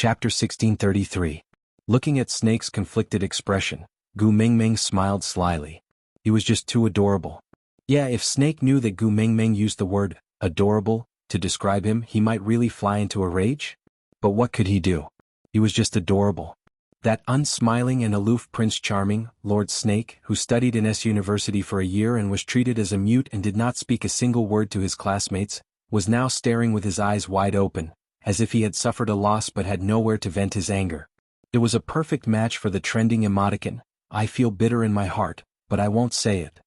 Chapter 1633. Looking at Snake's conflicted expression, Gu Mingming smiled slyly. He was just too adorable. Yeah, if Snake knew that Gu Mingming used the word adorable to describe him, he might really fly into a rage. But what could he do? He was just adorable. That unsmiling and aloof Prince Charming, Lord Snake, who studied in S University for a year and was treated as a mute and did not speak a single word to his classmates, was now staring with his eyes wide open, as if he had suffered a loss but had nowhere to vent his anger. It was a perfect match for the trending emoticon, "I feel bitter in my heart, but I won't say it."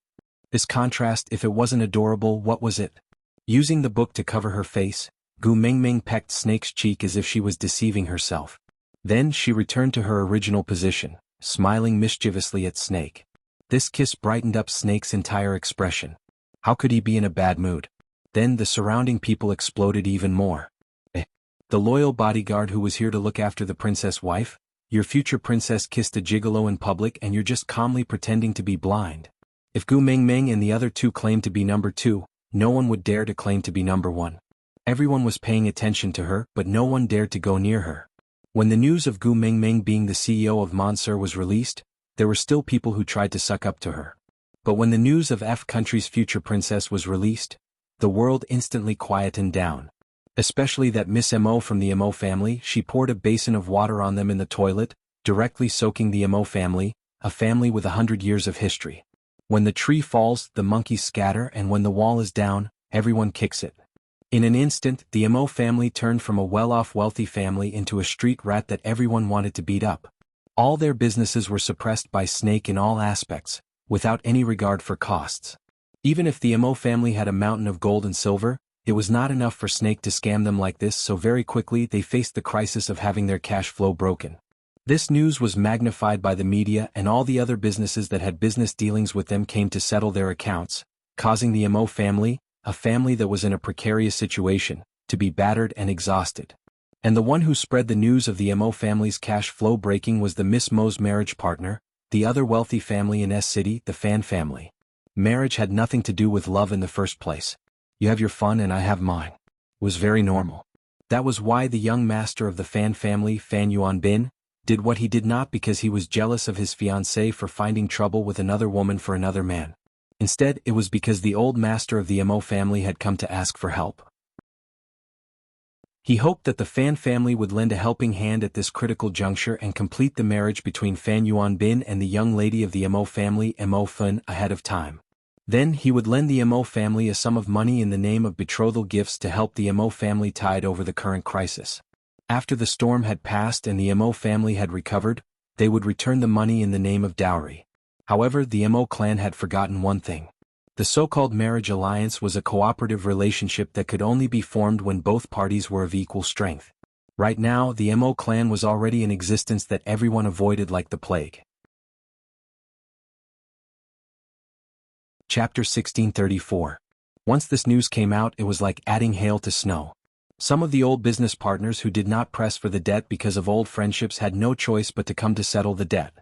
This contrast, if it wasn't adorable, what was it? Using the book to cover her face, Gu Mingming pecked Snake's cheek as if she was deceiving herself. Then she returned to her original position, smiling mischievously at Snake. This kiss brightened up Snake's entire expression. How could he be in a bad mood? Then the surrounding people exploded even more. The loyal bodyguard who was here to look after the princess wife? Your future princess kissed a gigolo in public and you're just calmly pretending to be blind. If Gu Mingming and the other two claimed to be number 2, no one would dare to claim to be number 1. Everyone was paying attention to her, but no one dared to go near her. When the news of Gu Mingming being the CEO of Monsieur was released, there were still people who tried to suck up to her. But when the news of F country's future princess was released, the world instantly quietened down. Especially that Miss Mo from the Mo family. She poured a basin of water on them in the toilet, directly soaking the Mo family, a family with 100 years of history. When the tree falls, the monkeys scatter, and when the wall is down, everyone kicks it. In an instant, the Mo family turned from a well-off wealthy family into a street rat that everyone wanted to beat up. All their businesses were suppressed by Snake in all aspects, without any regard for costs. Even if the Mo family had a mountain of gold and silver, it was not enough for Snake to scam them like this, so very quickly they faced the crisis of having their cash flow broken. This news was magnified by the media, and all the other businesses that had business dealings with them came to settle their accounts, causing the Mo family, a family that was in a precarious situation, to be battered and exhausted. And the one who spread the news of the Mo family's cash flow breaking was the Miss Mo's marriage partner, the other wealthy family in S City, the Fan family. Marriage had nothing to do with love in the first place. You have your fun and I have mine. It was very normal. That was why the young master of the Fan family, Fan Yuanbin, did what he did, not because he was jealous of his fiancée for finding trouble with another woman for another man. Instead, it was because the old master of the Mo family had come to ask for help. He hoped that the Fan family would lend a helping hand at this critical juncture and complete the marriage between Fan Yuanbin and the young lady of the Mo family, Mo Fun, ahead of time. Then he would lend the Mo family a sum of money in the name of betrothal gifts to help the Mo family tide over the current crisis. After the storm had passed and the Mo family had recovered, they would return the money in the name of dowry. However, the Mo clan had forgotten one thing. The so-called marriage alliance was a cooperative relationship that could only be formed when both parties were of equal strength. Right now, the Mo clan was already in existence that everyone avoided like the plague. Chapter 1634. Once this news came out, it was like adding hail to snow. Some of the old business partners who did not press for the debt because of old friendships had no choice but to come to settle the debt.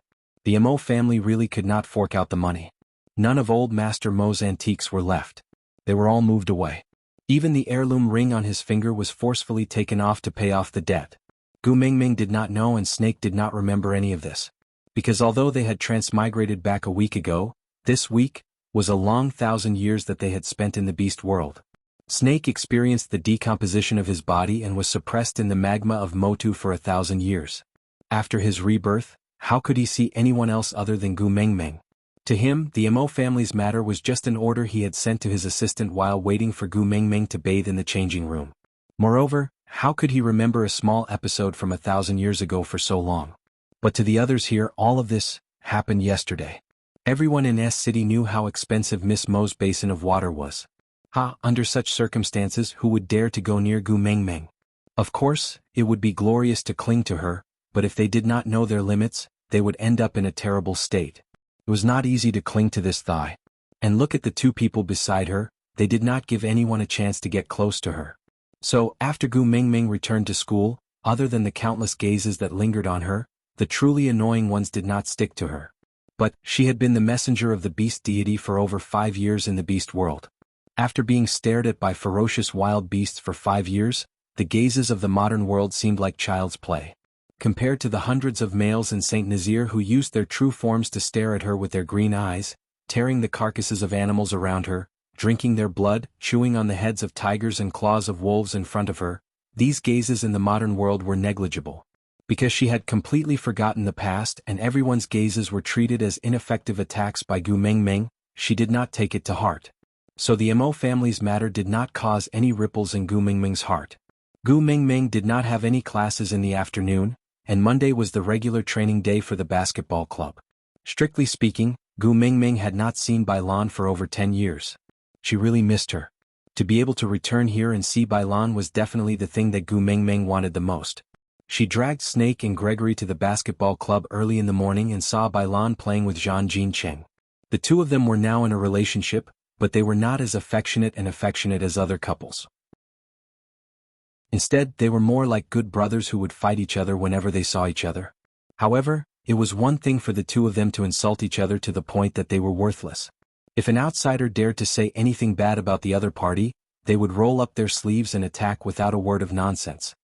The Mo family really could not fork out the money. None of old Master Mo's antiques were left. They were all moved away. Even the heirloom ring on his finger was forcefully taken off to pay off the debt. Gu Mingming did not know and Snake did not remember any of this. Because although they had transmigrated back a week ago, this week was a long 1,000 years that they had spent in the beast world. Snake experienced the decomposition of his body and was suppressed in the magma of Motu for 1,000 years. After his rebirth, how could he see anyone else other than Gu Mingming? To him, the Mo family's matter was just an order he had sent to his assistant while waiting for Gu Mingming to bathe in the changing room. Moreover, how could he remember a small episode from 1,000 years ago for so long? But to the others here, all of this happened yesterday. Everyone in S City knew how expensive Miss Mo's basin of water was. Under such circumstances, who would dare to go near Gu Mingming? Of course, it would be glorious to cling to her, but if they did not know their limits, they would end up in a terrible state. It was not easy to cling to this thigh. And look at the two people beside her, they did not give anyone a chance to get close to her. So, after Gu Mingming returned to school, other than the countless gazes that lingered on her, the truly annoying ones did not stick to her. But she had been the messenger of the beast deity for over 5 years in the beast world. After being stared at by ferocious wild beasts for 5 years, the gazes of the modern world seemed like child's play. Compared to the hundreds of males in Saint Nazaire who used their true forms to stare at her with their green eyes, tearing the carcasses of animals around her, drinking their blood, chewing on the heads of tigers and claws of wolves in front of her, these gazes in the modern world were negligible. Because she had completely forgotten the past and everyone's gazes were treated as ineffective attacks by Gu Mengmeng, she did not take it to heart. So the Mo family's matter did not cause any ripples in Gu Mengmeng's heart. Gu Mengmeng did not have any classes in the afternoon, and Monday was the regular training day for the basketball club. Strictly speaking, Gu Mengmeng had not seen Bailan for over 10 years. She really missed her. To be able to return here and see Bailan was definitely the thing that Gu Mengmeng wanted the most. She dragged Snake and Gregory to the basketball club early in the morning and saw Bailan playing with Zhang Jincheng. The two of them were now in a relationship, but they were not as affectionate as other couples. Instead, they were more like good brothers who would fight each other whenever they saw each other. However, it was one thing for the two of them to insult each other to the point that they were worthless. If an outsider dared to say anything bad about the other party, they would roll up their sleeves and attack without a word of nonsense.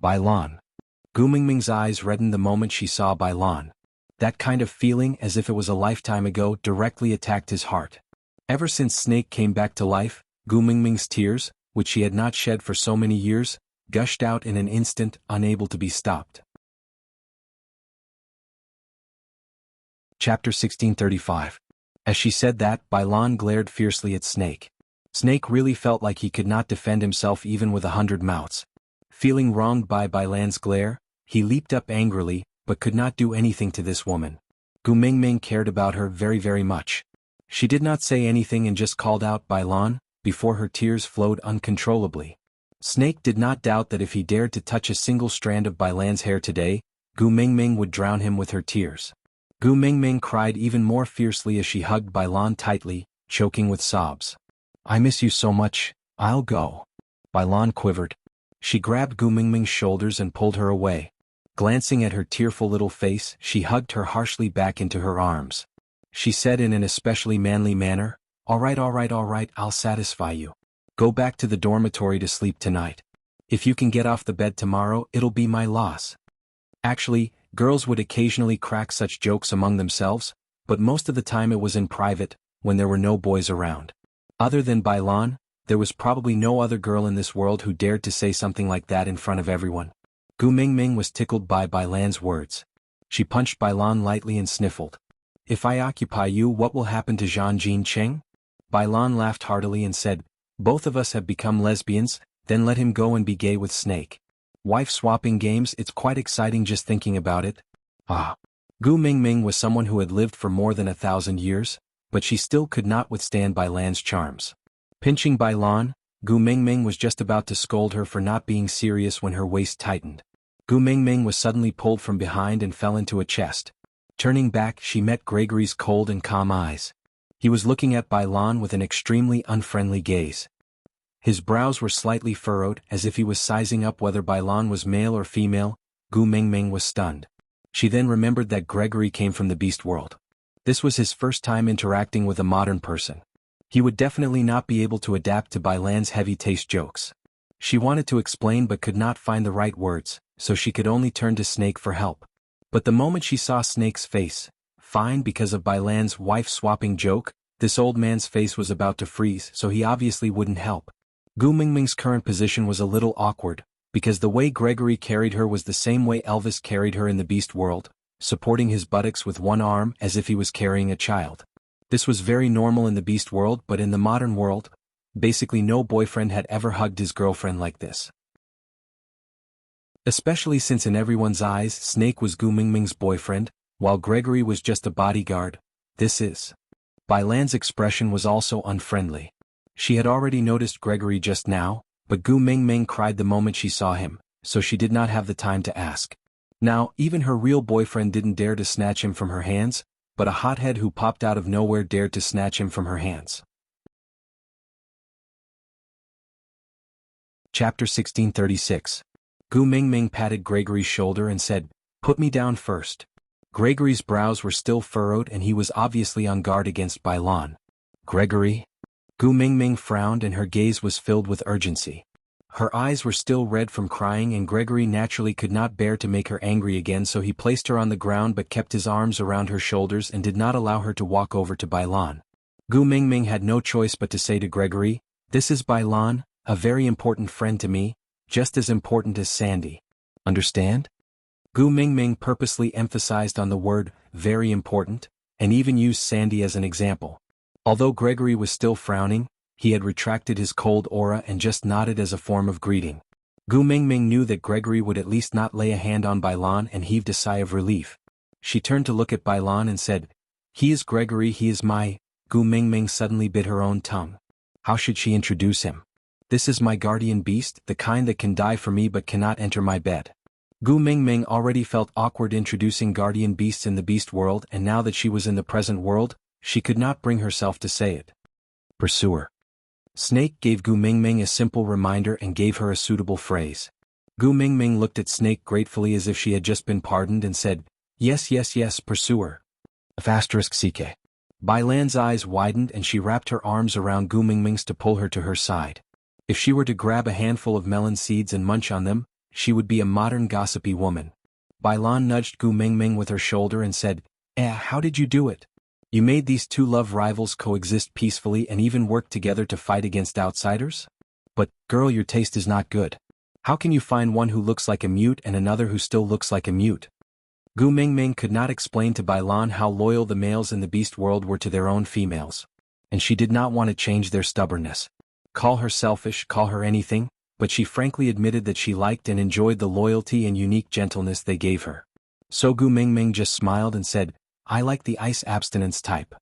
Bailan. Gu Mengmeng's eyes reddened the moment she saw Bailan. That kind of feeling, as if it was a lifetime ago, directly attacked his heart. Ever since Snake came back to life, Gu Mengmeng's tears, which she had not shed for so many years, gushed out in an instant, unable to be stopped. Chapter 1635. As she said that, Bailan glared fiercely at Snake. Snake really felt like he could not defend himself even with 100 mouths. Feeling wronged by Bailan's glare, he leaped up angrily, but could not do anything to this woman. Gu Mengmeng cared about her very, very much. She did not say anything and just called out Bailan, before her tears flowed uncontrollably. Snake did not doubt that if he dared to touch a single strand of Bailan's hair today, Gu Mengmeng would drown him with her tears. Gu Mengmeng cried even more fiercely as she hugged Bailan tightly, choking with sobs. "I miss you so much, I'll go." Bailan quivered. She grabbed Gu Mengmeng's shoulders and pulled her away. Glancing at her tearful little face, she hugged her harshly back into her arms. She said in an especially manly manner, all right, I'll satisfy you. Go back to the dormitory to sleep tonight. If you can get off the bed tomorrow, it'll be my loss." Actually, girls would occasionally crack such jokes among themselves, but most of the time it was in private, when there were no boys around. Other than Bailan, there was probably no other girl in this world who dared to say something like that in front of everyone. Gu Mengmeng was tickled by Bailan's words. She punched Bailan lightly and sniffled. "If I occupy you, what will happen to Zhang Jincheng?" Bailan laughed heartily and said, "Both of us have become lesbians, then let him go and be gay with Snake. Wife-swapping games, it's quite exciting just thinking about it." Ah. Gu Mengmeng was someone who had lived for more than 1,000 years, but she still could not withstand Bailan's charms. Pinching Bailan, Gu Mengmeng was just about to scold her for not being serious when her waist tightened. Gu Mengmeng was suddenly pulled from behind and fell into a chest. Turning back, she met Gregory's cold and calm eyes. He was looking at Bailan with an extremely unfriendly gaze. His brows were slightly furrowed, as if he was sizing up whether Bailan was male or female. Gu Mengmeng was stunned. She then remembered that Gregory came from the beast world. This was his first time interacting with a modern person. He would definitely not be able to adapt to Bailan's heavy-taste jokes. She wanted to explain but could not find the right words, so she could only turn to Snake for help. But the moment she saw Snake's face, fine because of Bailan's wife-swapping joke, this old man's face was about to freeze, so he obviously wouldn't help. Gu Mengmeng's current position was a little awkward, because the way Gregory carried her was the same way Elvis carried her in the beast world, supporting his buttocks with one arm as if he was carrying a child. This was very normal in the beast world, but in the modern world, basically no boyfriend had ever hugged his girlfriend like this. Especially since in everyone's eyes Snake was Gu Mengmeng's boyfriend, while Gregory was just a bodyguard. Bailan's expression was also unfriendly. She had already noticed Gregory just now, but Gu Mengmeng cried the moment she saw him, so she did not have the time to ask. Now, even her real boyfriend didn't dare to snatch him from her hands, but a hothead who popped out of nowhere dared to snatch him from her hands. Chapter 1636. Gu Mengmeng patted Gregory's shoulder and said, "Put me down first." Gregory's brows were still furrowed and he was obviously on guard against Bailan. "Gregory?" Gu Mengmeng frowned and her gaze was filled with urgency. Her eyes were still red from crying, and Gregory naturally could not bear to make her angry again, so he placed her on the ground but kept his arms around her shoulders and did not allow her to walk over to Bailan. Gu Mingming had no choice but to say to Gregory, "This is Bailan, a very important friend to me, just as important as Sandy. Understand?" Gu Mingming purposely emphasized on the word, very important, and even used Sandy as an example. Although Gregory was still frowning, he had retracted his cold aura and just nodded as a form of greeting. Gu Mingming knew that Gregory would at least not lay a hand on Bailan and heaved a sigh of relief. She turned to look at Bailan and said, "He is Gregory, he is my—" Gu Mingming suddenly bit her own tongue. How should she introduce him? "This is my guardian beast, the kind that can die for me but cannot enter my bed." Gu Mingming already felt awkward introducing guardian beasts in the beast world, and now that she was in the present world, she could not bring herself to say it. "Pursuer." Snake gave Gu Mingming a simple reminder and gave her a suitable phrase. Gu Mingming looked at Snake gratefully as if she had just been pardoned and said, "Yes, yes, yes, pursuer." *CK. Bailan's eyes widened and she wrapped her arms around Gu Mingming's to pull her to her side. If she were to grab a handful of melon seeds and munch on them, she would be a modern gossipy woman. Bailan nudged Gu Mingming with her shoulder and said, How did you do it? You made these two love rivals coexist peacefully and even work together to fight against outsiders? But, girl, your taste is not good. How can you find one who looks like a mute and another who still looks like a mute?" Gu Mingming could not explain to Bailan how loyal the males in the beast world were to their own females. And she did not want to change their stubbornness. Call her selfish, call her anything, but she frankly admitted that she liked and enjoyed the loyalty and unique gentleness they gave her. So Gu Mingming just smiled and said, "I like the ice abstinence type."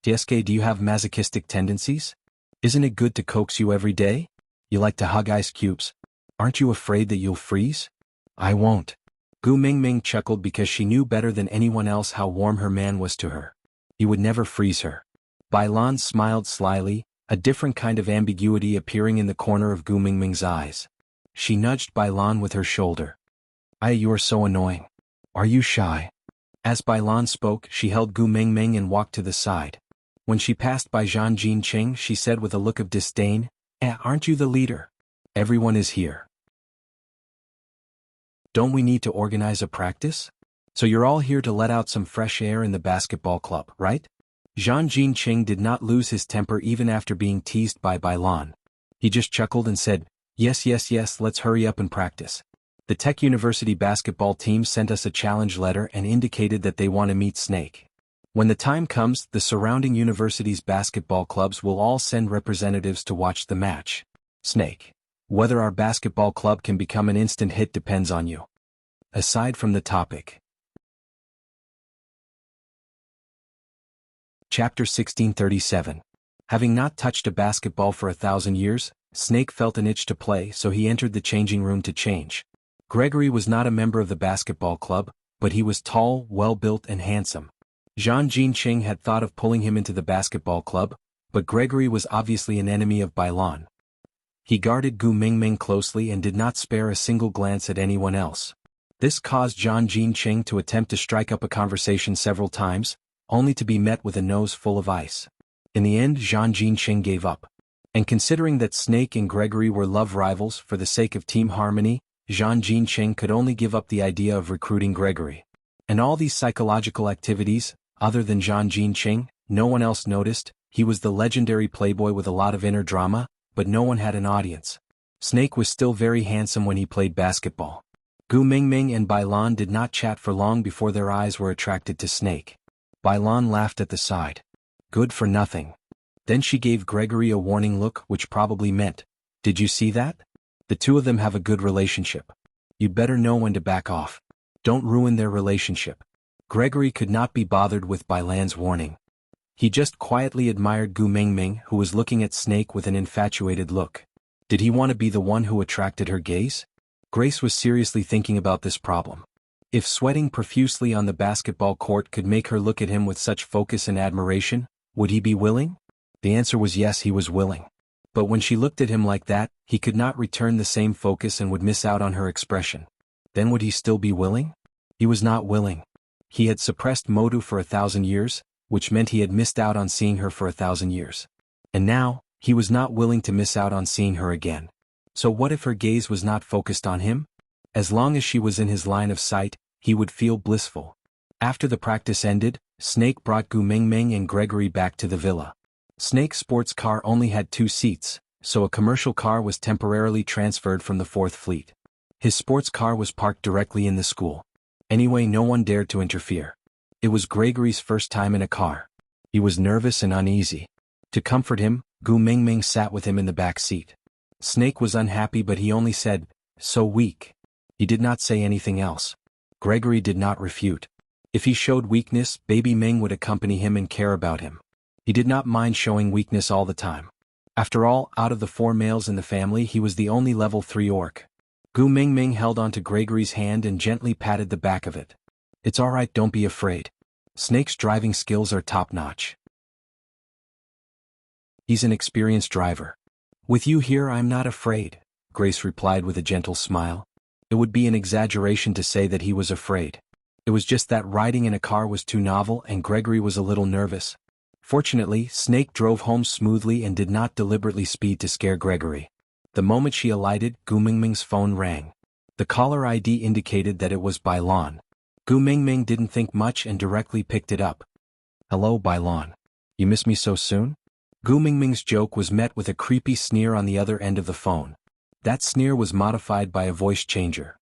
"Tsk, do you have masochistic tendencies? Isn't it good to coax you every day? You like to hug ice cubes. Aren't you afraid that you'll freeze?" "I won't." Gu Mingming chuckled because she knew better than anyone else how warm her man was to her. He would never freeze her. Bailan smiled slyly, a different kind of ambiguity appearing in the corner of Gu Mingming's eyes. She nudged Bailan with her shoulder. You are so annoying. Are you shy?" As Bailan spoke, she held Gu Mingming and walked to the side. When she passed by Zhang Jinqing, she said with a look of disdain, "Aren't you the leader? Everyone is here. Don't we need to organize a practice? So you're all here to let out some fresh air in the basketball club, right?" Zhang Jinqing did not lose his temper even after being teased by Bailan. He just chuckled and said, Yes, yes, yes, let's hurry up and practice. The Tech University basketball team sent us a challenge letter and indicated that they want to meet Snake. When the time comes, the surrounding universities' basketball clubs will all send representatives to watch the match. Snake. Whether our basketball club can become an instant hit depends on you. Aside from the topic. Chapter 1637. Having not touched a basketball for 1,000 years, Snake felt an itch to play, so he entered the changing room to change. Gregory was not a member of the basketball club, but he was tall, well-built and handsome. Zhang Jinqing had thought of pulling him into the basketball club, but Gregory was obviously an enemy of Bailan. He guarded Gu Mingming closely and did not spare a single glance at anyone else. This caused Zhang Jinqing to attempt to strike up a conversation several times, only to be met with a nose full of ice. In the end, Zhang Jinqing gave up. And considering that Snake and Gregory were love rivals for the sake of team harmony, Zhang Jinqing could only give up the idea of recruiting Gregory. And all these psychological activities, other than Zhang Jinqing, no one else noticed. He was the legendary playboy with a lot of inner drama, but no one had an audience. Snake was still very handsome when he played basketball. Gu Mingming and Bailan did not chat for long before their eyes were attracted to Snake. Bailan laughed at the side. Good for nothing. Then she gave Gregory a warning look, which probably meant, "Did you see that? The two of them have a good relationship. You'd better know when to back off. Don't ruin their relationship." Gregory could not be bothered with Bailan's warning. He just quietly admired Gu Mingming, who was looking at Snake with an infatuated look. Did he want to be the one who attracted her gaze? Grace was seriously thinking about this problem. If sweating profusely on the basketball court could make her look at him with such focus and admiration, would he be willing? The answer was yes, he was willing. But when she looked at him like that, he could not return the same focus and would miss out on her expression. Then would he still be willing? He was not willing. He had suppressed Modu for 1,000 years, which meant he had missed out on seeing her for 1,000 years. And now, he was not willing to miss out on seeing her again. So what if her gaze was not focused on him? As long as she was in his line of sight, he would feel blissful. After the practice ended, Snake brought Gu Mingming and Gregory back to the villa. Snake's sports car only had 2 seats, so a commercial car was temporarily transferred from the 4th Fleet. His sports car was parked directly in the school. Anyway, no one dared to interfere. It was Gregory's first time in a car. He was nervous and uneasy. To comfort him, Gu Mingming sat with him in the back seat. Snake was unhappy, but he only said, "So weak." He did not say anything else. Gregory did not refute. If he showed weakness, baby Ming would accompany him and care about him. He did not mind showing weakness all the time. After all, out of the 4 males in the family, he was the only level 3 orc. Gu Mingming held onto Gregory's hand and gently patted the back of it. "It's all right, don't be afraid. Snake's driving skills are top-notch. He's an experienced driver. With you here, I'm not afraid," Grace replied with a gentle smile. It would be an exaggeration to say that he was afraid. It was just that riding in a car was too novel and Gregory was a little nervous. Fortunately, Snake drove home smoothly and did not deliberately speed to scare Gregory. The moment she alighted, Gu Mingming's phone rang. The caller ID indicated that it was Bailon. Gu Mingming didn't think much and directly picked it up. "Hello, Bailon. You miss me so soon?" Gu Mingming's joke was met with a creepy sneer on the other end of the phone. That sneer was modified by a voice changer.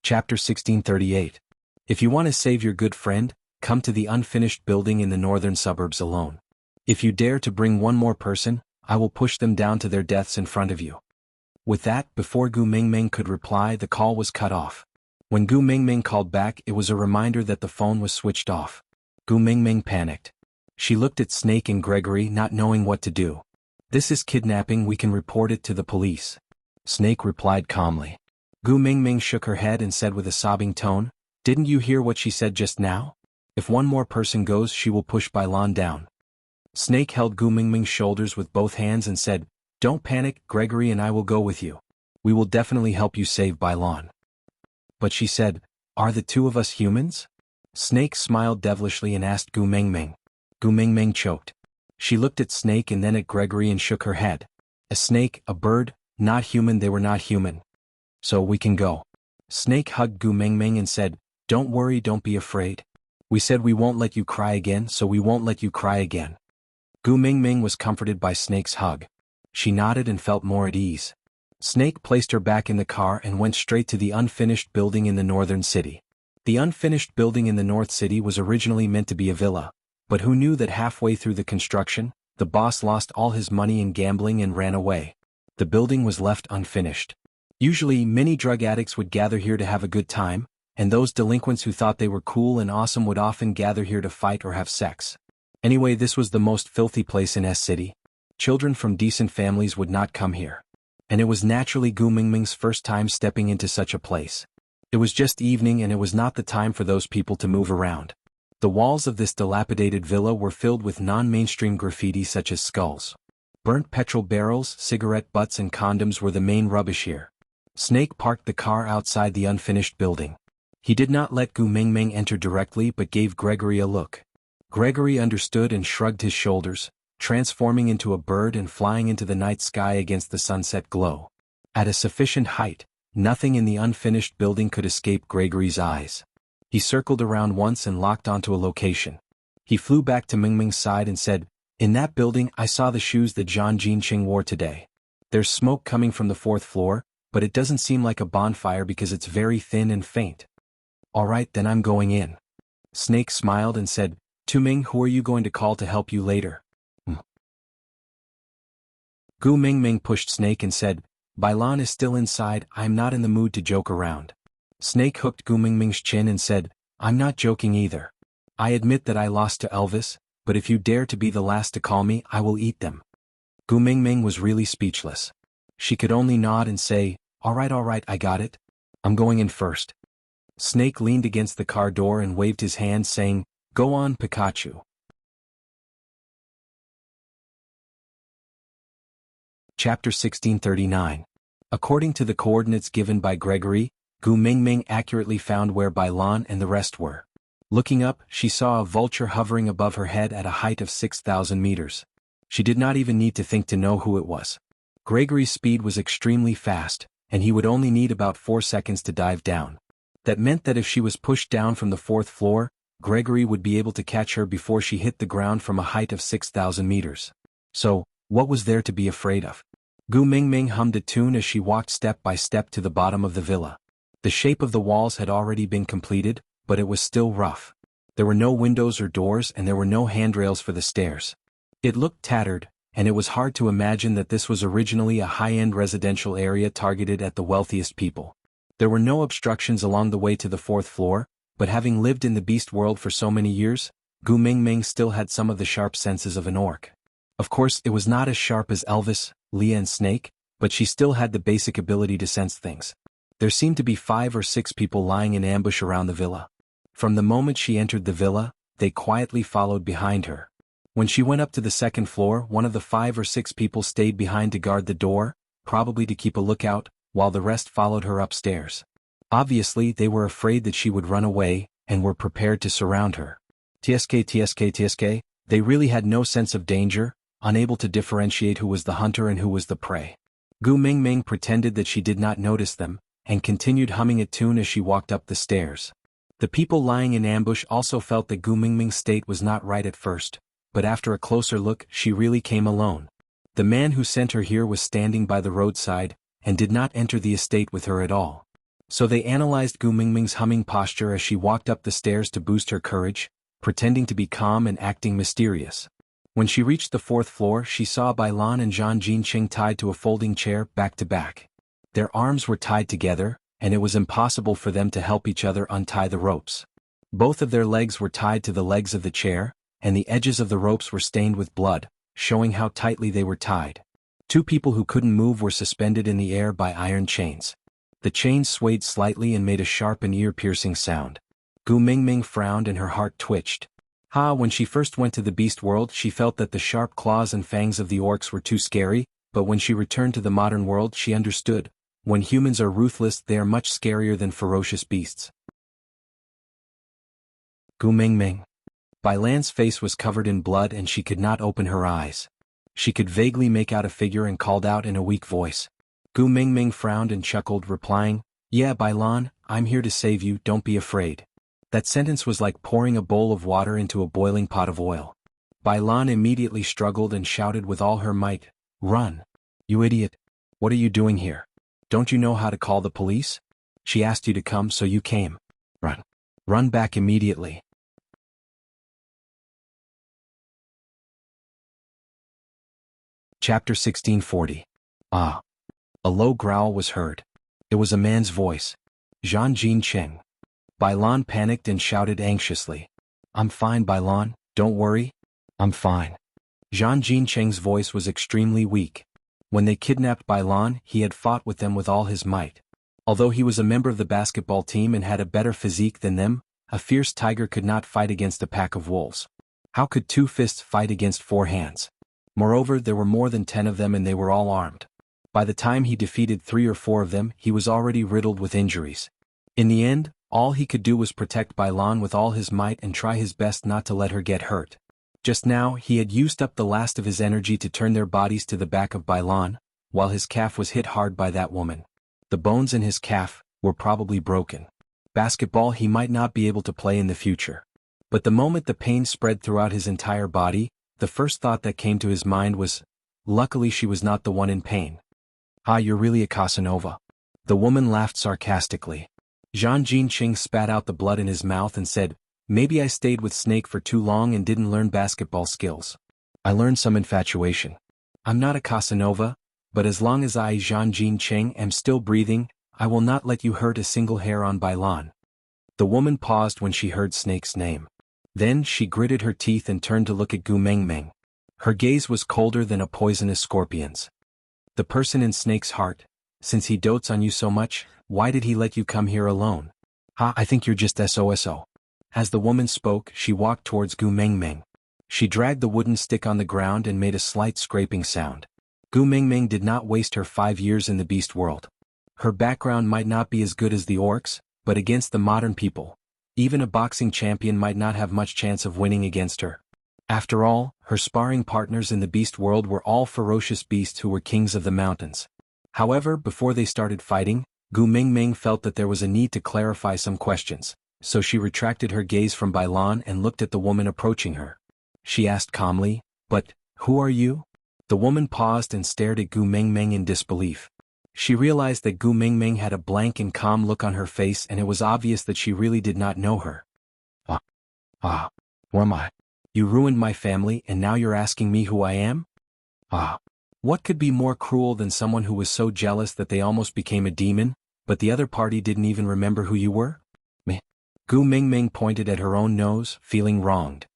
Chapter 1638. If you want to save your good friend, come to the unfinished building in the northern suburbs alone. If you dare to bring one more person, I will push them down to their deaths in front of you. With that, before Gu Mingming could reply, the call was cut off. When Gu Mingming called back, it was a reminder that the phone was switched off. Gu Mingming panicked. She looked at Snake and Gregory, not knowing what to do. "This is kidnapping, we can report it to the police," Snake replied calmly. Gu Mingming shook her head and said with a sobbing tone, "Didn't you hear what she said just now? If one more person goes, she will push Bailon down." Snake held Gu Mingming's shoulders with both hands and said, "Don't panic, Gregory and I will go with you. We will definitely help you save Bailon." But she said, "Are the 2 of us humans?" Snake smiled devilishly and asked Gu Mingming. Gu Mingming choked. She looked at Snake and then at Gregory and shook her head. "A snake, a bird, not human, they were not human. So we can go." Snake hugged Gu Mingming and said, "Don't worry, don't be afraid. We said we won't let you cry again, so we won't let you cry again." Gu Mingming was comforted by Snake's hug. She nodded and felt more at ease. Snake placed her back in the car and went straight to the unfinished building in the northern city. The unfinished building in the North City was originally meant to be a villa, but who knew that halfway through the construction, the boss lost all his money in gambling and ran away. The building was left unfinished. Usually, many drug addicts would gather here to have a good time, and those delinquents who thought they were cool and awesome would often gather here to fight or have sex. Anyway, this was the most filthy place in S City. Children from decent families would not come here. And it was naturally Gu Mingming's first time stepping into such a place. It was just evening and it was not the time for those people to move around. The walls of this dilapidated villa were filled with non-mainstream graffiti such as skulls. Burnt petrol barrels, cigarette butts and condoms were the main rubbish here. Snake parked the car outside the unfinished building. He did not let Gu Mingming enter directly but gave Gregory a look. Gregory understood and shrugged his shoulders, transforming into a bird and flying into the night sky against the sunset glow. At a sufficient height, nothing in the unfinished building could escape Gregory's eyes. He circled around once and locked onto a location. He flew back to Mingming's side and said, "In that building, I saw the shoes that Zhang Jinqing wore today. There's smoke coming from the 4th floor, but it doesn't seem like a bonfire because it's very thin and faint." "All right, then I'm going in." Snake smiled and said, "Ming, who are you going to call to help you later?" Gu Mingming pushed Snake and said, "Bailon is still inside, I'm not in the mood to joke around." Snake hooked Gu Mingming's chin and said, "I'm not joking either. I admit that I lost to Elvis, but if you dare to be the last to call me, I will eat them." Gu Mingming was really speechless. She could only nod and say, all right, I got it. I'm going in first." Snake leaned against the car door and waved his hand saying, "Go on, Pikachu." Chapter 1639. According to the coordinates given by Gregory, Gu Mingming accurately found where Bailon and the rest were. Looking up, she saw a vulture hovering above her head at a height of 6,000 meters. She did not even need to think to know who it was. Gregory's speed was extremely fast, and he would only need about 4 seconds to dive down. That meant that if she was pushed down from the 4th floor, Gregory would be able to catch her before she hit the ground from a height of 6,000 meters. So, what was there to be afraid of? Gu Mingming hummed a tune as she walked step by step to the bottom of the villa. The shape of the walls had already been completed, but it was still rough. There were no windows or doors and there were no handrails for the stairs. It looked tattered, and it was hard to imagine that this was originally a high-end residential area targeted at the wealthiest people. There were no obstructions along the way to the 4th floor, but having lived in the beast world for so many years, Gu Mingming still had some of the sharp senses of an orc. Of course, it was not as sharp as Elvis, Leah and Snake, but she still had the basic ability to sense things. There seemed to be 5 or 6 people lying in ambush around the villa. From the moment she entered the villa, they quietly followed behind her. When she went up to the 2nd floor, one of the 5 or 6 people stayed behind to guard the door, probably to keep a lookout, while the rest followed her upstairs. Obviously, they were afraid that she would run away, and were prepared to surround her. TSK, they really had no sense of danger, unable to differentiate who was the hunter and who was the prey. Gu Mingming pretended that she did not notice them, and continued humming a tune as she walked up the stairs. The people lying in ambush also felt that Gu Mingming's state was not right at first, but after a closer look, she really came alone. The man who sent her here was standing by the roadside, and did not enter the estate with her at all. So they analyzed Gu Mingming's humming posture as she walked up the stairs to boost her courage, pretending to be calm and acting mysterious. When she reached the 4th floor, she saw Bailan and Zhang Jinqing tied to a folding chair back to back. Their arms were tied together, and it was impossible for them to help each other untie the ropes. Both of their legs were tied to the legs of the chair, and the edges of the ropes were stained with blood, showing how tightly they were tied. 2 people who couldn't move were suspended in the air by iron chains. The chains swayed slightly and made a sharp and ear-piercing sound. Gu Mingming frowned and her heart twitched. When she first went to the beast world, she felt that the sharp claws and fangs of the orcs were too scary, but when she returned to the modern world she understood. When humans are ruthless, they are much scarier than ferocious beasts. Gu Mingming. Bailan's face was covered in blood and she could not open her eyes. She could vaguely make out a figure and called out in a weak voice. Gu Mingming frowned and chuckled, replying, "Yeah, Bailan, I'm here to save you, don't be afraid." That sentence was like pouring a bowl of water into a boiling pot of oil. Bailan immediately struggled and shouted with all her might, "Run! You idiot! What are you doing here? Don't you know how to call the police? She asked you to come, so you came. Run! Run back immediately." Chapter 1640. Ah! A low growl was heard. It was a man's voice. Zhang Jinqing. Bailan panicked and shouted anxiously, "I'm fine, Bailan, don't worry. I'm fine." Zhang Jinqing's voice was extremely weak. When they kidnapped Bailan, he had fought with them with all his might. Although he was a member of the basketball team and had a better physique than them, a fierce tiger could not fight against a pack of wolves. How could 2 fists fight against 4 hands? Moreover, there were more than 10 of them and they were all armed. By the time he defeated 3 or 4 of them, he was already riddled with injuries. In the end, all he could do was protect Bailan with all his might and try his best not to let her get hurt. Just now, he had used up the last of his energy to turn their bodies to the back of Bailan, while his calf was hit hard by that woman. The bones in his calf were probably broken. Basketball he might not be able to play in the future. But the moment the pain spread throughout his entire body, the first thought that came to his mind was, luckily she was not the one in pain. You're really a Casanova. The woman laughed sarcastically. Zhang Jinqing spat out the blood in his mouth and said, "Maybe I stayed with Snake for too long and didn't learn basketball skills. I learned some infatuation. I'm not a Casanova, but as long as I, Zhang Jinqing, am still breathing, I will not let you hurt a single hair on Bailan." The woman paused when she heard Snake's name. Then she gritted her teeth and turned to look at Gu Mingming. Her gaze was colder than a poisonous scorpion's. "The person in Snake's heart, since he dotes on you so much, why did he let you come here alone? I think you're just SOSO. As the woman spoke, she walked towards Gu Mingming. She dragged the wooden stick on the ground and made a slight scraping sound. Gu Mingming did not waste her 5 years in the beast world. Her background might not be as good as the orcs, but against the modern people, even a boxing champion might not have much chance of winning against her. After all, her sparring partners in the beast world were all ferocious beasts who were kings of the mountains. However, before they started fighting, Gu Mingming felt that there was a need to clarify some questions, so she retracted her gaze from Bailan and looked at the woman approaching her. She asked calmly, "But, who are you?" The woman paused and stared at Gu Mingming in disbelief. She realized that Gu Mingming had a blank and calm look on her face, and it was obvious that she really did not know her. Who am I? You ruined my family and now you're asking me who I am? What could be more cruel than someone who was so jealous that they almost became a demon, but the other party didn't even remember who you were? Meh. Gu Mingming pointed at her own nose, feeling wronged.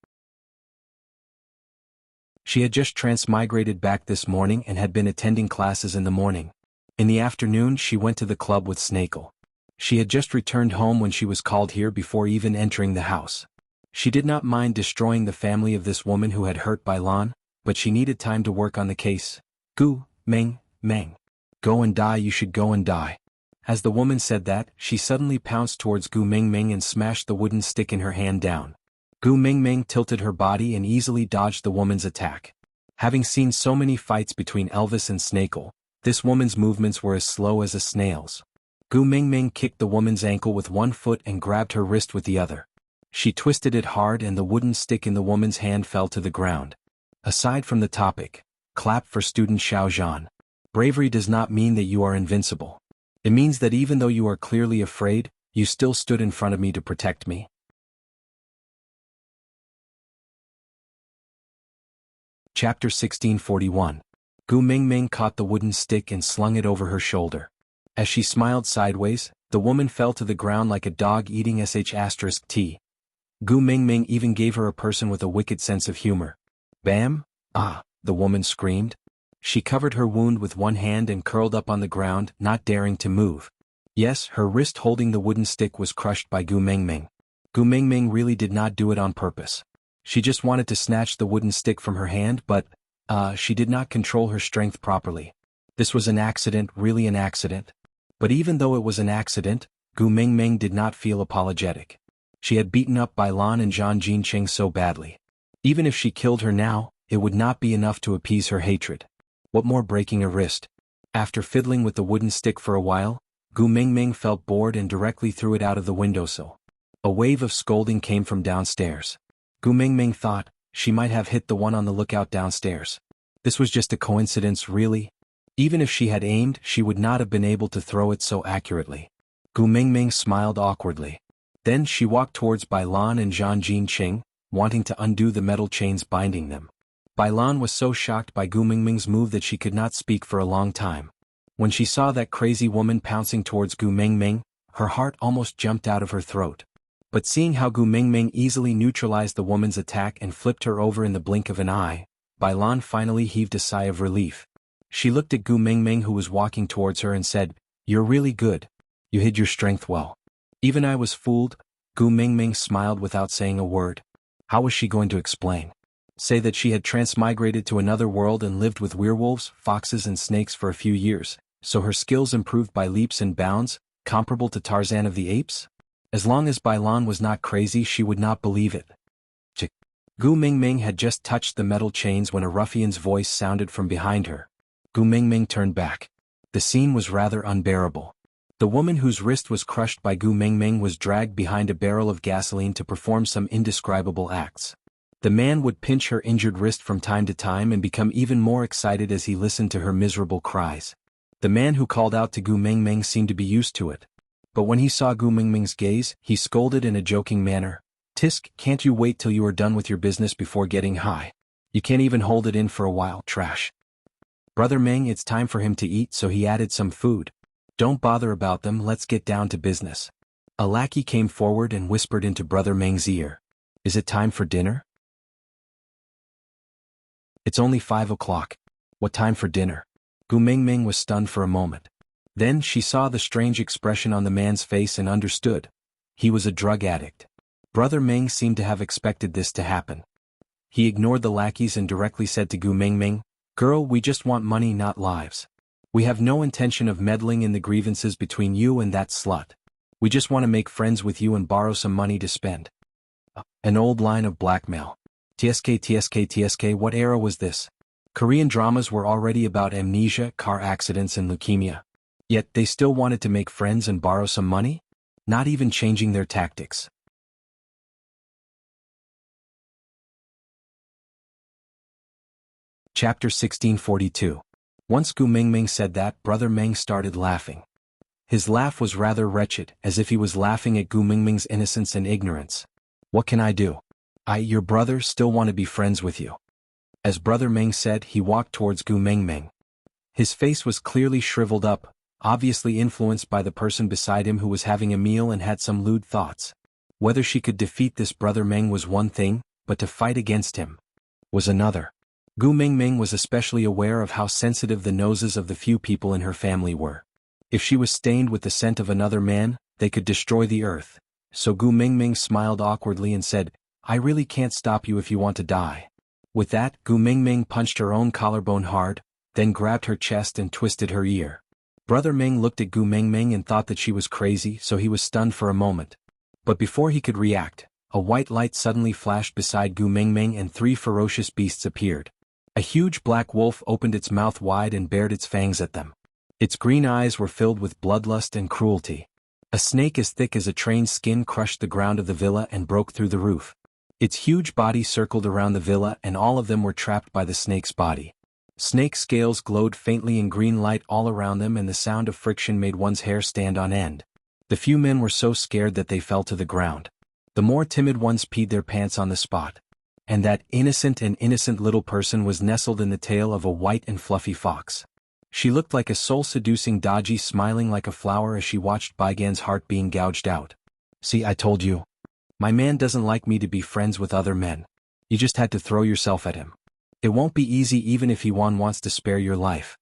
She had just transmigrated back this morning and had been attending classes in the morning. In the afternoon she went to the club with Snakel. She had just returned home when she was called here before even entering the house. She did not mind destroying the family of this woman who had hurt Bailan, but she needed time to work on the case. Gu Ming. Go and die, you should go and die. As the woman said that, she suddenly pounced towards Gu Mingming and smashed the wooden stick in her hand down. Gu Mingming tilted her body and easily dodged the woman's attack. Having seen so many fights between Elvis and Snakel, this woman's movements were as slow as a snail's. Gu Mingming kicked the woman's ankle with one foot and grabbed her wrist with the other. She twisted it hard and the wooden stick in the woman's hand fell to the ground. Aside from the topic, clap for student Xiao Zhan. Bravery does not mean that you are invincible. It means that even though you are clearly afraid, you still stood in front of me to protect me. Chapter 1641. Gu Mingming caught the wooden stick and slung it over her shoulder. As she smiled sideways, the woman fell to the ground like a dog eating *T. Gu Mingming even gave her a person with a wicked sense of humor. Bam! The woman screamed. She covered her wound with one hand and curled up on the ground, not daring to move. Yes, her wrist holding the wooden stick was crushed by Gu Mingming. Gu Mingming really did not do it on purpose. She just wanted to snatch the wooden stick from her hand, but, she did not control her strength properly. This was an accident, really an accident. But even though it was an accident, Gu Mingming did not feel apologetic. She had beaten up Bailan and Zhang Jinqing so badly. Even if she killed her now, it would not be enough to appease her hatred. What more breaking a wrist? After fiddling with the wooden stick for a while, Gu Mingming felt bored and directly threw it out of the windowsill. A wave of scolding came from downstairs. Gu Mingming thought, she might have hit the one on the lookout downstairs. This was just a coincidence, really. Even if she had aimed, she would not have been able to throw it so accurately. Gu Mingming smiled awkwardly. Then she walked towards Bailan and Zhang Jinqing, wanting to undo the metal chains binding them. Bailan was so shocked by Gu Mingming's move that she could not speak for a long time. When she saw that crazy woman pouncing towards Gu Mingming, her heart almost jumped out of her throat. But seeing how Gu Mingming easily neutralized the woman's attack and flipped her over in the blink of an eye, Bailan finally heaved a sigh of relief. She looked at Gu Mingming who was walking towards her and said, "You're really good. You hid your strength well." Even I was fooled. Gu Mingming smiled without saying a word. How was she going to explain? Say that she had transmigrated to another world and lived with werewolves, foxes and snakes for a few years, so her skills improved by leaps and bounds, comparable to Tarzan of the Apes? As long as Bailan was not crazy, she would not believe it. Gu Mingming had just touched the metal chains when a ruffian's voice sounded from behind her. Gu Mingming turned back. The scene was rather unbearable. The woman whose wrist was crushed by Gu Mingming was dragged behind a barrel of gasoline to perform some indescribable acts. The man would pinch her injured wrist from time to time and become even more excited as he listened to her miserable cries. The man who called out to Gu Mingming seemed to be used to it. But when he saw Gu Mingming's gaze, he scolded in a joking manner. "Tisk, can't you wait till you are done with your business before getting high? You can't even hold it in for a while, trash." "Brother Ming, it's time for him to eat," so he added some food. "Don't bother about them, let's get down to business." A lackey came forward and whispered into Brother Ming's ear. "Is it time for dinner?" "It's only 5 o'clock. What time for dinner?" Gu Mingming was stunned for a moment. Then she saw the strange expression on the man's face and understood. He was a drug addict. Brother Ming seemed to have expected this to happen. He ignored the lackeys and directly said to Gu Mingming, "Girl, we just want money, not lives. We have no intention of meddling in the grievances between you and that slut. We just want to make friends with you and borrow some money to spend." An old line of blackmail. TSK, what era was this? Korean dramas were already about amnesia, car accidents and leukemia. Yet they still wanted to make friends and borrow some money? Not even changing their tactics. Chapter 1642. Once Gu Mingming said that, Brother Meng started laughing. His laugh was rather wretched, as if he was laughing at Gu Mingming's innocence and ignorance. What can I do? Your brother, still want to be friends with you. As Brother Meng said, he walked towards Gu Mingming. His face was clearly shriveled up, obviously influenced by the person beside him who was having a meal and had some lewd thoughts. Whether she could defeat this Brother Meng was one thing, but to fight against him was another. Gu Mingming was especially aware of how sensitive the noses of the few people in her family were. If she was stained with the scent of another man, they could destroy the earth. So Gu Mingming smiled awkwardly and said, I really can't stop you if you want to die. With that, Gu Mingming punched her own collarbone hard, then grabbed her chest and twisted her ear. Brother Meng looked at Gu Mingming and thought that she was crazy, so he was stunned for a moment. But before he could react, a white light suddenly flashed beside Gu Mingming and 3 ferocious beasts appeared. A huge black wolf opened its mouth wide and bared its fangs at them. Its green eyes were filled with bloodlust and cruelty. A snake as thick as a train's skin crushed the ground of the villa and broke through the roof. Its huge body circled around the villa and all of them were trapped by the snake's body. Snake scales glowed faintly in green light all around them and the sound of friction made one's hair stand on end. The few men were so scared that they fell to the ground. The more timid ones peed their pants on the spot. And that innocent little person was nestled in the tail of a white and fluffy fox. She looked like a soul-seducing Daji smiling like a flower as she watched Baigan's heart being gouged out. See, I told you. My man doesn't like me to be friends with other men. You just had to throw yourself at him. It won't be easy even if he wants to spare your life.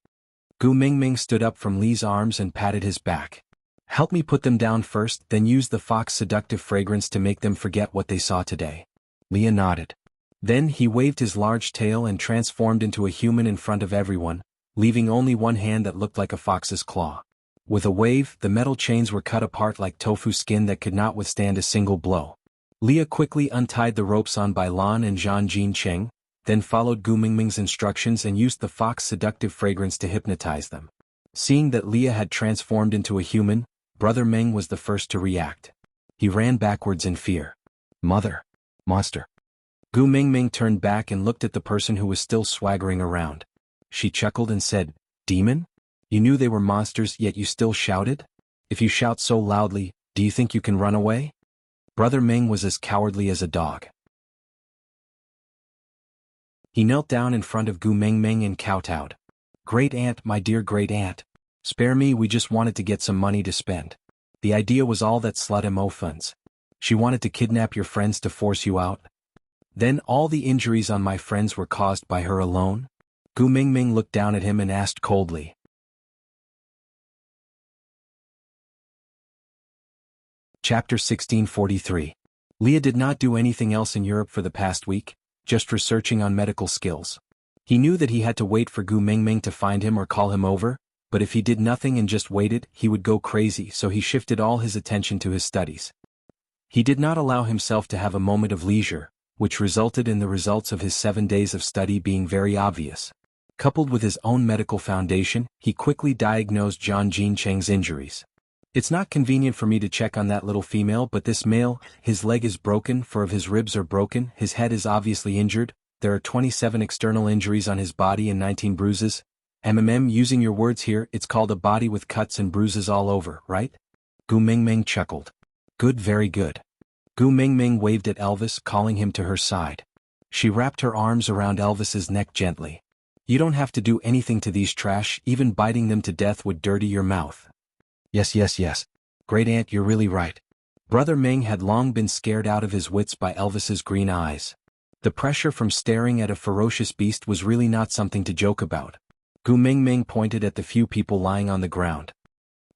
Gu Mingming stood up from Li's arms and patted his back. Help me put them down first, then use the fox seductive fragrance to make them forget what they saw today. Li nodded. Then he waved his large tail and transformed into a human in front of everyone, leaving only one hand that looked like a fox's claw. With a wave, the metal chains were cut apart like tofu skin that could not withstand a single blow. Leah quickly untied the ropes on by Lan and Zhang Jincheng, then followed Gu Mingming's instructions and used the fox seductive fragrance to hypnotize them. Seeing that Leah had transformed into a human, Brother Meng was the first to react. He ran backwards in fear. Mother. Monster. Gu Mingming turned back and looked at the person who was still swaggering around. She chuckled and said, Demon? You knew they were monsters yet you still shouted? If you shout so loudly, do you think you can run away? Brother Meng was as cowardly as a dog. He knelt down in front of Gu Mingming and kowtowed. Great aunt, my dear great aunt. Spare me, we just wanted to get some money to spend. The idea was all that slut mo funds. She wanted to kidnap your friends to force you out. Then all the injuries on my friends were caused by her alone? Gu Mingming looked down at him and asked coldly. Chapter 1643. Leah did not do anything else in Europe for the past week, just researching on medical skills. He knew that he had to wait for Gu Mingming to find him or call him over, but if he did nothing and just waited, he would go crazy, so he shifted all his attention to his studies. He did not allow himself to have a moment of leisure, which resulted in the results of his 7 days of study being very obvious. Coupled with his own medical foundation, he quickly diagnosed Zhang Jincheng's injuries. It's not convenient for me to check on that little female, but this male, his leg is broken, 4 of his ribs are broken, his head is obviously injured, there are 27 external injuries on his body and 19 bruises. Using your words here, it's called a body with cuts and bruises all over, right? Gu Mingming chuckled. Good, very good. Gu Mingming waved at Elvis, calling him to her side. She wrapped her arms around Elvis's neck gently. You don't have to do anything to these trash, even biting them to death would dirty your mouth. Yes. Great aunt, you're really right. Brother Ming had long been scared out of his wits by Elvis's green eyes. The pressure from staring at a ferocious beast was really not something to joke about. Gu Mingming pointed at the few people lying on the ground.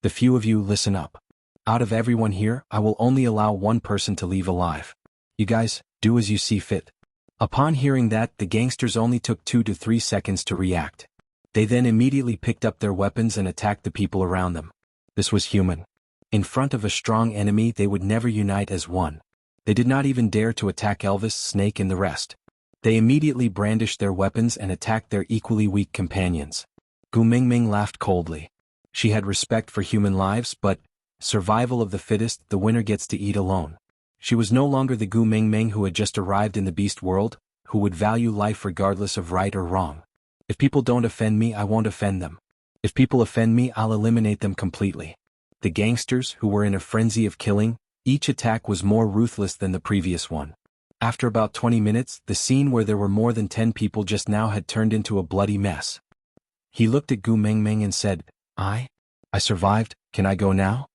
The few of you, listen up. Out of everyone here, I will only allow one person to leave alive. You guys, do as you see fit. Upon hearing that, the gangsters only took 2 to 3 seconds to react. They then immediately picked up their weapons and attacked the people around them. This was human. In front of a strong enemy, they would never unite as one. They did not even dare to attack Elvis, Snake and the rest. They immediately brandished their weapons and attacked their equally weak companions. Gu Mingming laughed coldly. She had respect for human lives, but survival of the fittest, the winner gets to eat alone. She was no longer the Gu Mingming who had just arrived in the beast world, who would value life regardless of right or wrong. If people don't offend me, I won't offend them. If people offend me, I'll eliminate them completely. The gangsters, who were in a frenzy of killing, each attack was more ruthless than the previous one. After about 20 minutes, the scene where there were more than 10 people just now had turned into a bloody mess. He looked at Gu Mingming and said, I survived, can I go now?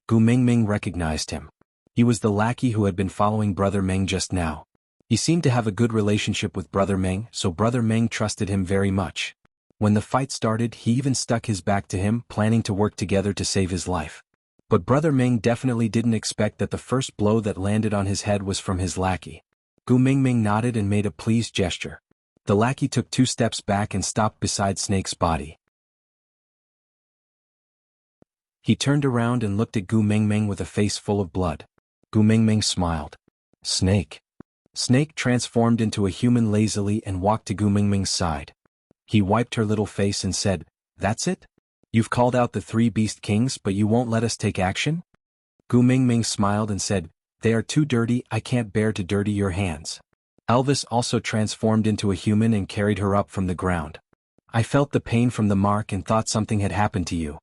Gu Mingming recognized him. He was the lackey who had been following Brother Meng just now. He seemed to have a good relationship with Brother Meng, so Brother Meng trusted him very much. When the fight started, he even stuck his back to him, planning to work together to save his life. But Brother Meng definitely didn't expect that the first blow that landed on his head was from his lackey. Gu Mingming nodded and made a pleased gesture. The lackey took 2 steps back and stopped beside Snake's body. He turned around and looked at Gu Mingming with a face full of blood. Gu Mingming smiled. Snake. Snake transformed into a human lazily and walked to Gu Mingming's side. He wiped her little face and said, That's it? You've called out the 3 beast kings, but you won't let us take action? Gu Mingming smiled and said, They are too dirty, I can't bear to dirty your hands. Elvis also transformed into a human and carried her up from the ground. I felt the pain from the mark and thought something had happened to you.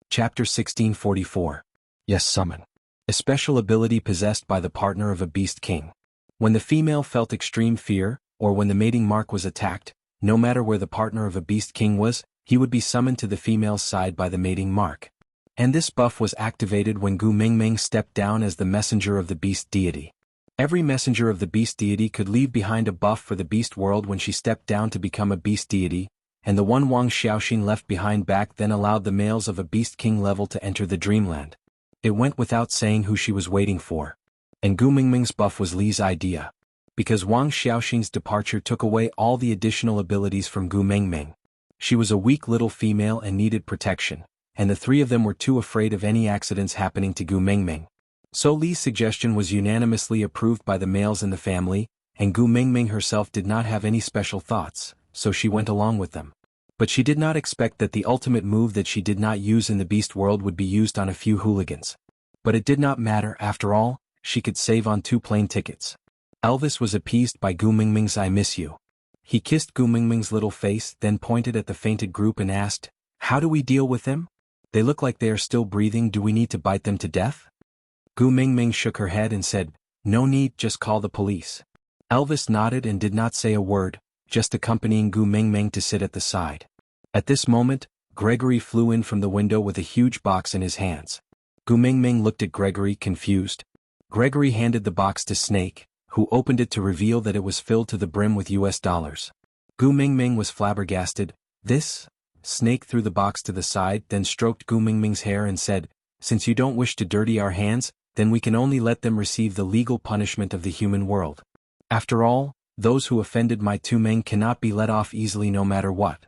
Chapter 1644. Yes, summon. A special ability possessed by the partner of a beast king. When the female felt extreme fear, or when the mating mark was attacked, no matter where the partner of a beast king was, he would be summoned to the female's side by the mating mark. And this buff was activated when Gu Mingming stepped down as the messenger of the beast deity. Every messenger of the beast deity could leave behind a buff for the beast world when she stepped down to become a beast deity, and the one Wang Xiaoxin left behind back then allowed the males of a beast king level to enter the dreamland. It went without saying who she was waiting for. And Gu Mingming's buff was Li's idea. Because Wang Xiaoxin's departure took away all the additional abilities from Gu Mingming. She was a weak little female and needed protection, and the 3 of them were too afraid of any accidents happening to Gu Mingming. So Li's suggestion was unanimously approved by the males in the family, and Gu Mingming herself did not have any special thoughts, so she went along with them. But she did not expect that the ultimate move that she did not use in the beast world would be used on a few hooligans. But it did not matter, after all, she could save on 2 plane tickets. Elvis was appeased by Gu Mingming's I miss you. He kissed Gu Mingming's little face, then pointed at the fainted group and asked, How do we deal with them? They look like they are still breathing, do we need to bite them to death? Gu Mingming shook her head and said, No need, just call the police. Elvis nodded and did not say a word, just accompanying Gu Mingming to sit at the side. At this moment, Gregory flew in from the window with a huge box in his hands. Gu Mingming looked at Gregory, confused. Gregory handed the box to Snake, who opened it to reveal that it was filled to the brim with US dollars. Gu Mingming was flabbergasted. This? Snake threw the box to the side, then stroked Gu Mingming's hair and said, Since you don't wish to dirty our hands, then we can only let them receive the legal punishment of the human world. After all, those who offended my 2 men cannot be let off easily no matter what.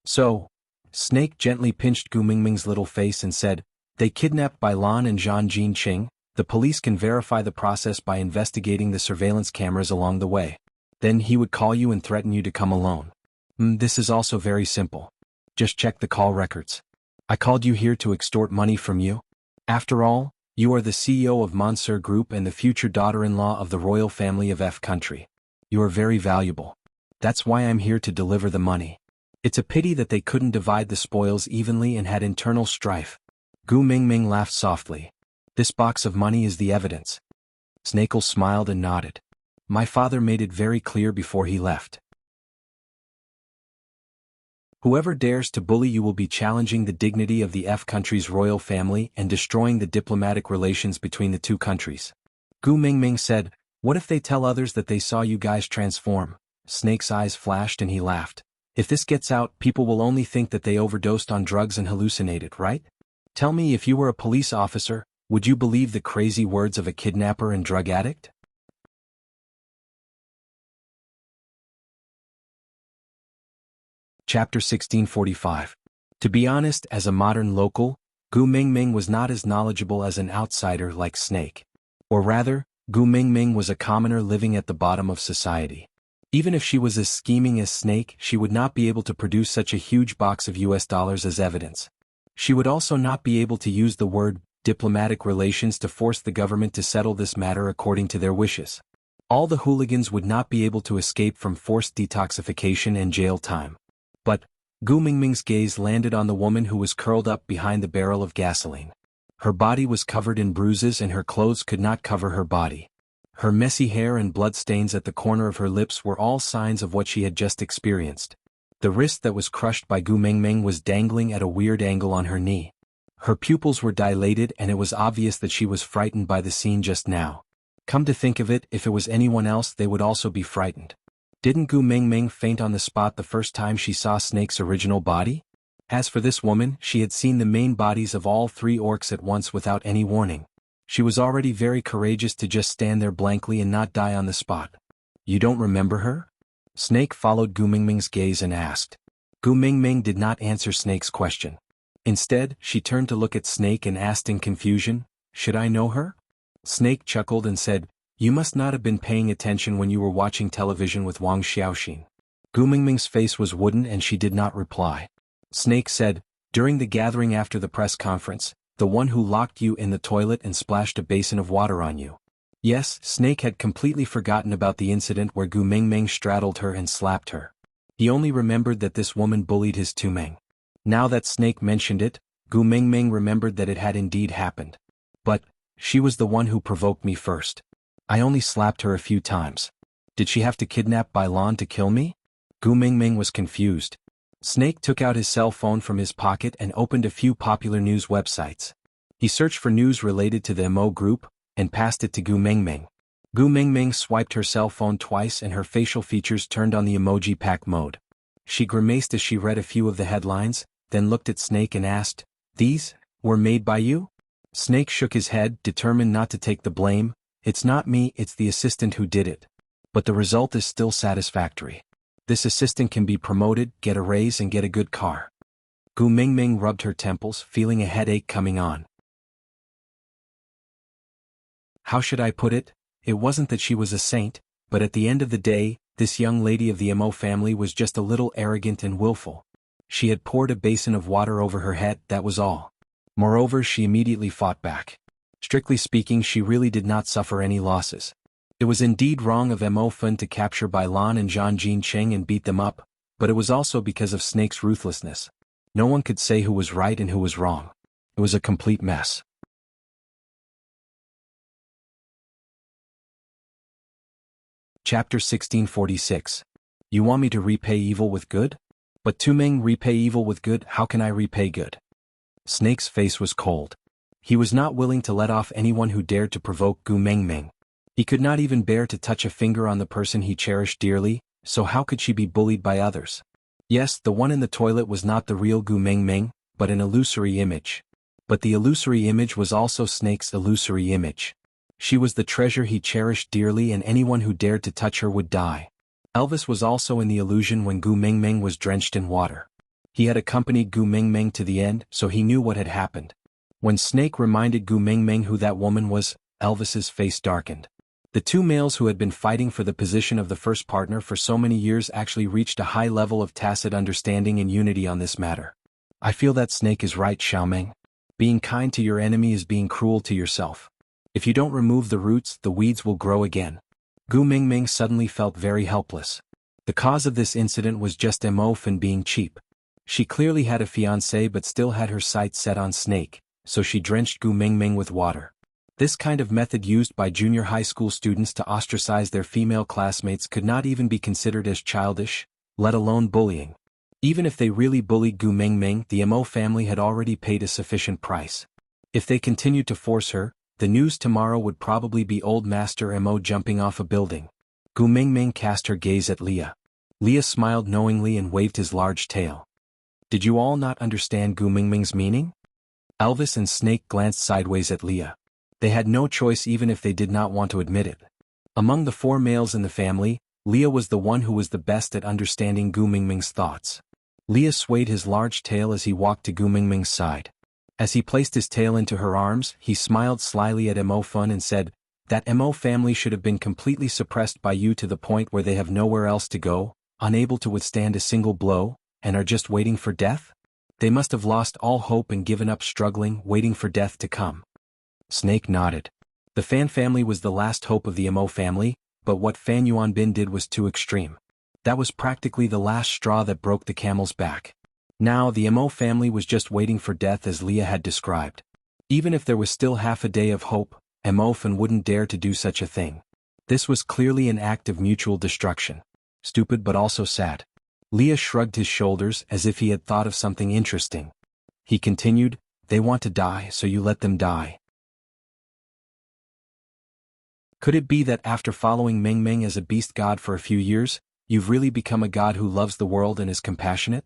So, Snake gently pinched Gu Mingming's little face and said, They kidnapped Bai Lan and Zhang Jinqing. The police can verify the process by investigating the surveillance cameras along the way. Then he would call you and threaten you to come alone. This is also very simple. Just check the call records. I called you here to extort money from you. After all, you are the CEO of Monsieur Group and the future daughter-in-law of the royal family of F country. You are very valuable. That's why I'm here to deliver the money. It's a pity that they couldn't divide the spoils evenly and had internal strife. Gu Mingming laughed softly. This box of money is the evidence. Snakel smiled and nodded. My father made it very clear before he left. Whoever dares to bully you will be challenging the dignity of the F country's royal family and destroying the diplomatic relations between the 2 countries. Gu Mingming said, What if they tell others that they saw you guys transform? Snake's eyes flashed and he laughed. If this gets out, people will only think that they overdosed on drugs and hallucinated, right? Tell me, if you were a police officer, would you believe the crazy words of a kidnapper and drug addict? Chapter 1645. To be honest, as a modern local, Gu Mingming was not as knowledgeable as an outsider like Snake. Or rather, Gu Mingming was a commoner living at the bottom of society. Even if she was as scheming as Snake, she would not be able to produce such a huge box of US dollars as evidence. She would also not be able to use the word diplomatic relations to force the government to settle this matter according to their wishes. All the hooligans would not be able to escape from forced detoxification and jail time. But Gu Mingming's gaze landed on the woman who was curled up behind the barrel of gasoline. Her body was covered in bruises and her clothes could not cover her body. Her messy hair and bloodstains at the corner of her lips were all signs of what she had just experienced. The wrist that was crushed by Gu Mingming was dangling at a weird angle on her knee. Her pupils were dilated and it was obvious that she was frightened by the scene just now. Come to think of it, if it was anyone else they would also be frightened. Didn't Gu Mingming faint on the spot the first time she saw Snake's original body? As for this woman, she had seen the main bodies of all three orcs at once without any warning. She was already very courageous to just stand there blankly and not die on the spot. You don't remember her? Snake followed Gu Mingming's gaze and asked. Gu Mingming did not answer Snake's question. Instead, she turned to look at Snake and asked in confusion, "Should I know her?" Snake chuckled and said, "You must not have been paying attention when you were watching television with Wang Xiaoxin." Gu Mingming's face was wooden and she did not reply. Snake said, "During the gathering after the press conference, the one who locked you in the toilet and splashed a basin of water on you." Yes, Snake had completely forgotten about the incident where Gu Mingming straddled her and slapped her. He only remembered that this woman bullied his Tumeng. Now that Snake mentioned it, Gu Mingming remembered that it had indeed happened. But she was the one who provoked me first. I only slapped her a few times. Did she have to kidnap Bailan to kill me? Gu Mingming was confused. Snake took out his cell phone from his pocket and opened a few popular news websites. He searched for news related to the MO group, and passed it to Gu Mingming. Gu Mingming swiped her cell phone twice and her facial features turned on the emoji pack mode. She grimaced as she read a few of the headlines, then looked at Snake and asked, "These were made by you?" Snake shook his head, determined not to take the blame. "It's not me, it's the assistant who did it. But the result is still satisfactory. This assistant can be promoted, get a raise and get a good car." Gu Mingming rubbed her temples, feeling a headache coming on. How should I put it? It wasn't that she was a saint, but at the end of the day, this young lady of the MO family was just a little arrogant and willful. She had poured a basin of water over her head, that was all. Moreover, she immediately fought back. Strictly speaking, she really did not suffer any losses. It was indeed wrong of Mo Fun to capture Bailan and Zhang Jincheng and beat them up, but it was also because of Snake's ruthlessness. No one could say who was right and who was wrong. It was a complete mess. Chapter 1646. You want me to repay evil with good? But Tumeng, repay evil with good, how can I repay good? Snake's face was cold. He was not willing to let off anyone who dared to provoke Gu Mingming. He could not even bear to touch a finger on the person he cherished dearly, so how could she be bullied by others? Yes, the one in the toilet was not the real Gu Mingming, but an illusory image. But the illusory image was also Snake's illusory image. She was the treasure he cherished dearly and anyone who dared to touch her would die. Elvis was also in the illusion when Gu Mingming was drenched in water. He had accompanied Gu Mingming to the end, so he knew what had happened. When Snake reminded Gu Mingming who that woman was, Elvis's face darkened. The two males who had been fighting for the position of the first partner for so many years actually reached a high level of tacit understanding and unity on this matter. I feel that Snake is right, Xiaomeng. Being kind to your enemy is being cruel to yourself. If you don't remove the roots, the weeds will grow again. Gu Mingming suddenly felt very helpless. The cause of this incident was just Mo Fun being cheap. She clearly had a fiancé but still had her sights set on Snake, so she drenched Gu Mingming with water. This kind of method used by junior high school students to ostracize their female classmates could not even be considered as childish, let alone bullying. Even if they really bullied Gu Mingming, the Mo family had already paid a sufficient price. If they continued to force her, the news tomorrow would probably be old Master Mo jumping off a building. Gu Mingming cast her gaze at Leah. Leah smiled knowingly and waved his large tail. Did you all not understand Gu Mingming's meaning? Elvis and Snake glanced sideways at Leah. They had no choice even if they did not want to admit it. Among the four males in the family, Leah was the one who was the best at understanding Gu Mingming's thoughts. Leah swayed his large tail as he walked to Gu Mingming's side. As he placed his tail into her arms, he smiled slyly at Mo Fun and said, "That Mo family should have been completely suppressed by you to the point where they have nowhere else to go, unable to withstand a single blow, and are just waiting for death? They must have lost all hope and given up struggling, waiting for death to come." Snake nodded. The Fan family was the last hope of the Mo family, but what Fan Yuanbin did was too extreme. That was practically the last straw that broke the camel's back. Now the Mo family was just waiting for death as Leah had described. Even if there was still half a day of hope, Mo Fan wouldn't dare to do such a thing. This was clearly an act of mutual destruction. Stupid but also sad. Leah shrugged his shoulders as if he had thought of something interesting. He continued, "They want to die, so you let them die." Could it be that after following Meng Meng as a beast god for a few years, you've really become a god who loves the world and is compassionate?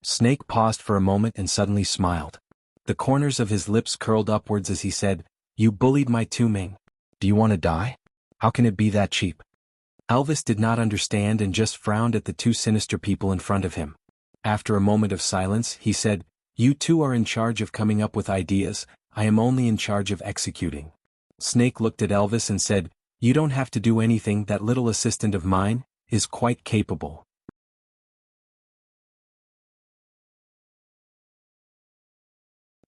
Snake paused for a moment and suddenly smiled. The corners of his lips curled upwards as he said, "You bullied my Tu Ming. Do you want to die? How can it be that cheap?" Elvis did not understand and just frowned at the two sinister people in front of him. After a moment of silence, he said, "You two are in charge of coming up with ideas, I am only in charge of executing." Snake looked at Elvis and said, "You don't have to do anything, that little assistant of mine is quite capable."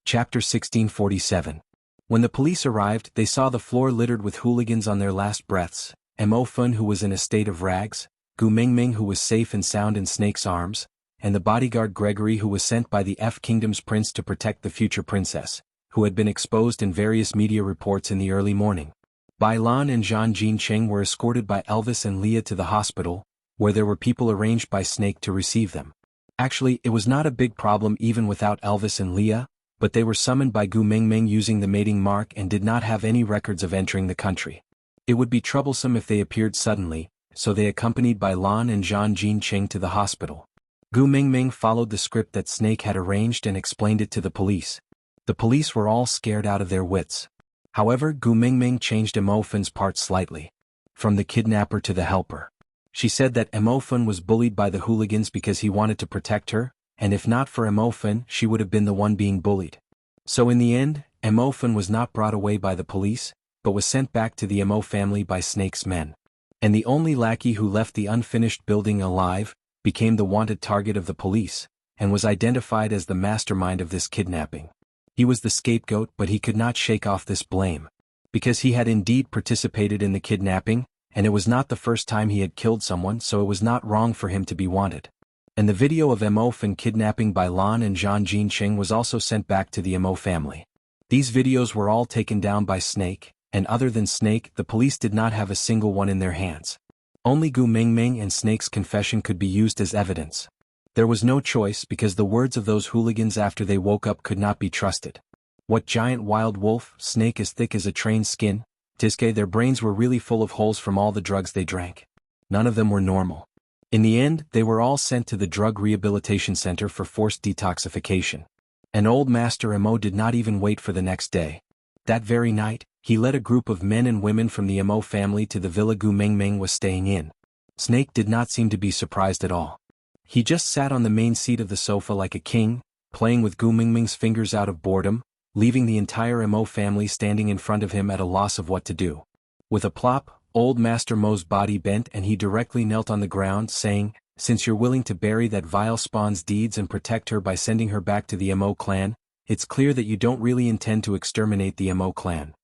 Chapter 1647. When the police arrived, they saw the floor littered with hooligans on their last breaths, Mo Fun who was in a state of rags, Gu Mingming who was safe and sound in Snake's arms, and the bodyguard Gregory who was sent by the F Kingdom's prince to protect the future princess, who had been exposed in various media reports in the early morning. Bai Lan and Zhang Jincheng were escorted by Elvis and Leah to the hospital, where there were people arranged by Snake to receive them. Actually, it was not a big problem even without Elvis and Leah, but they were summoned by Gu Mingming using the mating mark and did not have any records of entering the country. It would be troublesome if they appeared suddenly, so they accompanied Bai Lan and Zhang Jincheng to the hospital. Gu Mingming followed the script that Snake had arranged and explained it to the police. The police were all scared out of their wits. However, Gu Mingming changed Mo Fan's part slightly. From the kidnapper to the helper. She said that Mo Fan was bullied by the hooligans because he wanted to protect her, and if not for Mo Fan, she would have been the one being bullied. So in the end, Mo Fan was not brought away by the police, but was sent back to the Mo family by Snake's men. And the only lackey who left the unfinished building alive, became the wanted target of the police, and was identified as the mastermind of this kidnapping. He was the scapegoat, but he could not shake off this blame. Because he had indeed participated in the kidnapping, and it was not the first time he had killed someone, so it was not wrong for him to be wanted. And the video of Mo Fan kidnapping Bai Lan and Zhang Jincheng was also sent back to the Mo family. These videos were all taken down by Snake, and other than Snake, the police did not have a single one in their hands. Only Gu Mingming and Snake's confession could be used as evidence. There was no choice because the words of those hooligans after they woke up could not be trusted. What giant wild wolf, snake as thick as a trained skin, Tiske, their brains were really full of holes from all the drugs they drank. None of them were normal. In the end, they were all sent to the drug rehabilitation center for forced detoxification. And old Master Mo did not even wait for the next day. That very night, he led a group of men and women from the Mo family to the villa Gu Mingming was staying in. Snake did not seem to be surprised at all. He just sat on the main seat of the sofa like a king, playing with Gu Mingming's fingers out of boredom, leaving the entire Mo family standing in front of him at a loss of what to do. With a plop, old Master Mo's body bent and he directly knelt on the ground, saying, "Since you're willing to bury that vile spawn's deeds and protect her by sending her back to the Mo clan, it's clear that you don't really intend to exterminate the Mo clan.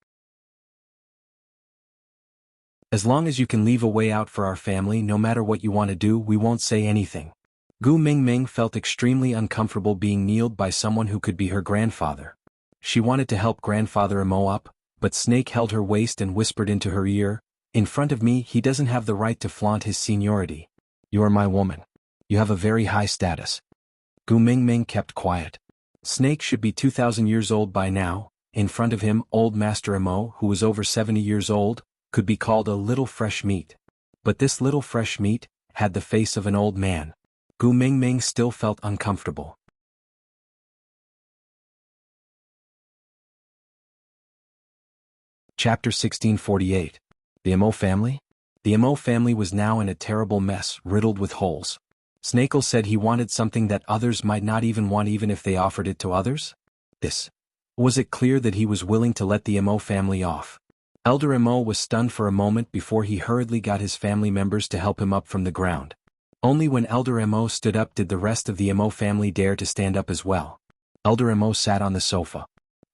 As long as you can leave a way out for our family, no matter what you want to do, we won't say anything." Gu Mingming felt extremely uncomfortable being kneeled by someone who could be her grandfather. She wanted to help grandfather Mo up, but Snake held her waist and whispered into her ear, "In front of me, he doesn't have the right to flaunt his seniority. You are my woman. You have a very high status." Gu Mingming kept quiet. Snake should be 2,000 years old by now. In front of him, old Master Mo, who was over 70 years old, could be called a little fresh meat. But this little fresh meat had the face of an old man. Gu Mingming still felt uncomfortable. Chapter 1648. The Mo family? The Mo family was now in a terrible mess, riddled with holes. Snakel said he wanted something that others might not even want even if they offered it to others. This. Was it clear that he was willing to let the Mo family off? Elder Mo was stunned for a moment before he hurriedly got his family members to help him up from the ground. Only when Elder Mo stood up did the rest of the Mo family dare to stand up as well. Elder Mo sat on the sofa.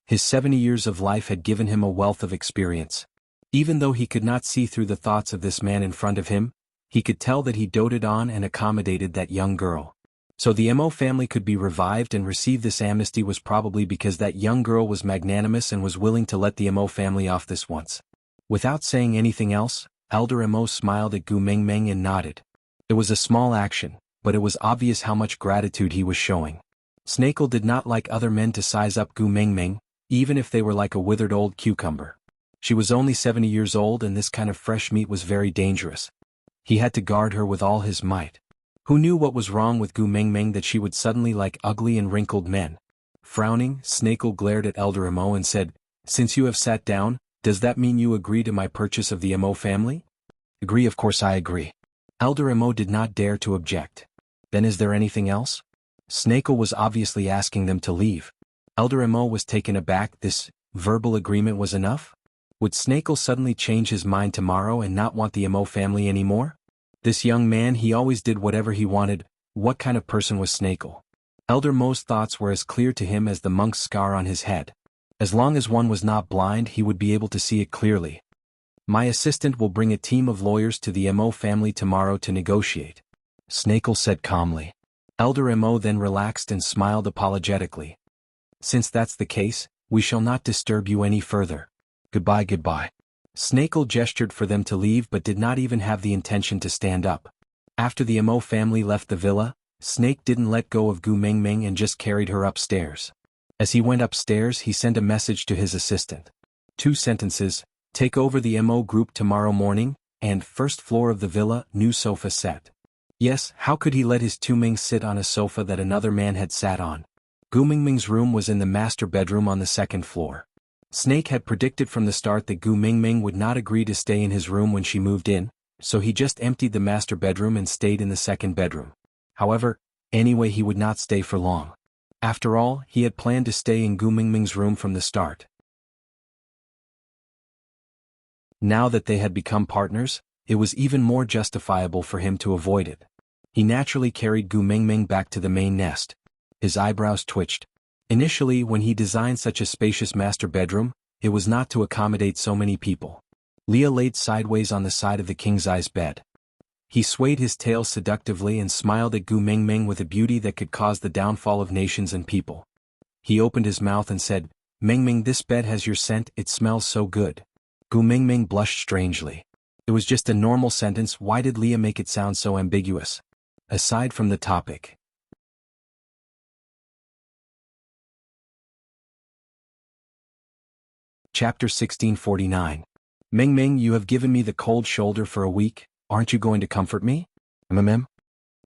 His 70 years of life had given him a wealth of experience. Even though he could not see through the thoughts of this man in front of him, he could tell that he doted on and accommodated that young girl. So the Mo family could be revived and receive this amnesty was probably because that young girl was magnanimous and was willing to let the Mo family off this once. Without saying anything else, Elder Mo smiled at Gu Mingming and nodded. It was a small action, but it was obvious how much gratitude he was showing. Snakel did not like other men to size up Gu Mingming, even if they were like a withered old cucumber. She was only 70 years old and this kind of fresh meat was very dangerous. He had to guard her with all his might. Who knew what was wrong with Gu Mingming that she would suddenly like ugly and wrinkled men? Frowning, Snakel glared at Elder Mo and said, "Since you have sat down, does that mean you agree to my purchase of the Mo family?" "Agree, of course I agree." Elder Mo did not dare to object. "Then is there anything else?" Snakel was obviously asking them to leave. Elder Mo was taken aback. This verbal agreement was enough? Would Snakel suddenly change his mind tomorrow and not want the Mo family anymore? This young man, he always did whatever he wanted. What kind of person was Snakel? Elder Mo's thoughts were as clear to him as the monk's scar on his head. As long as one was not blind, he would be able to see it clearly. "My assistant will bring a team of lawyers to the Mo family tomorrow to negotiate," Snakel said calmly. Elder Mo then relaxed and smiled apologetically. "Since that's the case, we shall not disturb you any further. Goodbye, goodbye." Snakel gestured for them to leave but did not even have the intention to stand up. After the Mo family left the villa, Snake didn't let go of Gu Mingming and just carried her upstairs. As he went upstairs, he sent a message to his assistant. 2 sentences, "Take over the Mo group tomorrow morning," and "First floor of the villa, new sofa set." Yes, how could he let his Tuming sit on a sofa that another man had sat on? Gu Mingming's room was in the master bedroom on the 2nd floor. Snake had predicted from the start that Gu Mingming would not agree to stay in his room when she moved in, so he just emptied the master bedroom and stayed in the 2nd bedroom. However, anyway he would not stay for long. After all, he had planned to stay in Gu Mingming's room from the start. Now that they had become partners, it was even more justifiable for him to avoid it. He naturally carried Gu Mingming back to the main nest. His eyebrows twitched. Initially, when he designed such a spacious master bedroom, it was not to accommodate so many people. Leah laid sideways on the side of the king-size bed. He swayed his tail seductively and smiled at Gu Mingming with a beauty that could cause the downfall of nations and people. He opened his mouth and said, "Mingming, this bed has your scent, it smells so good." Gu Mingming blushed strangely. It was just a normal sentence. Why did Leah make it sound so ambiguous? Aside from the topic. Chapter 1649. "Mingming, you have given me the cold shoulder for a week, aren't you going to comfort me?" "Mm-mm."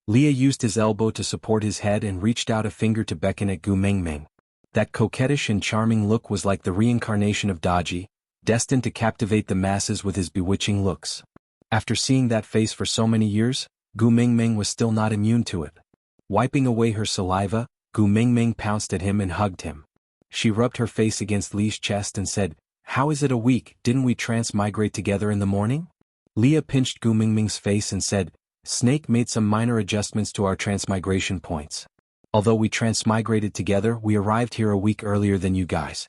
Leah used his elbow to support his head and reached out a finger to beckon at Gu Mingming. That coquettish and charming look was like the reincarnation of Daji, destined to captivate the masses with his bewitching looks. After seeing that face for so many years, Gu Mingming was still not immune to it. Wiping away her saliva, Gu Mingming pounced at him and hugged him. She rubbed her face against Lee's chest and said, "How is it a week? Didn't we transmigrate together in the morning?" Leah pinched Gu Mingming's face and said, "Snake made some minor adjustments to our transmigration points. Although we transmigrated together, we arrived here a week earlier than you guys."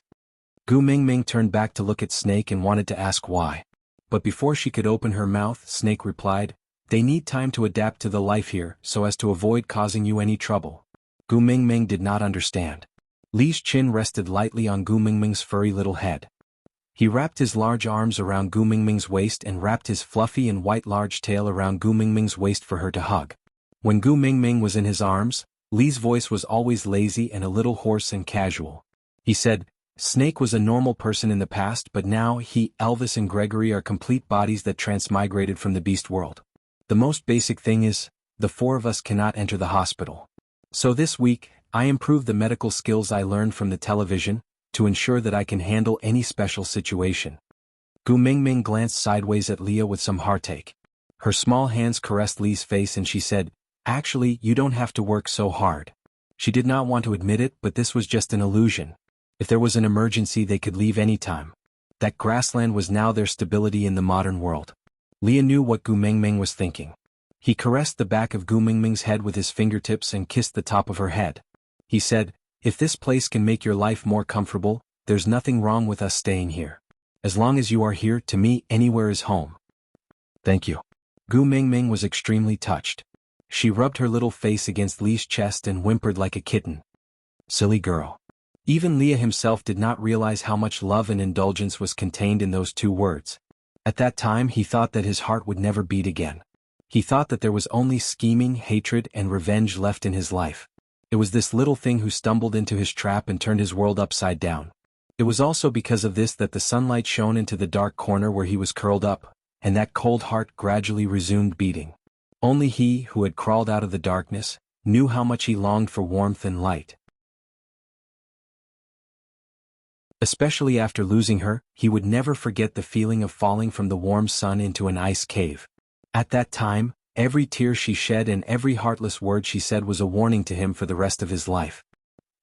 Gu Mingming turned back to look at Snake and wanted to ask why. But before she could open her mouth, Snake replied, "They need time to adapt to the life here so as to avoid causing you any trouble." Gu Mingming did not understand. Lee's chin rested lightly on Gu Mingming's furry little head. He wrapped his large arms around Gu Mingming's waist and wrapped his fluffy and white large tail around Gu Mingming's waist for her to hug. When Gu Mingming was in his arms, Lee's voice was always lazy and a little hoarse and casual. He said, "Snake was a normal person in the past, but now he, Elvis and Gregory are complete bodies that transmigrated from the beast world. The most basic thing is, the 4 of us cannot enter the hospital. So this week, I improved the medical skills I learned from the television, to ensure that I can handle any special situation." Gu Mingming glanced sideways at Leah with some heartache. Her small hands caressed Lee's face and she said, "Actually, you don't have to work so hard." She did not want to admit it, but this was just an illusion. If there was an emergency they could leave anytime. That grassland was now their stability in the modern world. Leah knew what Gu Mingming was thinking. He caressed the back of Gu Mingming's head with his fingertips and kissed the top of her head. He said, "If this place can make your life more comfortable, there's nothing wrong with us staying here. As long as you are here, to me, anywhere is home." "Thank you." Gu Mingming was extremely touched. She rubbed her little face against Li's chest and whimpered like a kitten. Silly girl. Even Leah himself did not realize how much love and indulgence was contained in those two words. At that time he thought that his heart would never beat again. He thought that there was only scheming, hatred, and revenge left in his life. It was this little thing who stumbled into his trap and turned his world upside down. It was also because of this that the sunlight shone into the dark corner where he was curled up, and that cold heart gradually resumed beating. Only he, who had crawled out of the darkness, knew how much he longed for warmth and light. Especially after losing her, he would never forget the feeling of falling from the warm sun into an ice cave. At that time, every tear she shed and every heartless word she said was a warning to him for the rest of his life.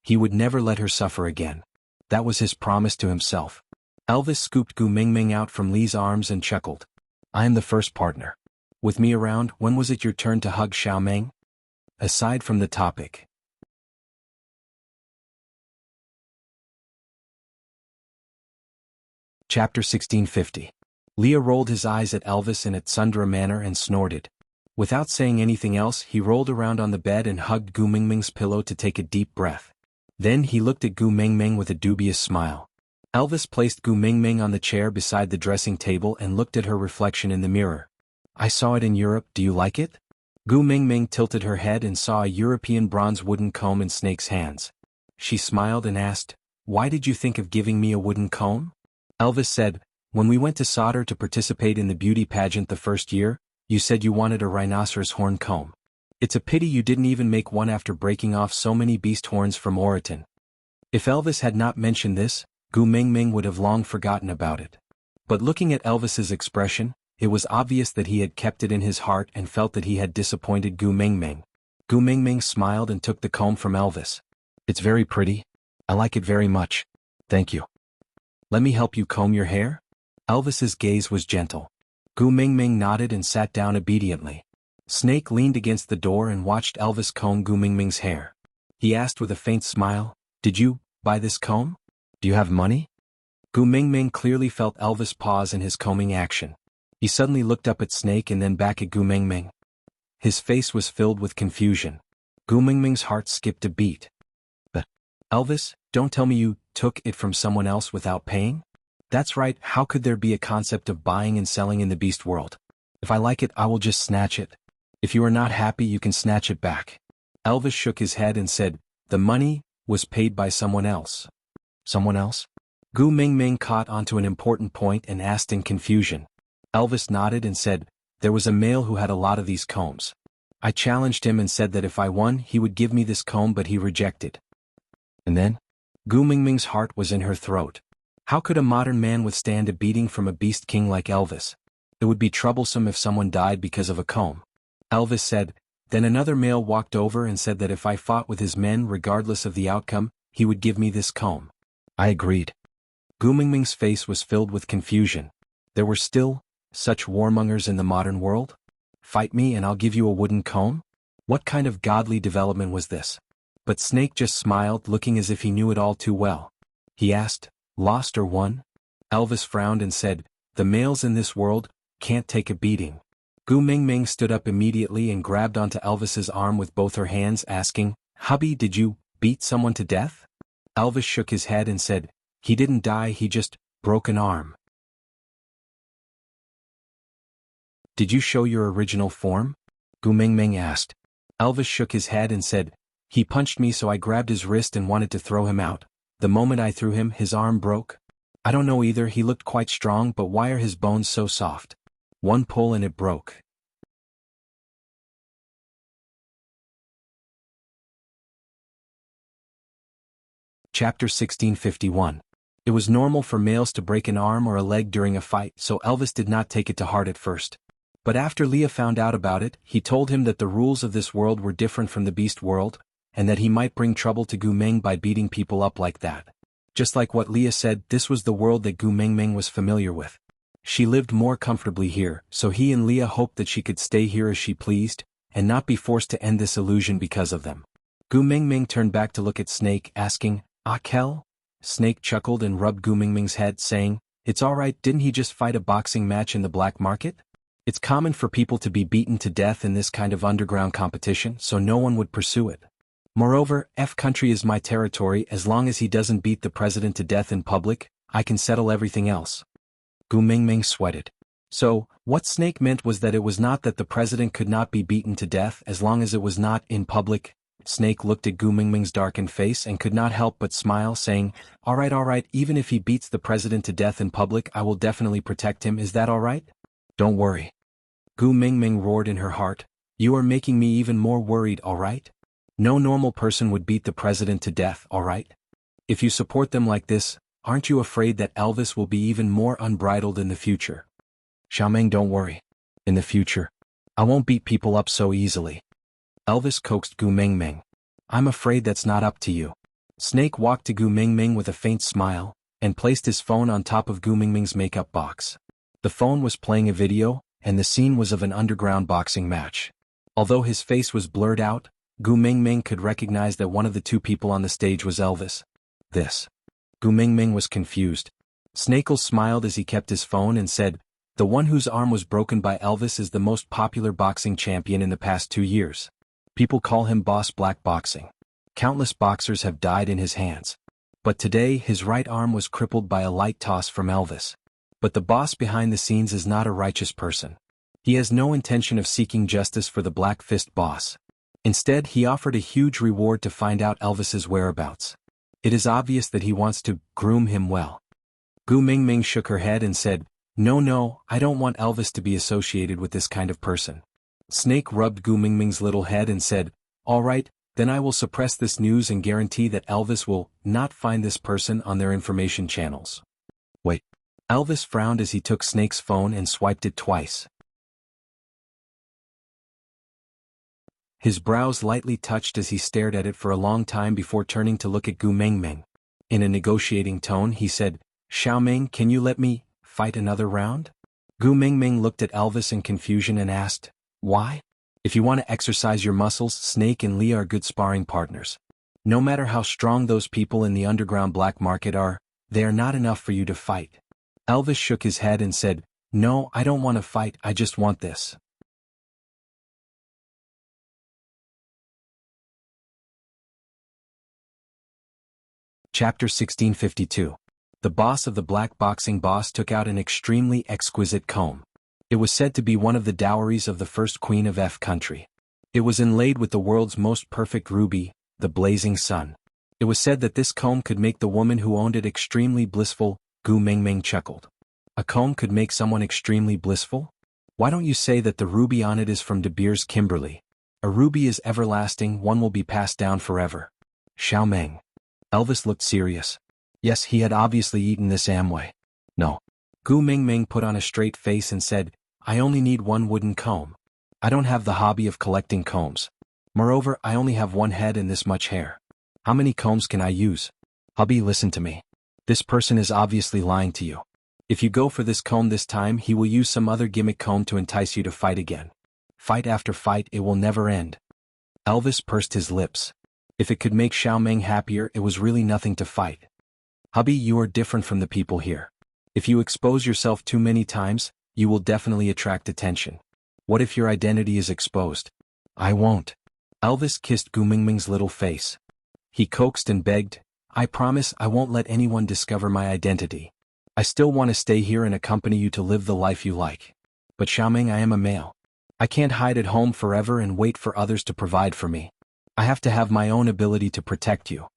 He would never let her suffer again. That was his promise to himself. Elvis scooped Gu Mingming out from Li's arms and chuckled. "I am the first partner. With me around, when was it your turn to hug Xiaomeng?" Aside from the topic. Chapter 1650. Leah rolled his eyes at Elvis in a tsundere manner and snorted. Without saying anything else, he rolled around on the bed and hugged Gu Mingming's pillow to take a deep breath. Then he looked at Gu Mingming with a dubious smile. Elvis placed Gu Mingming on the chair beside the dressing table and looked at her reflection in the mirror. "I saw it in Europe, do you like it?" Gu Mingming tilted her head and saw a European bronze wooden comb in Snake's hands. She smiled and asked, "Why did you think of giving me a wooden comb?" Elvis said, "When we went to Sauter to participate in the beauty pageant the first year, you said you wanted a rhinoceros horn comb. It's a pity you didn't even make one after breaking off so many beast horns from Oriton." If Elvis had not mentioned this, Gu Mingming would have long forgotten about it. But looking at Elvis's expression, it was obvious that he had kept it in his heart and felt that he had disappointed Gu Mingming. Gu Mingming smiled and took the comb from Elvis. "It's very pretty. I like it very much. Thank you. Let me help you comb your hair?" Elvis's gaze was gentle. Gu Mingming nodded and sat down obediently. Snake leaned against the door and watched Elvis comb Gu Mingming's hair. He asked with a faint smile, "Did you buy this comb? Do you have money?" Gu Mingming clearly felt Elvis pause in his combing action. He suddenly looked up at Snake and then back at Gu Mingming. His face was filled with confusion. Gu Mingming's heart skipped a beat. "But, Elvis, don't tell me you took it from someone else without paying?" "That's right, how could there be a concept of buying and selling in the beast world? If I like it, I will just snatch it. If you are not happy, you can snatch it back." Elvis shook his head and said, "The money was paid by someone else." "Someone else?" Gu Mingming caught onto an important point and asked in confusion. Elvis nodded and said, "There was a male who had a lot of these combs. I challenged him and said that if I won, he would give me this comb, but he rejected." "And then?" Gu Mingming's heart was in her throat. How could a modern man withstand a beating from a beast king like Elvis? It would be troublesome if someone died because of a comb. Elvis said, "Then another male walked over and said that if I fought with his men regardless of the outcome, he would give me this comb." I agreed. Gu Mingming's face was filled with confusion. There were still such warmongers in the modern world? "Fight me and I'll give you a wooden comb?" What kind of godly development was this? But Snake just smiled, looking as if he knew it all too well. He asked, "Lost or won?" Elvis frowned and said, "The males in this world can't take a beating." Gu Mingming stood up immediately and grabbed onto Elvis's arm with both her hands, asking, "Hubby, did you beat someone to death?" Elvis shook his head and said, "He didn't die, he just broke an arm." "Did you show your original form?" Gu Mingming asked. Elvis shook his head and said, "He punched me, so I grabbed his wrist and wanted to throw him out. The moment I threw him, his arm broke. I don't know either, he looked quite strong, but why are his bones so soft? One pull and it broke." Chapter 1651. It was normal for males to break an arm or a leg during a fight, so Elvis did not take it to heart at first. But after Leah found out about it, he told him that the rules of this world were different from the beast world, and that he might bring trouble to Gu Ming by beating people up like that. Just like what Leah said, this was the world that Gu Mingming was familiar with. She lived more comfortably here, so he and Leah hoped that she could stay here as she pleased, and not be forced to end this illusion because of them. Gu Mingming turned back to look at Snake, asking, "Ah, Kel?" Snake chuckled and rubbed Gu Mingming's head, saying, "It's alright, didn't he just fight a boxing match in the black market? It's common for people to be beaten to death in this kind of underground competition, so no one would pursue it. Moreover, F country is my territory. As long as he doesn't beat the president to death in public, I can settle everything else." Gu Mingming sweated. So, what Snake meant was that it was not that the president could not be beaten to death as long as it was not in public. Snake looked at Gu Mingming's darkened face and could not help but smile, saying, alright, even if he beats the president to death in public, I will definitely protect him. Is that alright? Don't worry. Gu Mingming roared in her heart, "You are making me even more worried, alright? No normal person would beat the president to death, alright? If you support them like this, aren't you afraid that Elvis will be even more unbridled in the future?" "Xiaomeng, don't worry. In the future, I won't beat people up so easily." Elvis coaxed Gu Mingming. "I'm afraid that's not up to you." Snake walked to Gu Mingming with a faint smile, and placed his phone on top of Gu Mingming's makeup box. The phone was playing a video, and the scene was of an underground boxing match. Although his face was blurred out, Gu Mingming could recognize that one of the two people on the stage was Elvis. Gu Mingming was confused. Snakel smiled as he kept his phone and said, "The one whose arm was broken by Elvis is the most popular boxing champion in the past 2 years. People call him Boss Black Boxing. Countless boxers have died in his hands. But today his right arm was crippled by a light toss from Elvis. But the boss behind the scenes is not a righteous person. He has no intention of seeking justice for the Black Fist boss. Instead, he offered a huge reward to find out Elvis's whereabouts. It is obvious that he wants to groom him well." Gu Mingming shook her head and said, No, I don't want Elvis to be associated with this kind of person." Snake rubbed Gu Mingming's little head and said, "Alright, then I will suppress this news and guarantee that Elvis will not find this person on their information channels." "Wait." Elvis frowned as he took Snake's phone and swiped it twice. His brows lightly touched as he stared at it for a long time before turning to look at Gu Mingming. In a negotiating tone he said, "Xiaomeng, can you let me fight another round?" Gu Mingming looked at Elvis in confusion and asked, "Why?" "If you want to exercise your muscles, Snake and Lee are good sparring partners. No matter how strong those people in the underground black market are, they are not enough for you to fight." Elvis shook his head and said, "No, I don't want to fight, I just want this." Chapter 1652. The boss of the black boxing boss took out an extremely exquisite comb. It was said to be one of the dowries of the first queen of F country. It was inlaid with the world's most perfect ruby, the blazing sun. It was said that this comb could make the woman who owned it extremely blissful. Gu Mingming chuckled. "A comb could make someone extremely blissful? Why don't you say that the ruby on it is from De Beers Kimberley? A ruby is everlasting, one will be passed down forever." "Xiaomeng." Elvis looked serious. Yes, he had obviously eaten this Amway. "No." Gu Mingming put on a straight face and said, "I only need one wooden comb. I don't have the hobby of collecting combs. Moreover, I only have one head and this much hair. How many combs can I use?" "Hubby, listen to me. This person is obviously lying to you. If you go for this comb this time, he will use some other gimmick comb to entice you to fight again. Fight after fight, it will never end." Elvis pursed his lips. If it could make Xiaomeng happier, it was really nothing to fight. "Hubby, you are different from the people here. If you expose yourself too many times, you will definitely attract attention. What if your identity is exposed?" "I won't." Elvis kissed Gu Mingming's little face. He coaxed and begged, "I promise I won't let anyone discover my identity. I still want to stay here and accompany you to live the life you like. But Xiaomeng, I am a male. I can't hide at home forever and wait for others to provide for me. I have to have my own ability to protect you."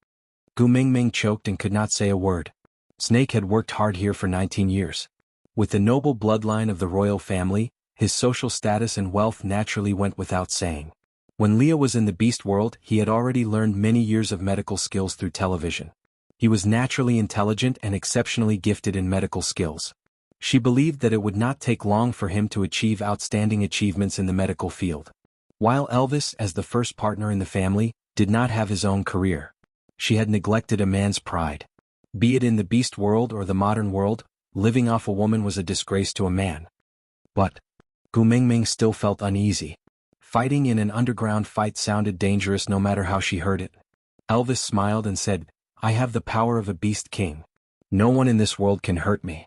Gu Mingming choked and could not say a word. Snake had worked hard here for 19 years. With the noble bloodline of the royal family, his social status and wealth naturally went without saying. When Leah was in the beast world, he had already learned many years of medical skills through television. He was naturally intelligent and exceptionally gifted in medical skills. She believed that it would not take long for him to achieve outstanding achievements in the medical field. While Elvis, as the first partner in the family, did not have his own career. She had neglected a man's pride. Be it in the beast world or the modern world, living off a woman was a disgrace to a man. But Gu Mingming still felt uneasy. Fighting in an underground fight sounded dangerous no matter how she heard it. Elvis smiled and said, I have the power of a beast king. No one in this world can hurt me.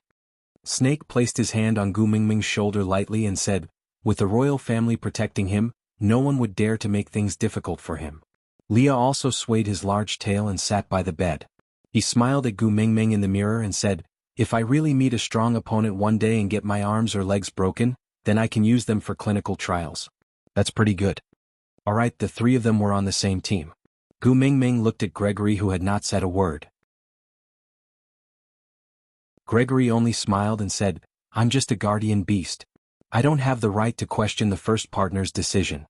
Snake placed his hand on Gu Mingming's shoulder lightly and said, with the royal family protecting him, no one would dare to make things difficult for him. Leah also swayed his large tail and sat by the bed. He smiled at Gu Mingming in the mirror and said, if I really meet a strong opponent one day and get my arms or legs broken, then I can use them for clinical trials. That's pretty good. Alright, the three of them were on the same team. Gu Mingming looked at Gregory, who had not said a word. Gregory only smiled and said, I'm just a guardian beast. I don't have the right to question the first partner's decision.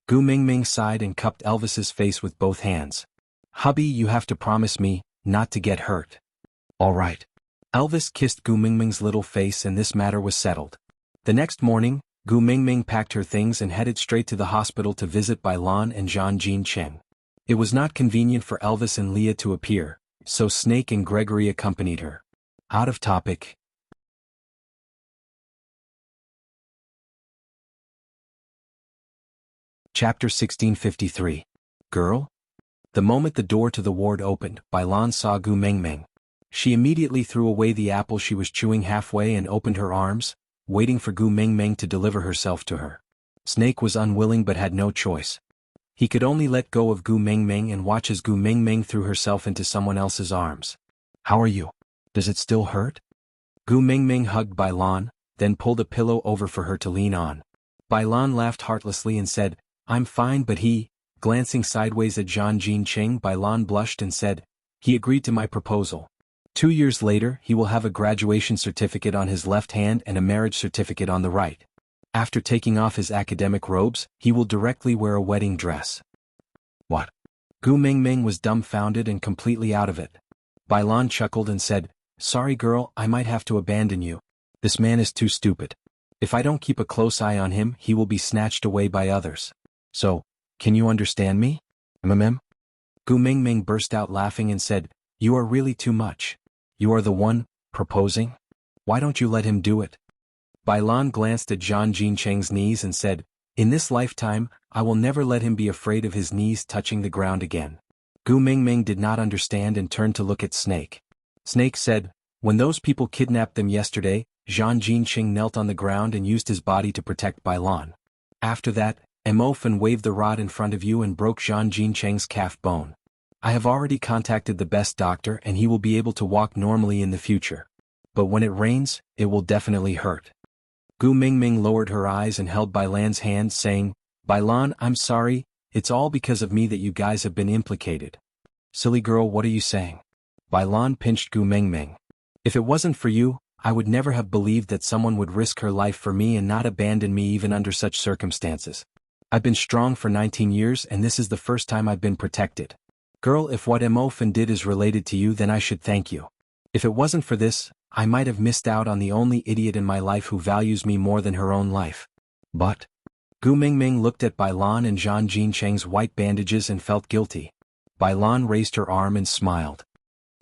Gu Mingming sighed and cupped Elvis's face with both hands. Hubby, you have to promise me not to get hurt. All right. Elvis kissed Gu Mingming's little face and this matter was settled. The next morning, Gu Mingming packed her things and headed straight to the hospital to visit Bailan and Zhang Jincheng. It was not convenient for Elvis and Leah to appear, so Snake and Gregory accompanied her. Out of topic. Chapter 1653. Girl? The moment the door to the ward opened, Bailan saw Gu Mingming. She immediately threw away the apple she was chewing halfway and opened her arms, waiting for Gu Mingming to deliver herself to her. Snake was unwilling but had no choice. He could only let go of Gu Mingming and watch as Gu Mingming threw herself into someone else's arms. How are you? Does it still hurt? Gu Mingming hugged Bailan, then pulled a pillow over for her to lean on. Bailan laughed heartlessly and said, I'm fine, but he, glancing sideways at Zhang Jincheng, Bailan blushed and said, he agreed to my proposal. 2 years later, he will have a graduation certificate on his left hand and a marriage certificate on the right. After taking off his academic robes, he will directly wear a wedding dress. What? Gu Mingming was dumbfounded and completely out of it. Bailan chuckled and said, sorry girl, I might have to abandon you. This man is too stupid. If I don't keep a close eye on him, he will be snatched away by others. So, can you understand me? Mm? Gu Mingming burst out laughing and said, you are really too much. You are the one proposing? Why don't you let him do it? Bailan glanced at Zhang Jincheng's knees and said, in this lifetime, I will never let him be afraid of his knees touching the ground again. Gu Mingming did not understand and turned to look at Snake. Snake said, when those people kidnapped them yesterday, Zhang Jincheng knelt on the ground and used his body to protect Bailan. After that, Emofen waved the rod in front of you and broke Zhang Jincheng's calf bone. I have already contacted the best doctor and he will be able to walk normally in the future. But when it rains, it will definitely hurt. Gu Mingming lowered her eyes and held Bailan's hand, saying, Bailan, I'm sorry, it's all because of me that you guys have been implicated. Silly girl, what are you saying? Bailan pinched Gu Mingming. If it wasn't for you, I would never have believed that someone would risk her life for me and not abandon me even under such circumstances. I've been strong for 19 years and this is the first time I've been protected. Girl, if what Emofen did is related to you, then I should thank you. If it wasn't for this, I might have missed out on the only idiot in my life who values me more than her own life. But Gu Mingming looked at Bailan and Zhang Jincheng's white bandages and felt guilty. Bailan raised her arm and smiled.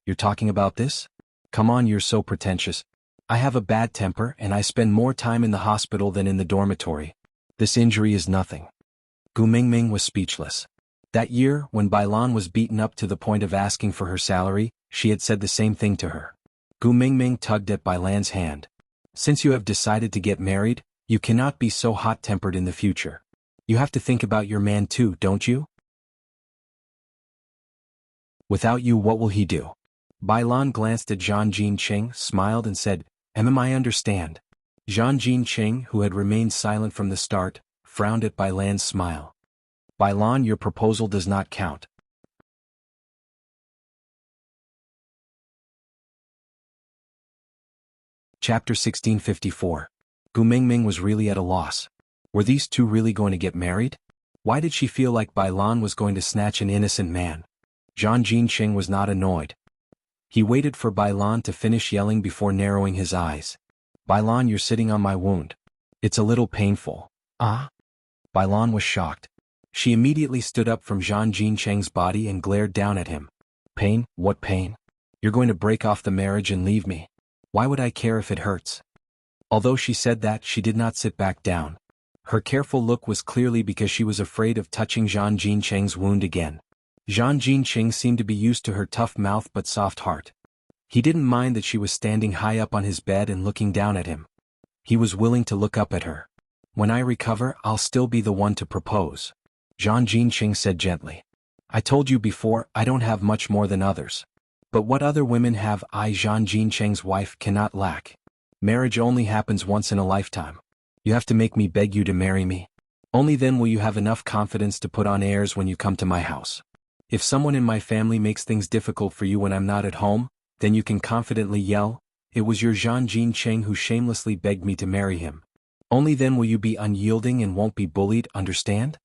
You're talking about this? Come on, you're so pretentious. I have a bad temper and I spend more time in the hospital than in the dormitory. This injury is nothing. Gu Mingming was speechless. That year, when Bailan was beaten up to the point of asking for her salary, she had said the same thing to her. Gu Mingming tugged at Bailan's hand. Since you have decided to get married, you cannot be so hot-tempered in the future. You have to think about your man too, don't you? Without you, what will he do? Bailan glanced at Zhang Jincheng, smiled and said, I understand. Zhang Jincheng, who had remained silent from the start, frowned at Bailan's smile. Bailan, your proposal does not count. Chapter 1654. Gu Mingming was really at a loss. Were these two really going to get married? Why did she feel like Bailan was going to snatch an innocent man? Zhang Jincheng was not annoyed. He waited for Bailan to finish yelling before narrowing his eyes. Bailan, you're sitting on my wound. It's a little painful. Ah? Bailan was shocked. She immediately stood up from Zhang Jincheng's body and glared down at him. Pain? What pain? You're going to break off the marriage and leave me. Why would I care if it hurts? Although she said that, she did not sit back down. Her careful look was clearly because she was afraid of touching Zhang Jincheng's wound again. Zhang Jincheng seemed to be used to her tough mouth but soft heart. He didn't mind that she was standing high up on his bed and looking down at him. He was willing to look up at her. When I recover, I'll still be the one to propose. Zhang Jincheng said gently. I told you before, I don't have much more than others. But what other women have I, Zhang Jincheng's wife, cannot lack. Marriage only happens once in a lifetime. You have to make me beg you to marry me. Only then will you have enough confidence to put on airs when you come to my house. If someone in my family makes things difficult for you when I'm not at home, then you can confidently yell, "It was your Zhang Jincheng who shamelessly begged me to marry him." Only then will you be unyielding and won't be bullied, understand?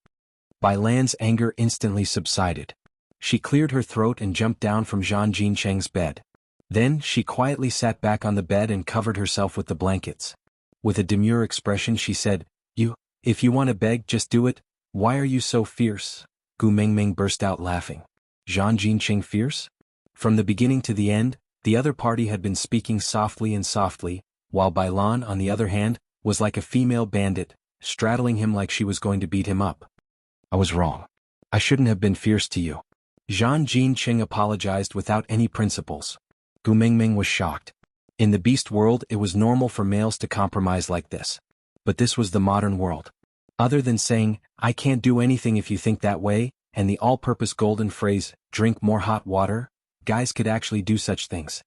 Bai Lan's anger instantly subsided. She cleared her throat and jumped down from Zhang Jincheng's bed. Then, she quietly sat back on the bed and covered herself with the blankets. With a demure expression she said, If you want to beg, just do it. Why are you so fierce? Gu Mengmeng burst out laughing. Zhang Jincheng fierce? From the beginning to the end, the other party had been speaking softly and softly, while Bai Lan, on the other hand, was like a female bandit, straddling him like she was going to beat him up. I was wrong. I shouldn't have been fierce to you. Zhang Jincheng apologized without any principles. Gu Mengmeng was shocked. In the beast world, it was normal for males to compromise like this. But this was the modern world. Other than saying, I can't do anything if you think that way, and the all-purpose golden phrase, drink more hot water, guys could actually do such things.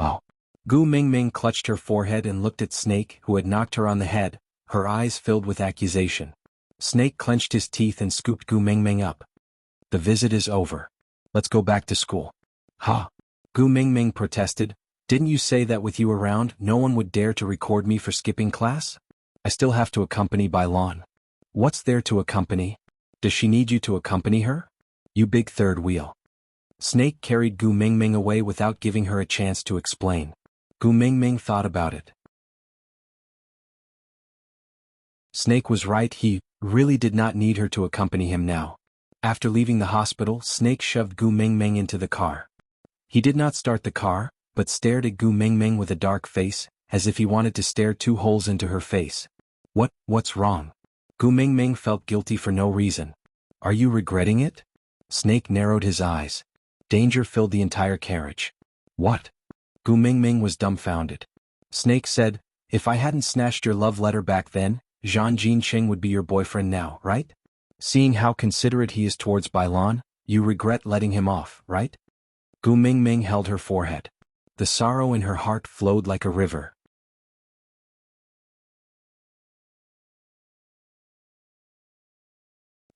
Oh. Gu Mengmeng clutched her forehead and looked at Snake, who had knocked her on the head, her eyes filled with accusation. Snake clenched his teeth and scooped Gu Mengmeng up. The visit is over. Let's go back to school. Ha! Gu Mengmeng protested. Didn't you say that with you around, no one would dare to record me for skipping class? I still have to accompany Bai Lan. What's there to accompany? Does she need you to accompany her? You big third wheel. Snake carried Gu Mengmeng away without giving her a chance to explain. Gu Mengmeng thought about it. Snake was right, he really did not need her to accompany him now. After leaving the hospital, Snake shoved Gu Mengmeng into the car. He did not start the car, but stared at Gu Mengmeng with a dark face, as if he wanted to stare 2 holes into her face. What's wrong? Gu Mengmeng felt guilty for no reason. Are you regretting it? Snake narrowed his eyes. Danger filled the entire carriage. What? Gu Mengmeng was dumbfounded. Snake said, if I hadn't snatched your love letter back then, Zhang Jincheng would be your boyfriend now, right? Seeing how considerate he is towards Bai Lan, you regret letting him off, right? Gu Mengmeng held her forehead. The sorrow in her heart flowed like a river.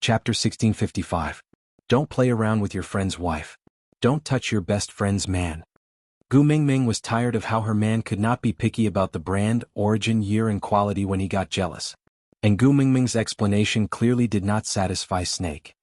Chapter 1655. Don't play around with your friend's wife. Don't touch your best friend's man. Gu Mengmeng was tired of how her man could not be picky about the brand, origin, year and quality when he got jealous. And Gu Mengmeng's explanation clearly did not satisfy Snake.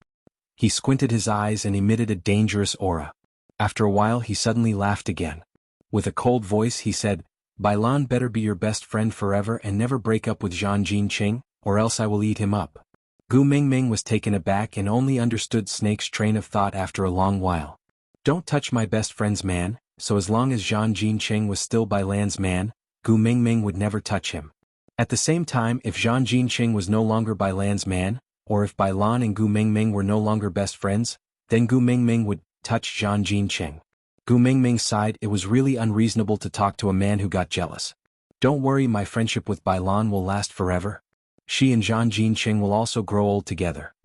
He squinted his eyes and emitted a dangerous aura. After a while he suddenly laughed again. With a cold voice he said, Bai Lan better be your best friend forever and never break up with Zhang Jincheng, or else I will eat him up. Gu Mengmeng was taken aback and only understood Snake's train of thought after a long while. Don't touch my best friend's man, so as long as Zhang Jincheng was still Bai Lan's man, Gu Mengmeng would never touch him. At the same time, if Zhang Jincheng was no longer Bai Lan's man, or if Bai Lan and Gu Mengmeng were no longer best friends, then Gu Mengmeng would touch Zhang Jincheng. Gu Mengmeng sighed. It was really unreasonable to talk to a man who got jealous. Don't worry, my friendship with Bai Lan will last forever. She and Zhang Jincheng will also grow old together.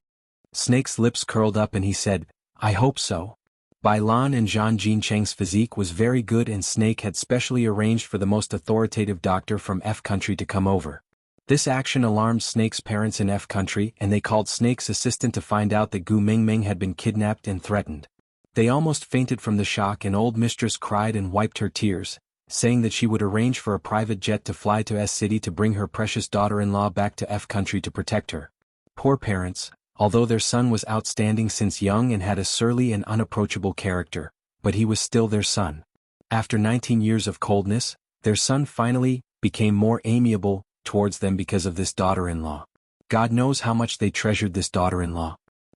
Snake's lips curled up and he said, I hope so. Bai Lan and Zhang Jincheng's physique was very good and Snake had specially arranged for the most authoritative doctor from F country to come over. This action alarmed Snake's parents in F country and they called Snake's assistant to find out that Gu Mengmeng had been kidnapped and threatened. They almost fainted from the shock and old mistress cried and wiped her tears, saying that she would arrange for a private jet to fly to S city to bring her precious daughter-in-law back to F country to protect her. Poor parents, although their son was outstanding since young and had a surly and unapproachable character, but he was still their son. After 19 years of coldness, their son finally became more amiable towards them because of this daughter-in-law. God knows how much they treasured this daughter-in-law.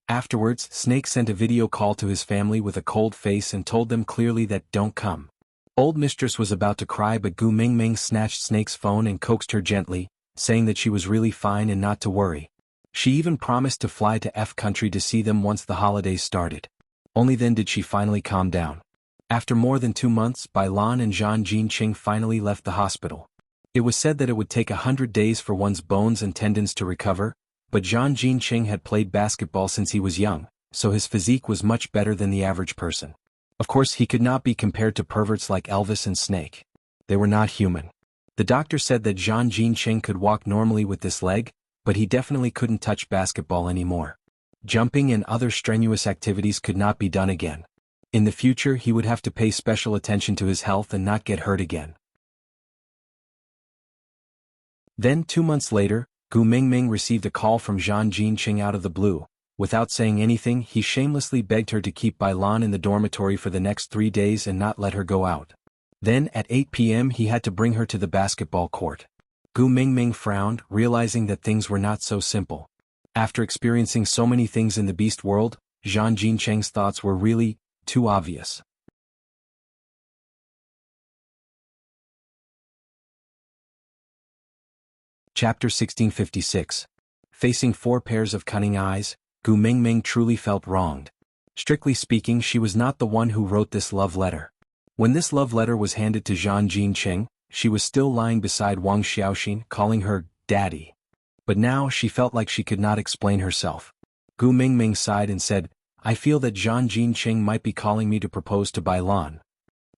Afterwards, Snake sent a video call to his family with a cold face and told them clearly that don't come. Old mistress was about to cry, but Gu Mingming snatched Snake's phone and coaxed her gently, saying that she was really fine and not to worry. She even promised to fly to F country to see them once the holidays started. Only then did she finally calm down. After more than 2 months, Bai Lan and Zhang Jinqing finally left the hospital. It was said that it would take 100 days for one's bones and tendons to recover, but Zhang Jinqing had played basketball since he was young, so his physique was much better than the average person. Of course, he could not be compared to perverts like Elvis and Snake. They were not human. The doctor said that Zhang Jinqing could walk normally with this leg, but he definitely couldn't touch basketball anymore. Jumping and other strenuous activities could not be done again. In the future, he would have to pay special attention to his health and not get hurt again. Then 2 months later, Gu Mingming received a call from Zhang Jinqing out of the blue. Without saying anything, he shamelessly begged her to keep Bai Lan in the dormitory for the next 3 days and not let her go out. Then, at 8 p.m. he had to bring her to the basketball court. Gu Mingming frowned, realizing that things were not so simple. After experiencing so many things in the beast world, Zhang Jinqing's thoughts were really too obvious. Chapter 1656. Facing 4 pairs of cunning eyes, Gu Mingming truly felt wronged. Strictly speaking, she was not the one who wrote this love letter. When this love letter was handed to Zhang Jinqing, she was still lying beside Wang Xiaoxin, calling her daddy. But now she felt like she could not explain herself. Gu Mingming sighed and said, I feel that Zhang Jinqing might be calling me to propose to Bai Lan.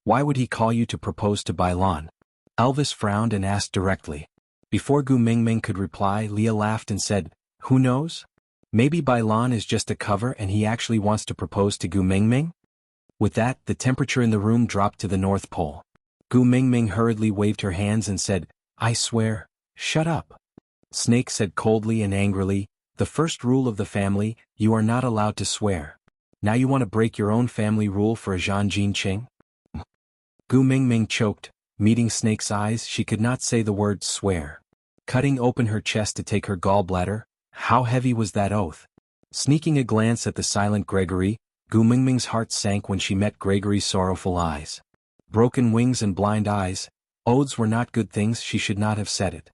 Why would he call you to propose to Bai Lan? Elvis frowned and asked directly. Before Gu Mingming could reply, Leah laughed and said, who knows? Maybe Bai Lan is just a cover and he actually wants to propose to Gu Mingming? With that, the temperature in the room dropped to the North Pole. Gu Mingming hurriedly waved her hands and said, I swear, shut up. Snake said coldly and angrily, the first rule of the family, you are not allowed to swear. Now you want to break your own family rule for a Zhang Jinqing? Gu Mingming choked, meeting Snake's eyes. She could not say the word swear. Cutting open her chest to take her gallbladder, how heavy was that oath? Sneaking a glance at the silent Gregory, Gu Mingming's heart sank when she met Gregory's sorrowful eyes. Broken wings and blind eyes, oaths were not good things. She should not have said it.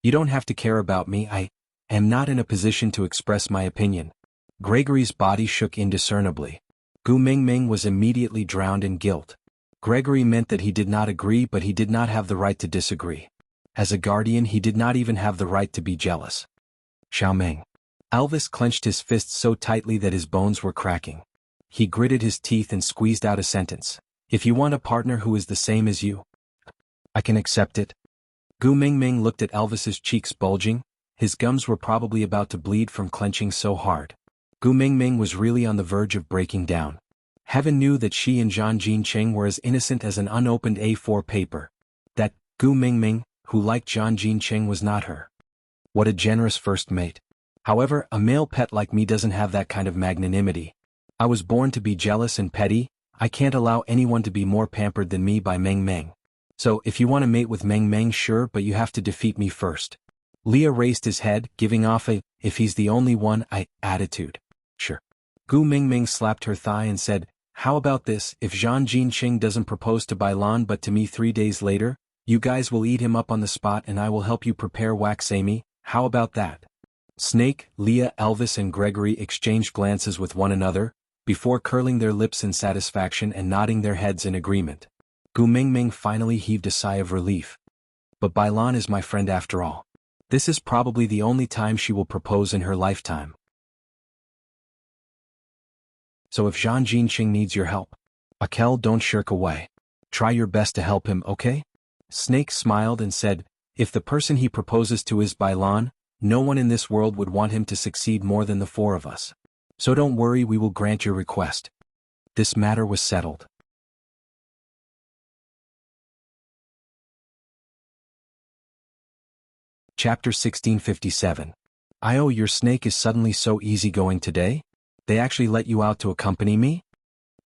You don't have to care about me. I am not in a position to express my opinion. Gregory's body shook indiscernibly. Gu Mingming was immediately drowned in guilt. Gregory meant that he did not agree, but he did not have the right to disagree. As a guardian, he did not even have the right to be jealous. Xiaoming. Elvis clenched his fists so tightly that his bones were cracking. He gritted his teeth and squeezed out a sentence. If you want a partner who is the same as you, I can accept it. Gu Mingming looked at Elvis's cheeks bulging. His gums were probably about to bleed from clenching so hard. Gu Mingming was really on the verge of breaking down. Heaven knew that she and Zhang Jinqing were as innocent as an unopened A4 paper. That Gu Mingming, who liked Zhang Jinqing, was not her. What a generous first mate. However, a male pet like me doesn't have that kind of magnanimity. I was born to be jealous and petty. I can't allow anyone to be more pampered than me by Meng Meng. So, if you want to mate with Meng Meng, sure, but you have to defeat me first. Leah raised his head, giving off a, if he's the only one, attitude. Sure. Gu Mingming slapped her thigh and said, how about this, if Zhang Jinqing doesn't propose to Bai Lan but to me 3 days later, you guys will eat him up on the spot and I will help you prepare wax Amy, how about that? Snake, Leah, Elvis and Gregory exchanged glances with one another, before curling their lips in satisfaction and nodding their heads in agreement. Gu Mingming finally heaved a sigh of relief. But Bai Lan is my friend after all. This is probably the only time she will propose in her lifetime. So if Zhang Jinqing needs your help, Akel, don't shirk away. Try your best to help him, okay? Snake smiled and said, if the person he proposes to is Bai Lan, no one in this world would want him to succeed more than the 4 of us. So don't worry, we will grant your request. This matter was settled. Chapter 1657. Your snake is suddenly so easygoing today? They actually let you out to accompany me?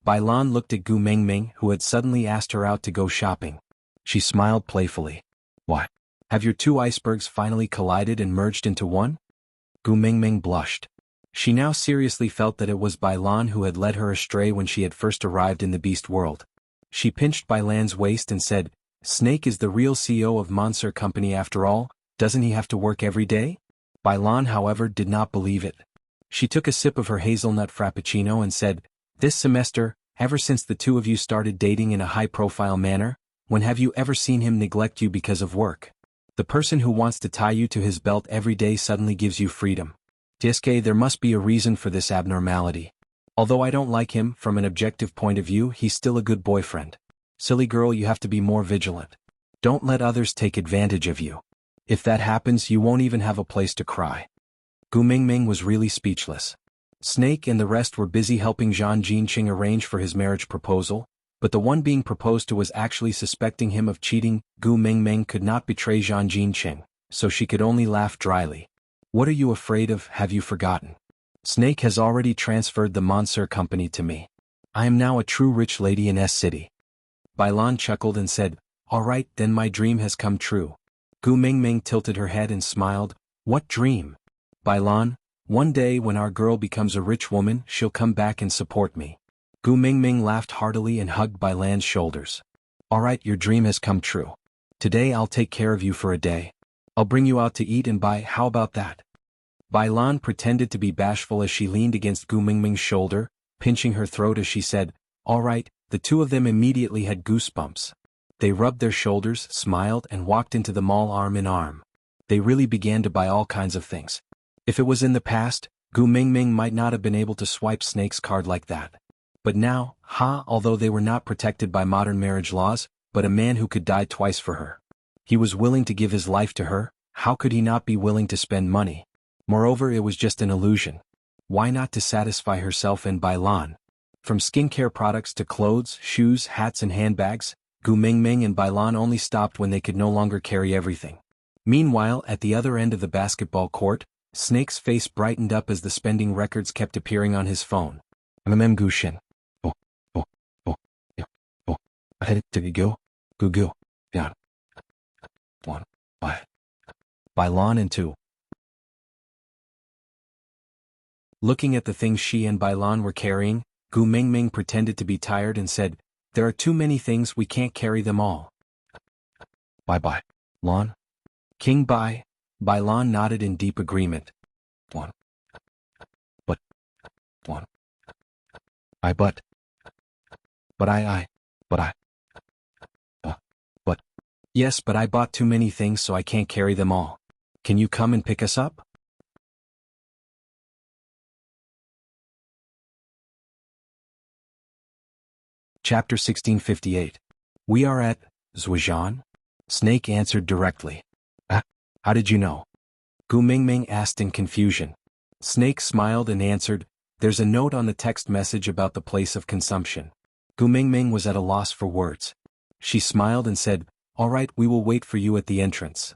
Bai Lan looked at Gu Mingming, who had suddenly asked her out to go shopping. She smiled playfully. What? Have your 2 icebergs finally collided and merged into one? Gu Mingming blushed. She now seriously felt that it was Bai Lan who had led her astray when she had first arrived in the beast world. She pinched Bai Lan's waist and said, "Snake is the real CEO of Monster Company after all, doesn't he have to work every day?" Bai Lan, however, did not believe it. She took a sip of her hazelnut frappuccino and said, "This semester, ever since the two of you started dating in a high-profile manner, when have you ever seen him neglect you because of work? The person who wants to tie you to his belt every day suddenly gives you freedom. Diske, there must be a reason for this abnormality. Although I don't like him, from an objective point of view, he's still a good boyfriend. Silly girl, you have to be more vigilant. Don't let others take advantage of you. If that happens, you won't even have a place to cry." Gu Mingming was really speechless. Snake and the rest were busy helping Zhang Jinqing arrange for his marriage proposal, but the one being proposed to was actually suspecting him of cheating. Gu Mingming could not betray Zhang Jinqing, so she could only laugh dryly. "What are you afraid of, have you forgotten? Snake has already transferred the Monster Company to me. I am now a true rich lady in S City." Bai Lan chuckled and said, "All right, then my dream has come true." Gu Mingming tilted her head and smiled. "What dream?" "Bai Lan, one day when our girl becomes a rich woman, she'll come back and support me." Gu Mingming laughed heartily and hugged Bai Lan's shoulders. "All right, your dream has come true. Today I'll take care of you for a day. I'll bring you out to eat and buy, how about that?" Bai Lan pretended to be bashful as she leaned against Gu Mingming's shoulder, pinching her throat as she said, "All right." The two of them immediately had goosebumps. They rubbed their shoulders, smiled, and walked into the mall arm in arm. They really began to buy all kinds of things. If it was in the past, Gu Mingming might not have been able to swipe Snake's card like that. But now, although they were not protected by modern marriage laws, but a man who could die twice for her. He was willing to give his life to her, how could he not be willing to spend money? Moreover, it was just an illusion. Why not to satisfy herself and Bai Lan? From skincare products to clothes, shoes, hats and handbags, Gu Mingming and Bai Lan only stopped when they could no longer carry everything. Meanwhile, at the other end of the basketball court, Snake's face brightened up as the spending records kept appearing on his phone. Gu Shin. Oh, oh, oh, yeah, oh, I had it to go, go, yeah. 1, 5. Bai Lan and 2. Looking at the things she and Bai Lan were carrying, Gu Mingming pretended to be tired and said, "There are too many things, we can't carry them all." Bye, Lan. King Bai. Bai Lan nodded in deep agreement. 1. But. 1. But I. But. Yes, but I bought too many things so I can't carry them all. Can you come and pick us up? Chapter 1658. We are at Zhujiang? Snake answered directly. How did you know? Gu Mingming asked in confusion. Snake smiled and answered, "There's a note on the text message about the place of consumption." Gu Mingming was at a loss for words. She smiled and said, "All right, we will wait for you at the entrance."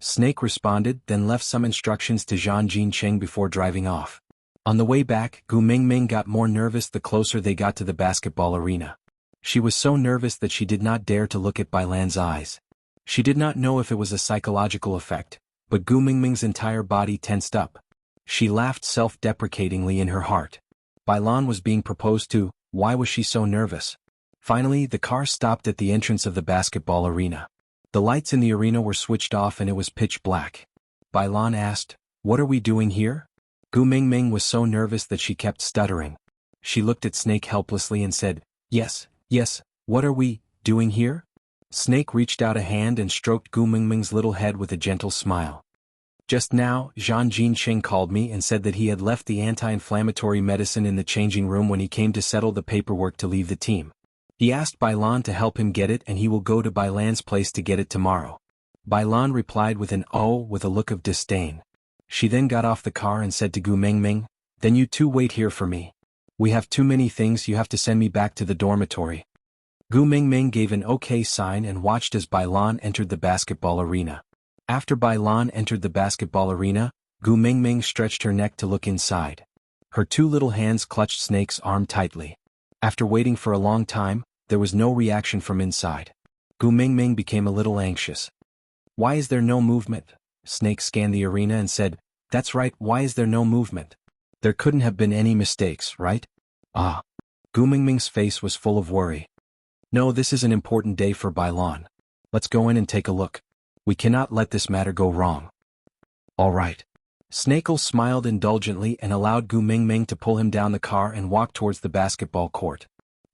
Snake responded, then left some instructions to Zhang Jinqing before driving off. On the way back, Gu Mingming got more nervous the closer they got to the basketball arena. She was so nervous that she did not dare to look at Bai Lan's eyes. She did not know if it was a psychological effect, but Gu Mingming's entire body tensed up. She laughed self-deprecatingly in her heart. Bai Lan was being proposed to, why was she so nervous? Finally, the car stopped at the entrance of the basketball arena. The lights in the arena were switched off and it was pitch black. Bai Lan asked, "What are we doing here?" Gu Mingming was so nervous that she kept stuttering. She looked at Snake helplessly and said, Yes, what are we doing here?" Snake reached out a hand and stroked Gu Mingming's little head with a gentle smile. "Just now, Zhang Jinqing called me and said that he had left the anti-inflammatory medicine in the changing room when he came to settle the paperwork to leave the team. He asked Bai Lan to help him get it and he will go to Bai Lan's place to get it tomorrow." Bai Lan replied with an "oh" with a look of disdain. She then got off the car and said to Gu Mingming, "Then you two wait here for me. We have too many things, you have to send me back to the dormitory." Gu Mingming gave an okay sign and watched as Bai Lan entered the basketball arena. After Bai Lan entered the basketball arena, Gu Mingming stretched her neck to look inside. Her two little hands clutched Snake's arm tightly. After waiting for a long time, there was no reaction from inside. Gu Mingming became a little anxious. "Why is there no movement?" Snake scanned the arena and said, That's right, why is there no movement? There couldn't have been any mistakes, right? Ah. Gu Mingming's face was full of worry. No, this is an important day for Bailan. Let's go in and take a look. We cannot let this matter go wrong. All right. Snakel smiled indulgently and allowed Gu Mingming to pull him down the car and walk towards the basketball court.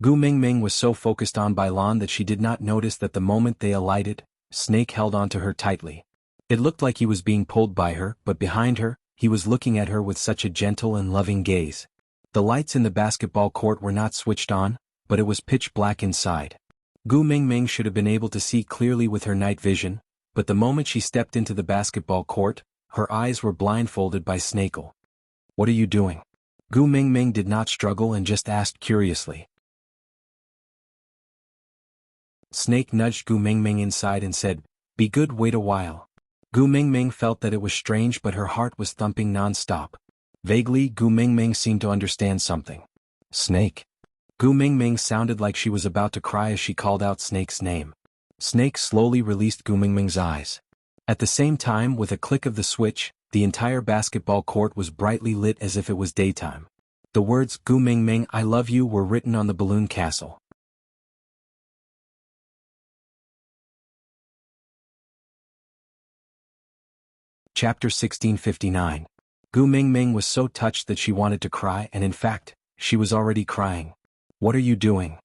Gu Mingming was so focused on Bailan that she did not notice that the moment they alighted, Snake held onto her tightly. It looked like he was being pulled by her, but behind her, he was looking at her with such a gentle and loving gaze. The lights in the basketball court were not switched on, but it was pitch black inside. Gu Mingming should have been able to see clearly with her night vision, but the moment she stepped into the basketball court, her eyes were blindfolded by Snakel. What are you doing? Gu Mingming did not struggle and just asked curiously. Snake nudged Gu Mingming inside and said, "Be good, wait a while." Gu Mingming felt that it was strange, but her heart was thumping non-stop. Vaguely, Gu Mingming seemed to understand something. Snake. Gu Mingming sounded like she was about to cry as she called out Snake's name. Snake slowly released Gu Mingming's eyes. At the same time, with a click of the switch, the entire basketball court was brightly lit as if it was daytime. The words, "Gu Mingming, I love you," were written on the balloon castle. Chapter 1659. Gu Mingming was so touched that she wanted to cry, and in fact, she was already crying. What are you doing?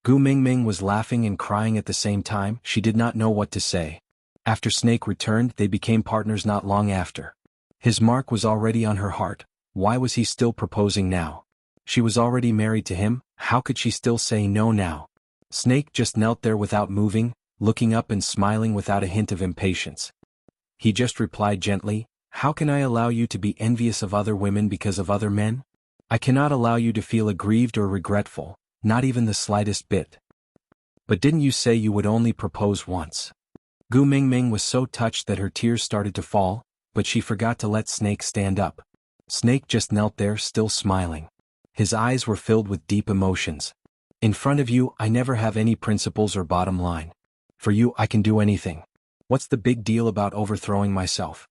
Gu Mingming was laughing and crying at the same time. She did not know what to say. After Snake returned, they became partners not long after. His mark was already on her heart. Why was he still proposing now? She was already married to him. How could she still say no now? Snake just knelt there without moving, looking up and smiling without a hint of impatience. He just replied gently, "How can I allow you to be envious of other women because of other men? I cannot allow you to feel aggrieved or regretful, not even the slightest bit." But didn't you say you would only propose once? Gu Mingming was so touched that her tears started to fall, but she forgot to let Snake stand up. Snake just knelt there, still smiling. His eyes were filled with deep emotions. "In front of you, I never have any principles or bottom line. For you, I can do anything. What's the big deal about overthrowing myself?"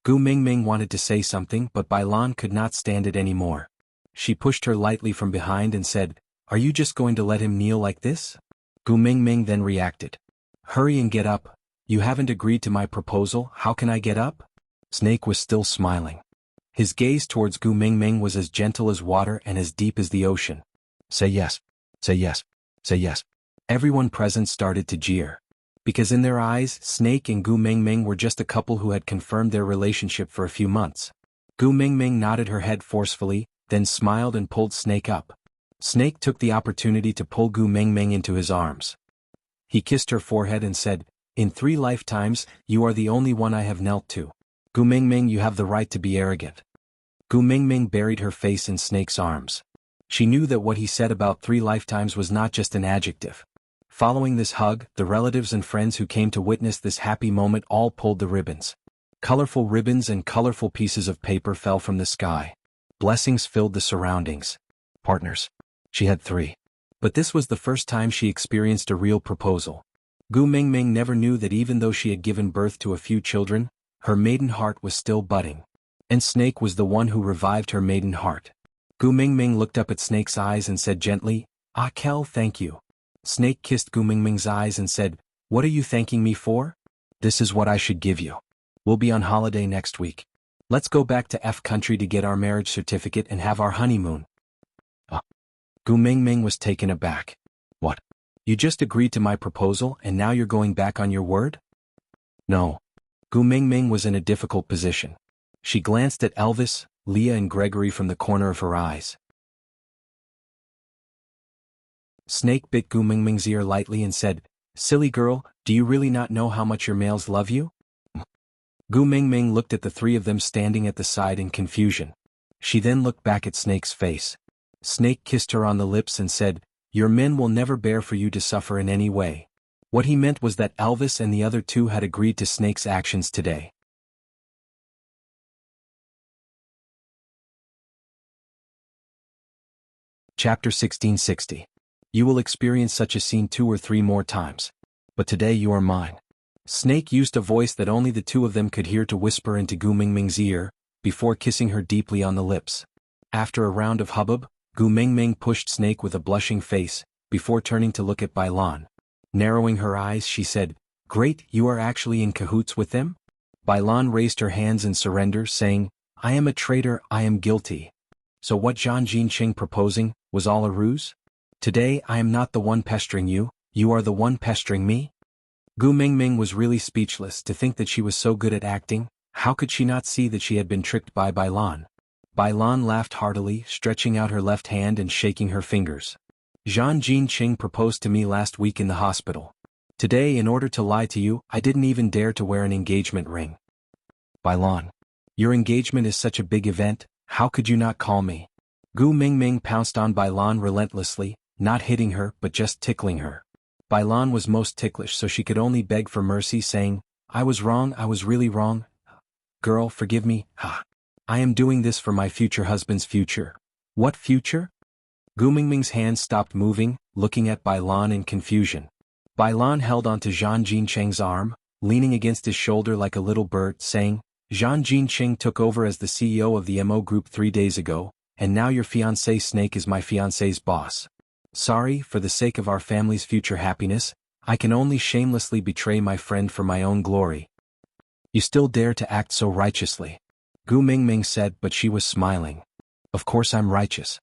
Gu Mingming wanted to say something, but Bailan could not stand it anymore. She pushed her lightly from behind and said, "Are you just going to let him kneel like this?" Gu Mingming then reacted. "Hurry and get up. You haven't agreed to my proposal, how can I get up?" Snake was still smiling. His gaze towards Gu Mingming was as gentle as water and as deep as the ocean. "Say yes. Say yes. Say yes." Everyone present started to jeer. Because in their eyes, Snake and Gu Mingming were just a couple who had confirmed their relationship for a few months. Gu Mingming nodded her head forcefully, then smiled and pulled Snake up. Snake took the opportunity to pull Gu Mingming into his arms. He kissed her forehead and said, "In 3 lifetimes, you are the only one I have knelt to. Gu Mingming, you have the right to be arrogant." Gu Mingming buried her face in Snake's arms. She knew that what he said about 3 lifetimes was not just an adjective. Following this hug, the relatives and friends who came to witness this happy moment all pulled the ribbons. Colorful ribbons and colorful pieces of paper fell from the sky. Blessings filled the surroundings. Partners. She had 3. But this was the first time she experienced a real proposal. Gu Mingming never knew that even though she had given birth to a few children, her maiden heart was still budding. And Snake was the one who revived her maiden heart. Gu Mingming looked up at Snake's eyes and said gently, "Ah Kel, thank you." Snake kissed Gu Mingming's eyes and said, "What are you thanking me for? This is what I should give you. We'll be on holiday next week. Let's go back to F country to get our marriage certificate and have our honeymoon." Gu Mingming was taken aback. "What? You just agreed to my proposal and now you're going back on your word?" "No." Gu Mingming was in a difficult position. She glanced at Elvis, Leah and Gregory from the corner of her eyes. Snake bit Gu Mingming's ear lightly and said, "Silly girl, do you really not know how much your males love you?" Gu Mingming looked at the 3 of them standing at the side in confusion. She then looked back at Snake's face. Snake kissed her on the lips and said, "Your men will never bear for you to suffer in any way." What he meant was that Elvis and the other 2 had agreed to Snake's actions today. Chapter 1660. You will experience such a scene 2 or 3 more times. But today you are mine. Snake used a voice that only the 2 of them could hear to whisper into Gu Mingming's ear, before kissing her deeply on the lips. After a round of hubbub, Gu Mingming pushed Snake with a blushing face, before turning to look at Bailan. Narrowing her eyes, she said, "Great, you are actually in cahoots with them?" Bailan raised her hands in surrender, saying, "I am a traitor, I am guilty." So what Zhang Jinqing proposing was all a ruse? Today I am not the one pestering you, you are the one pestering me? Gu Mingming was really speechless to think that she was so good at acting. How could she not see that she had been tricked by Bailan? Bailan laughed heartily, stretching out her left hand and shaking her fingers. Zhang Jinqing proposed to me last week in the hospital. Today, in order to lie to you, I didn't even dare to wear an engagement ring. Bailan, your engagement is such a big event, how could you not call me? Gu Mingming pounced on Bailan relentlessly, not hitting her but just tickling her. Bailan was most ticklish, so she could only beg for mercy, saying, "I was wrong, I was really wrong. Girl, forgive me, ha. I am doing this for my future husband's future." What future? Gu Mingming's hands stopped moving, looking at Bailan in confusion. Bailan held onto Zhang Jinqing's arm, leaning against his shoulder like a little bird, saying, "Zhang Jinqing took over as the CEO of the MO Group 3 days ago, and now your fiancé Snake is my fiancé's boss. Sorry, for the sake of our family's future happiness, I can only shamelessly betray my friend for my own glory." "You still dare to act so righteously," Gu Mingming said, but she was smiling. "Of course I'm righteous."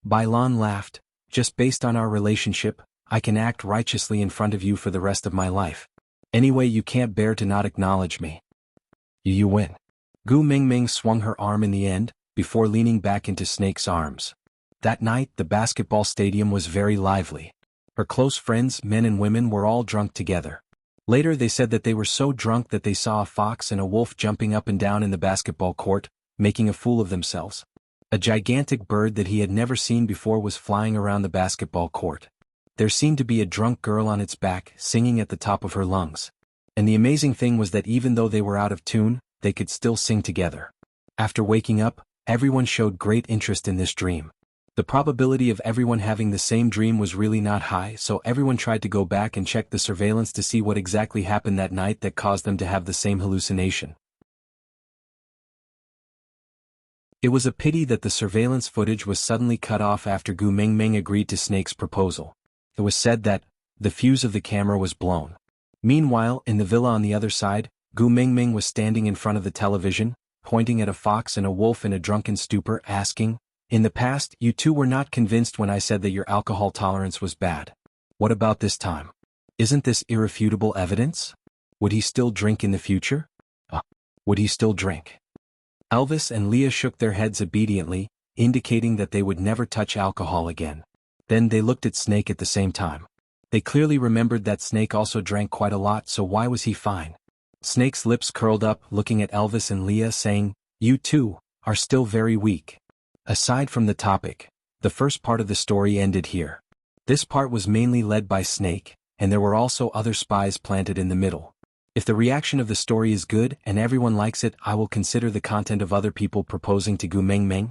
Bailan laughed. "Just based on our relationship, I can act righteously in front of you for the rest of my life. Anyway, you can't bear to not acknowledge me. You win." Gu Mingming swung her arm in the end, before leaning back into Snake's arms. That night, the basketball stadium was very lively. Her close friends, men and women, were all drunk together. Later they said that they were so drunk that they saw a fox and a wolf jumping up and down in the basketball court, making a fool of themselves. A gigantic bird that he had never seen before was flying around the basketball court. There seemed to be a drunk girl on its back, singing at the top of her lungs. And the amazing thing was that even though they were out of tune, they could still sing together. After waking up, everyone showed great interest in this dream. The probability of everyone having the same dream was really not high, so everyone tried to go back and check the surveillance to see what exactly happened that night that caused them to have the same hallucination. It was a pity that the surveillance footage was suddenly cut off after Gu Mingming agreed to Snake's proposal. It was said that the fuse of the camera was blown. Meanwhile, in the villa on the other side, Gu Mingming was standing in front of the television, pointing at a fox and a wolf in a drunken stupor, asking, "In the past, you two were not convinced when I said that your alcohol tolerance was bad. What about this time? Isn't this irrefutable evidence? Would he still drink in the future? Would he still drink?" Elvis and Leah shook their heads obediently, indicating that they would never touch alcohol again. Then they looked at Snake at the same time. They clearly remembered that Snake also drank quite a lot, so why was he fine? Snake's lips curled up, looking at Elvis and Leah, saying, "You two are still very weak." Aside from the topic, the first part of the story ended here. This part was mainly led by Snake, and there were also other spies planted in the middle. If the reaction of the story is good and everyone likes it, I will consider the content of other people proposing to Gu Mingming.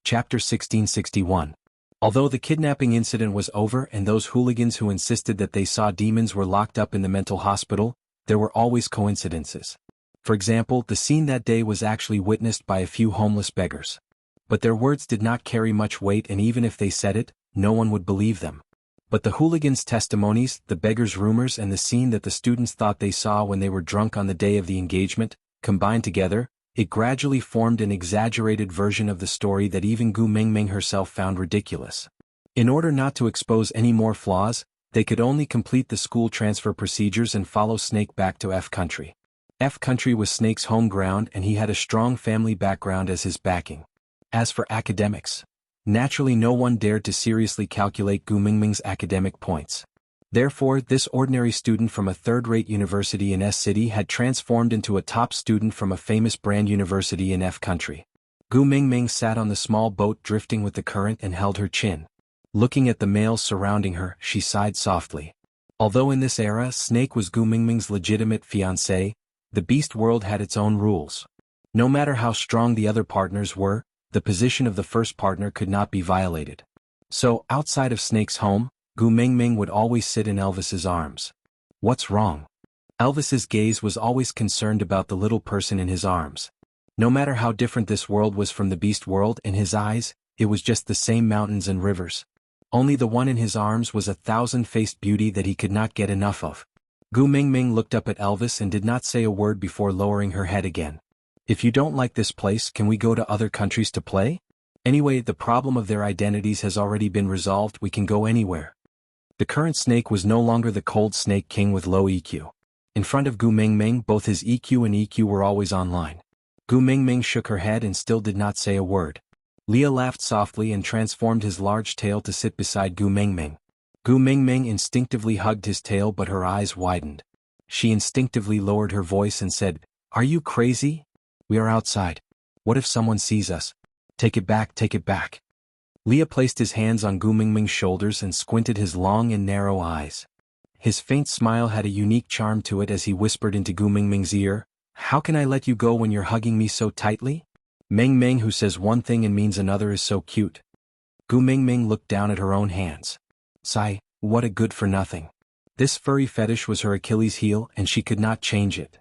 Chapter 1661. Although the kidnapping incident was over and those hooligans who insisted that they saw demons were locked up in the mental hospital, there were always coincidences. For example, the scene that day was actually witnessed by a few homeless beggars. But their words did not carry much weight, and even if they said it, no one would believe them. But the hooligans' testimonies, the beggars' rumors, and the scene that the students thought they saw when they were drunk on the day of the engagement, combined together, it gradually formed an exaggerated version of the story that even Gu Mingming herself found ridiculous. In order not to expose any more flaws, they could only complete the school transfer procedures and follow Snake back to F Country. F Country was Snake's home ground, and he had a strong family background as his backing. As for academics, naturally no one dared to seriously calculate Gu Mingming's academic points. Therefore, this ordinary student from a third-rate university in S City had transformed into a top student from a famous brand university in F Country. Gu Mingming sat on the small boat drifting with the current and held her chin. Looking at the males surrounding her, she sighed softly. Although in this era Snake was Gu Mingming's legitimate fiancé, the beast world had its own rules. No matter how strong the other partners were, the position of the first partner could not be violated. So, outside of Snake's home, Gu Mingming would always sit in Elvis's arms. What's wrong? Elvis's gaze was always concerned about the little person in his arms. No matter how different this world was from the beast world, in his eyes, it was just the same mountains and rivers. Only the one in his arms was a thousand-faced beauty that he could not get enough of. Gu Mingming looked up at Elvis and did not say a word before lowering her head again. If you don't like this place, can we go to other countries to play? Anyway, the problem of their identities has already been resolved, we can go anywhere. The current snake was no longer the cold snake king with low EQ. In front of Gu Mingming, both his EQ and EQ were always online. Gu Mingming shook her head and still did not say a word. Leah laughed softly and transformed his large tail to sit beside Gu Mingming. Gu Mingming instinctively hugged his tail, but her eyes widened. She instinctively lowered her voice and said, "Are you crazy? We are outside. What if someone sees us? Take it back, take it back." Leah placed his hands on Gu Mingming's shoulders and squinted his long and narrow eyes. His faint smile had a unique charm to it as he whispered into Gu Mingming's ear, "How can I let you go when you're hugging me so tightly? Ming who says one thing and means another is so cute." Gu Mingming looked down at her own hands. Sigh, what a good-for-nothing. This furry fetish was her Achilles heel and she could not change it.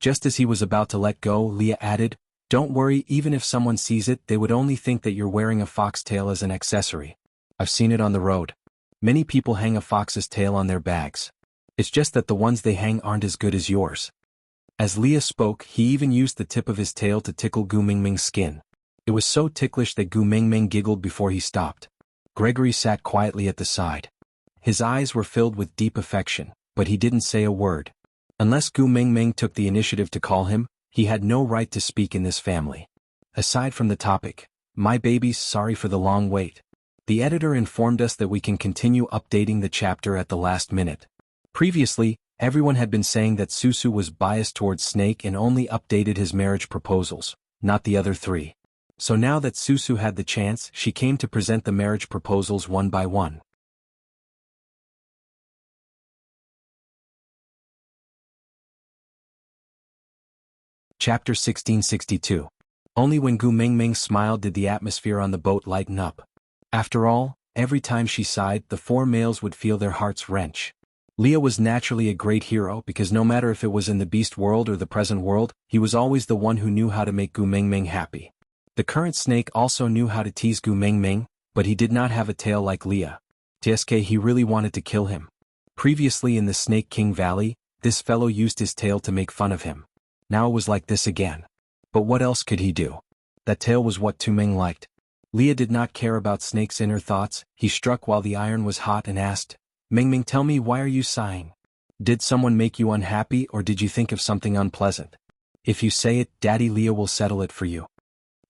Just as he was about to let go, Leah added, "Don't worry, even if someone sees it, they would only think that you're wearing a foxtail as an accessory. I've seen it on the road. Many people hang a fox's tail on their bags. It's just that the ones they hang aren't as good as yours." As Leah spoke, he even used the tip of his tail to tickle Gu Mingming's skin. It was so ticklish that Gu Mingming giggled before he stopped. Gregory sat quietly at the side. His eyes were filled with deep affection, but he didn't say a word. Unless Gu Mingming took the initiative to call him, he had no right to speak in this family. Aside from the topic, "My babies, sorry for the long wait. The editor informed us that we can continue updating the chapter at the last minute. Previously, everyone had been saying that Susu was biased towards Snake and only updated his marriage proposals, not the other three. So now that Susu had the chance, she came to present the marriage proposals one by one. Chapter 1662. Only when Gu Mingming smiled did the atmosphere on the boat lighten up. After all, every time she sighed, the four males would feel their hearts wrench. Leah was naturally a great hero because no matter if it was in the beast world or the present world, he was always the one who knew how to make Gu Mingming happy. The current snake also knew how to tease Gu Mingming, but he did not have a tail like Leah. Tsk, he really wanted to kill him. Previously in the Snake King Valley, this fellow used his tail to make fun of him. Now it was like this again. But what else could he do? That tail was what Tu Ming liked. Leah did not care about Snake's inner thoughts. He struck while the iron was hot and asked, "Mingming, tell me, why are you sighing? Did someone make you unhappy or did you think of something unpleasant? If you say it, Daddy Leah will settle it for you."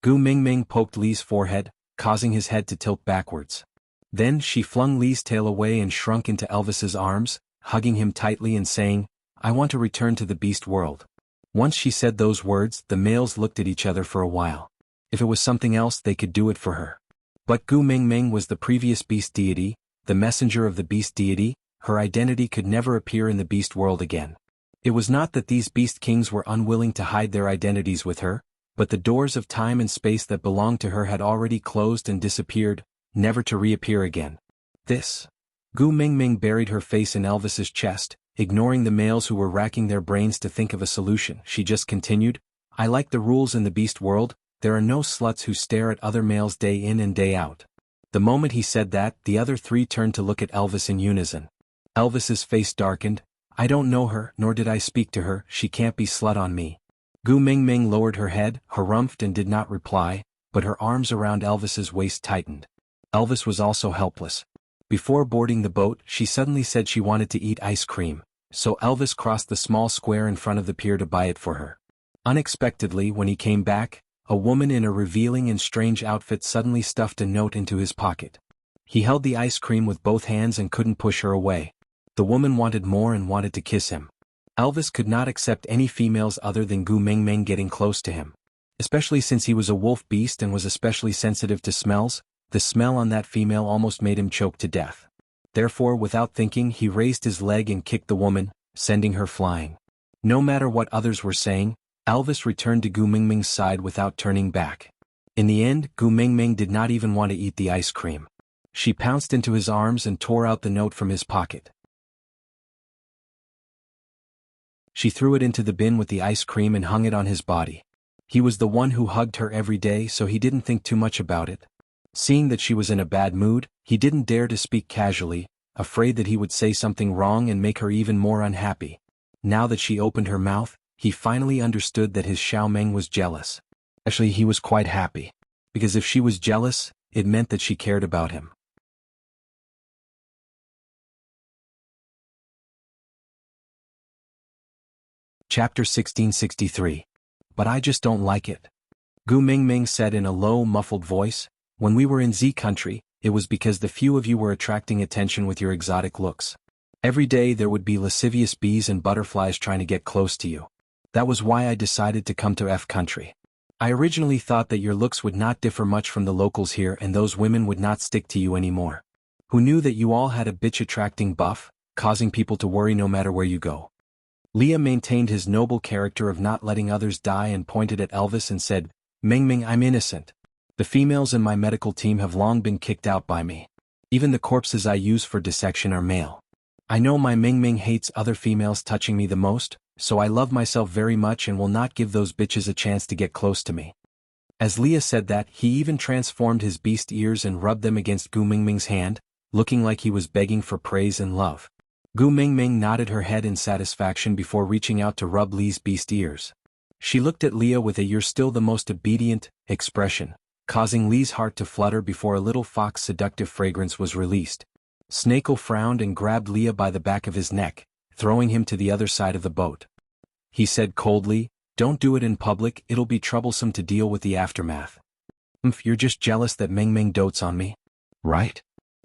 Gu Mingming poked Lee's forehead, causing his head to tilt backwards. Then she flung Lee's tail away and shrunk into Elvis's arms, hugging him tightly and saying, "I want to return to the beast world." Once she said those words, the males looked at each other for a while. If it was something else, they could do it for her. But Gu Mingming was the previous beast deity, the messenger of the beast deity. Her identity could never appear in the beast world again. It was not that these beast kings were unwilling to hide their identities with her, but the doors of time and space that belonged to her had already closed and disappeared, never to reappear again. This. Gu Mingming buried her face in Elvis's chest, ignoring the males who were racking their brains to think of a solution. She just continued, "I like the rules in the beast world. There are no sluts who stare at other males day in and day out." The moment he said that, the other three turned to look at Elvis in unison. Elvis's face darkened. "I don't know her, nor did I speak to her. She can't be slut on me." Gu Mingming lowered her head, harumphed and did not reply, but her arms around Elvis's waist tightened. Elvis was also helpless. Before boarding the boat, she suddenly said she wanted to eat ice cream, so Elvis crossed the small square in front of the pier to buy it for her. Unexpectedly, when he came back, a woman in a revealing and strange outfit suddenly stuffed a note into his pocket. He held the ice cream with both hands and couldn't push her away. The woman wanted more and wanted to kiss him. Elvis could not accept any females other than Gu Mingming getting close to him. Especially since he was a wolf beast and was especially sensitive to smells, the smell on that female almost made him choke to death. Therefore, without thinking, he raised his leg and kicked the woman, sending her flying. No matter what others were saying, Elvis returned to Gu Mingming's side without turning back. In the end, Gu Mingming did not even want to eat the ice cream. She pounced into his arms and tore out the note from his pocket. She threw it into the bin with the ice cream and hung it on his body. He was the one who hugged her every day, so he didn't think too much about it. Seeing that she was in a bad mood, he didn't dare to speak casually, afraid that he would say something wrong and make her even more unhappy. Now that she opened her mouth, he finally understood that his Xiaomeng was jealous. Actually, he was quite happy. Because if she was jealous, it meant that she cared about him. Chapter 1663. But I just don't like it. Gu Mingming said in a low, muffled voice, "When we were in Z country, it was because the few of you were attracting attention with your exotic looks. Every day there would be lascivious bees and butterflies trying to get close to you. That was why I decided to come to F country. I originally thought that your looks would not differ much from the locals here and those women would not stick to you anymore. Who knew that you all had a bitch-attracting buff, causing people to worry no matter where you go?" Leah maintained his noble character of not letting others die and pointed at Elvis and said, "Mingming, I'm innocent. The females in my medical team have long been kicked out by me. Even the corpses I use for dissection are male. I know my Mingming hates other females touching me the most, so I love myself very much and will not give those bitches a chance to get close to me." As Leah said that, he even transformed his beast ears and rubbed them against Gu Mingming's hand, looking like he was begging for praise and love. Gu Mingming nodded her head in satisfaction before reaching out to rub Lee's beast ears. She looked at Leah with a "you're still the most obedient" expression, causing Lee's heart to flutter before a little fox seductive fragrance was released. Snakel frowned and grabbed Leah by the back of his neck, throwing him to the other side of the boat. He said coldly, "Don't do it in public, it'll be troublesome to deal with the aftermath." You're just jealous that Mingming dotes on me, right?"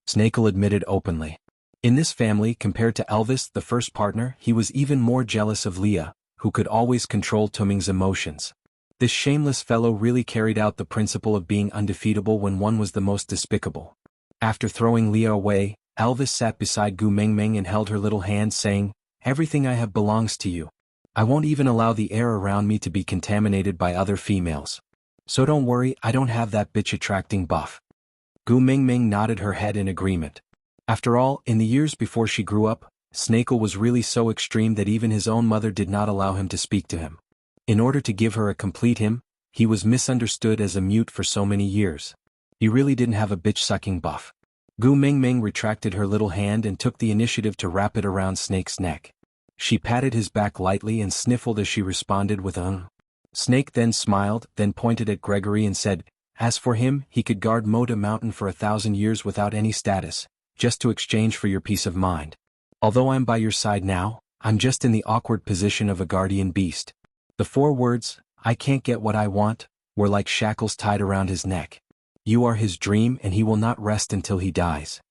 Snakel admitted openly. In this family, compared to Elvis, the first partner, he was even more jealous of Leah, who could always control Tuming's emotions. This shameless fellow really carried out the principle of being undefeatable when one was the most despicable. After throwing Leah away, Elvis sat beside Gu Mingming and held her little hand, saying, "Everything I have belongs to you. I won't even allow the air around me to be contaminated by other females. So don't worry, I don't have that bitch-attracting buff." Gu Mingming nodded her head in agreement. After all, in the years before she grew up, Snakel was really so extreme that even his own mother did not allow him to speak to him. In order to give her a complete him, he was misunderstood as a mute for so many years. He really didn't have a bitch-sucking buff. Gu Mingming retracted her little hand and took the initiative to wrap it around Snake's neck. She patted his back lightly and sniffled as she responded with a Snake then smiled, then pointed at Gregory and said, "As for him, he could guard Mota Mountain for 1,000 years without any status, just to exchange for your peace of mind. Although I'm by your side now, I'm just in the awkward position of a guardian beast." The 4 words, "I can't get what I want," were like shackles tied around his neck. You are his dream and he will not rest until he dies.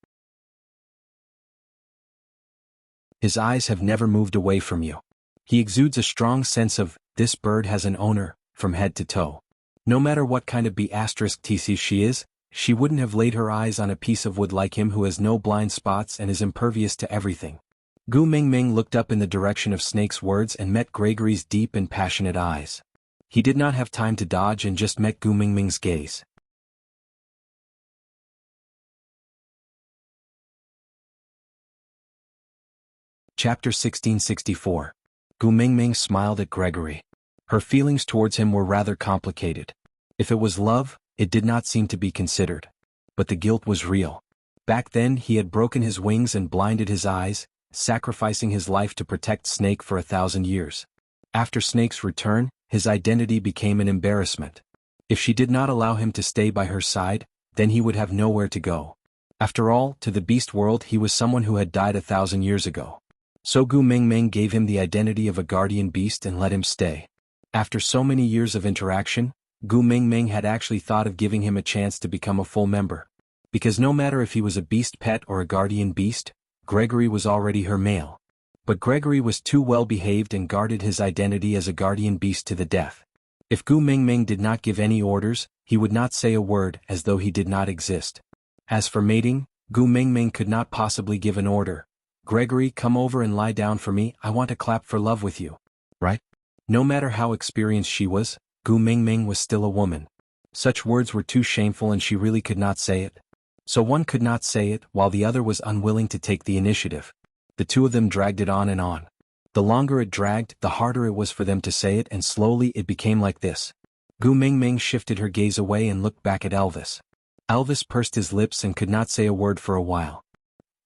His eyes have never moved away from you. He exudes a strong sense of, "This bird has an owner," from head to toe. No matter what kind of B*TC she is, she wouldn't have laid her eyes on a piece of wood like him who has no blind spots and is impervious to everything. Gu Mingming looked up in the direction of Snake's words and met Gregory's deep and passionate eyes. He did not have time to dodge and just met Gu Mingming's gaze. Chapter 1664. Gu Mingming smiled at Gregory. Her feelings towards him were rather complicated. If it was love, it did not seem to be considered. But the guilt was real. Back then he had broken his wings and blinded his eyes, sacrificing his life to protect Snake for 1,000 years. After Snake's return, his identity became an embarrassment. If she did not allow him to stay by her side, then he would have nowhere to go. After all, to the beast world he was someone who had died 1,000 years ago. So Gu Mingming gave him the identity of a guardian beast and let him stay. After so many years of interaction, Gu Mingming had actually thought of giving him a chance to become a full member. Because no matter if he was a beast pet or a guardian beast, Gregory was already her male. But Gregory was too well behaved and guarded his identity as a guardian beast to the death. If Gu Mingming did not give any orders, he would not say a word, as though he did not exist. As for mating, Gu Mingming could not possibly give an order. "Gregory, come over and lie down for me, I want to clap for love with you." Right? No matter how experienced she was, Gu Mingming was still a woman. Such words were too shameful and she really could not say it. So one could not say it while the other was unwilling to take the initiative. The two of them dragged it on and on. The longer it dragged, the harder it was for them to say it, and slowly it became like this. Gu Mingming shifted her gaze away and looked back at Elvis. Elvis pursed his lips and could not say a word for a while.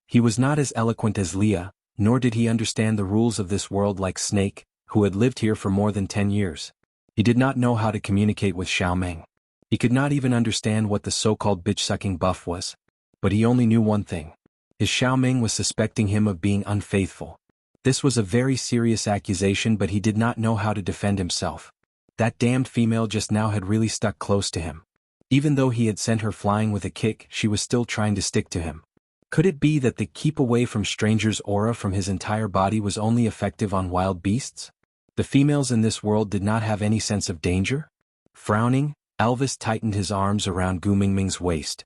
He was not as eloquent as Leah, nor did he understand the rules of this world like Snake, who had lived here for more than 10 years. He did not know how to communicate with Xiaomeng. He could not even understand what the so-called bitch-sucking buff was. But he only knew one thing. His Xiaomeng was suspecting him of being unfaithful. This was a very serious accusation, but he did not know how to defend himself. That damned female just now had really stuck close to him. Even though he had sent her flying with a kick, she was still trying to stick to him. Could it be that the keep away from strangers aura from his entire body was only effective on wild beasts? The females in this world did not have any sense of danger? Frowning, Elvis tightened his arms around Gu Mingming's waist.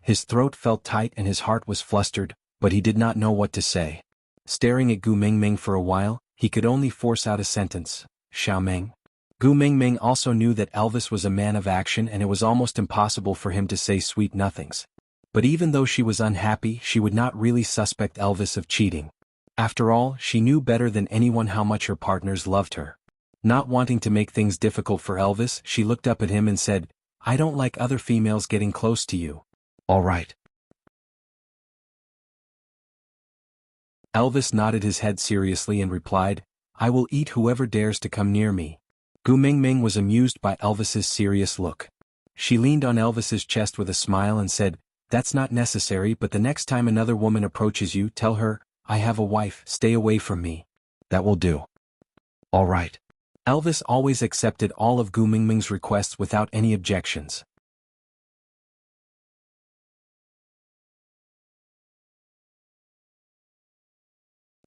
His throat felt tight and his heart was flustered, but he did not know what to say. Staring at Gu Mingming for a while, he could only force out a sentence, Xiaomeng. Gu Mingming also knew that Elvis was a man of action, and it was almost impossible for him to say sweet nothings. But even though she was unhappy, she would not really suspect Elvis of cheating. After all, she knew better than anyone how much her partners loved her. Not wanting to make things difficult for Elvis, she looked up at him and said, "I don't like other females getting close to you." "All right." Elvis nodded his head seriously and replied, "I will eat whoever dares to come near me." Gu Mingming was amused by Elvis's serious look. She leaned on Elvis's chest with a smile and said, "That's not necessary, but the next time another woman approaches you, tell her, 'I have a wife, stay away from me.'" "That will do." "All right." Elvis always accepted all of Gu Mingming's requests without any objections.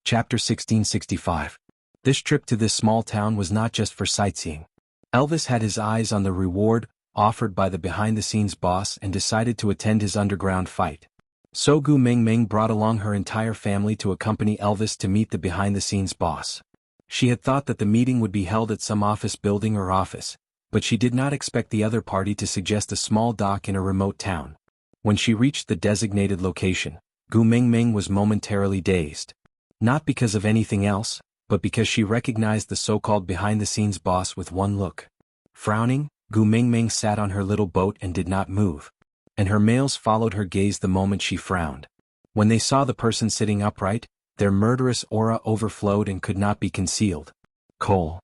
Chapter 1665. This trip to this small town was not just for sightseeing. Elvis had his eyes on the reward offered by the behind-the-scenes boss and decided to attend his underground fight. So Gu Mingming brought along her entire family to accompany Elvis to meet the behind-the-scenes boss. She had thought that the meeting would be held at some office building or office, but she did not expect the other party to suggest a small dock in a remote town. When she reached the designated location, Gu Mingming was momentarily dazed. Not because of anything else, but because she recognized the so-called behind-the-scenes boss with one look. Frowning, Gu Mingming sat on her little boat and did not move. And her males followed her gaze the moment she frowned. When they saw the person sitting upright, their murderous aura overflowed and could not be concealed. Cole.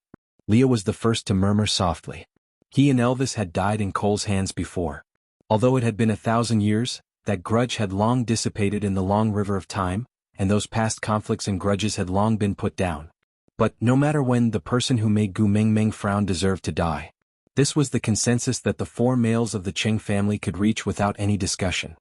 Leah was the first to murmur softly. He and Elvis had died in Cole's hands before. Although it had been 1,000 years, that grudge had long dissipated in the long river of time, and those past conflicts and grudges had long been put down. But no matter when, the person who made Gu Mingming frown deserved to die. This was the consensus that the four males of the Cheng family could reach without any discussion.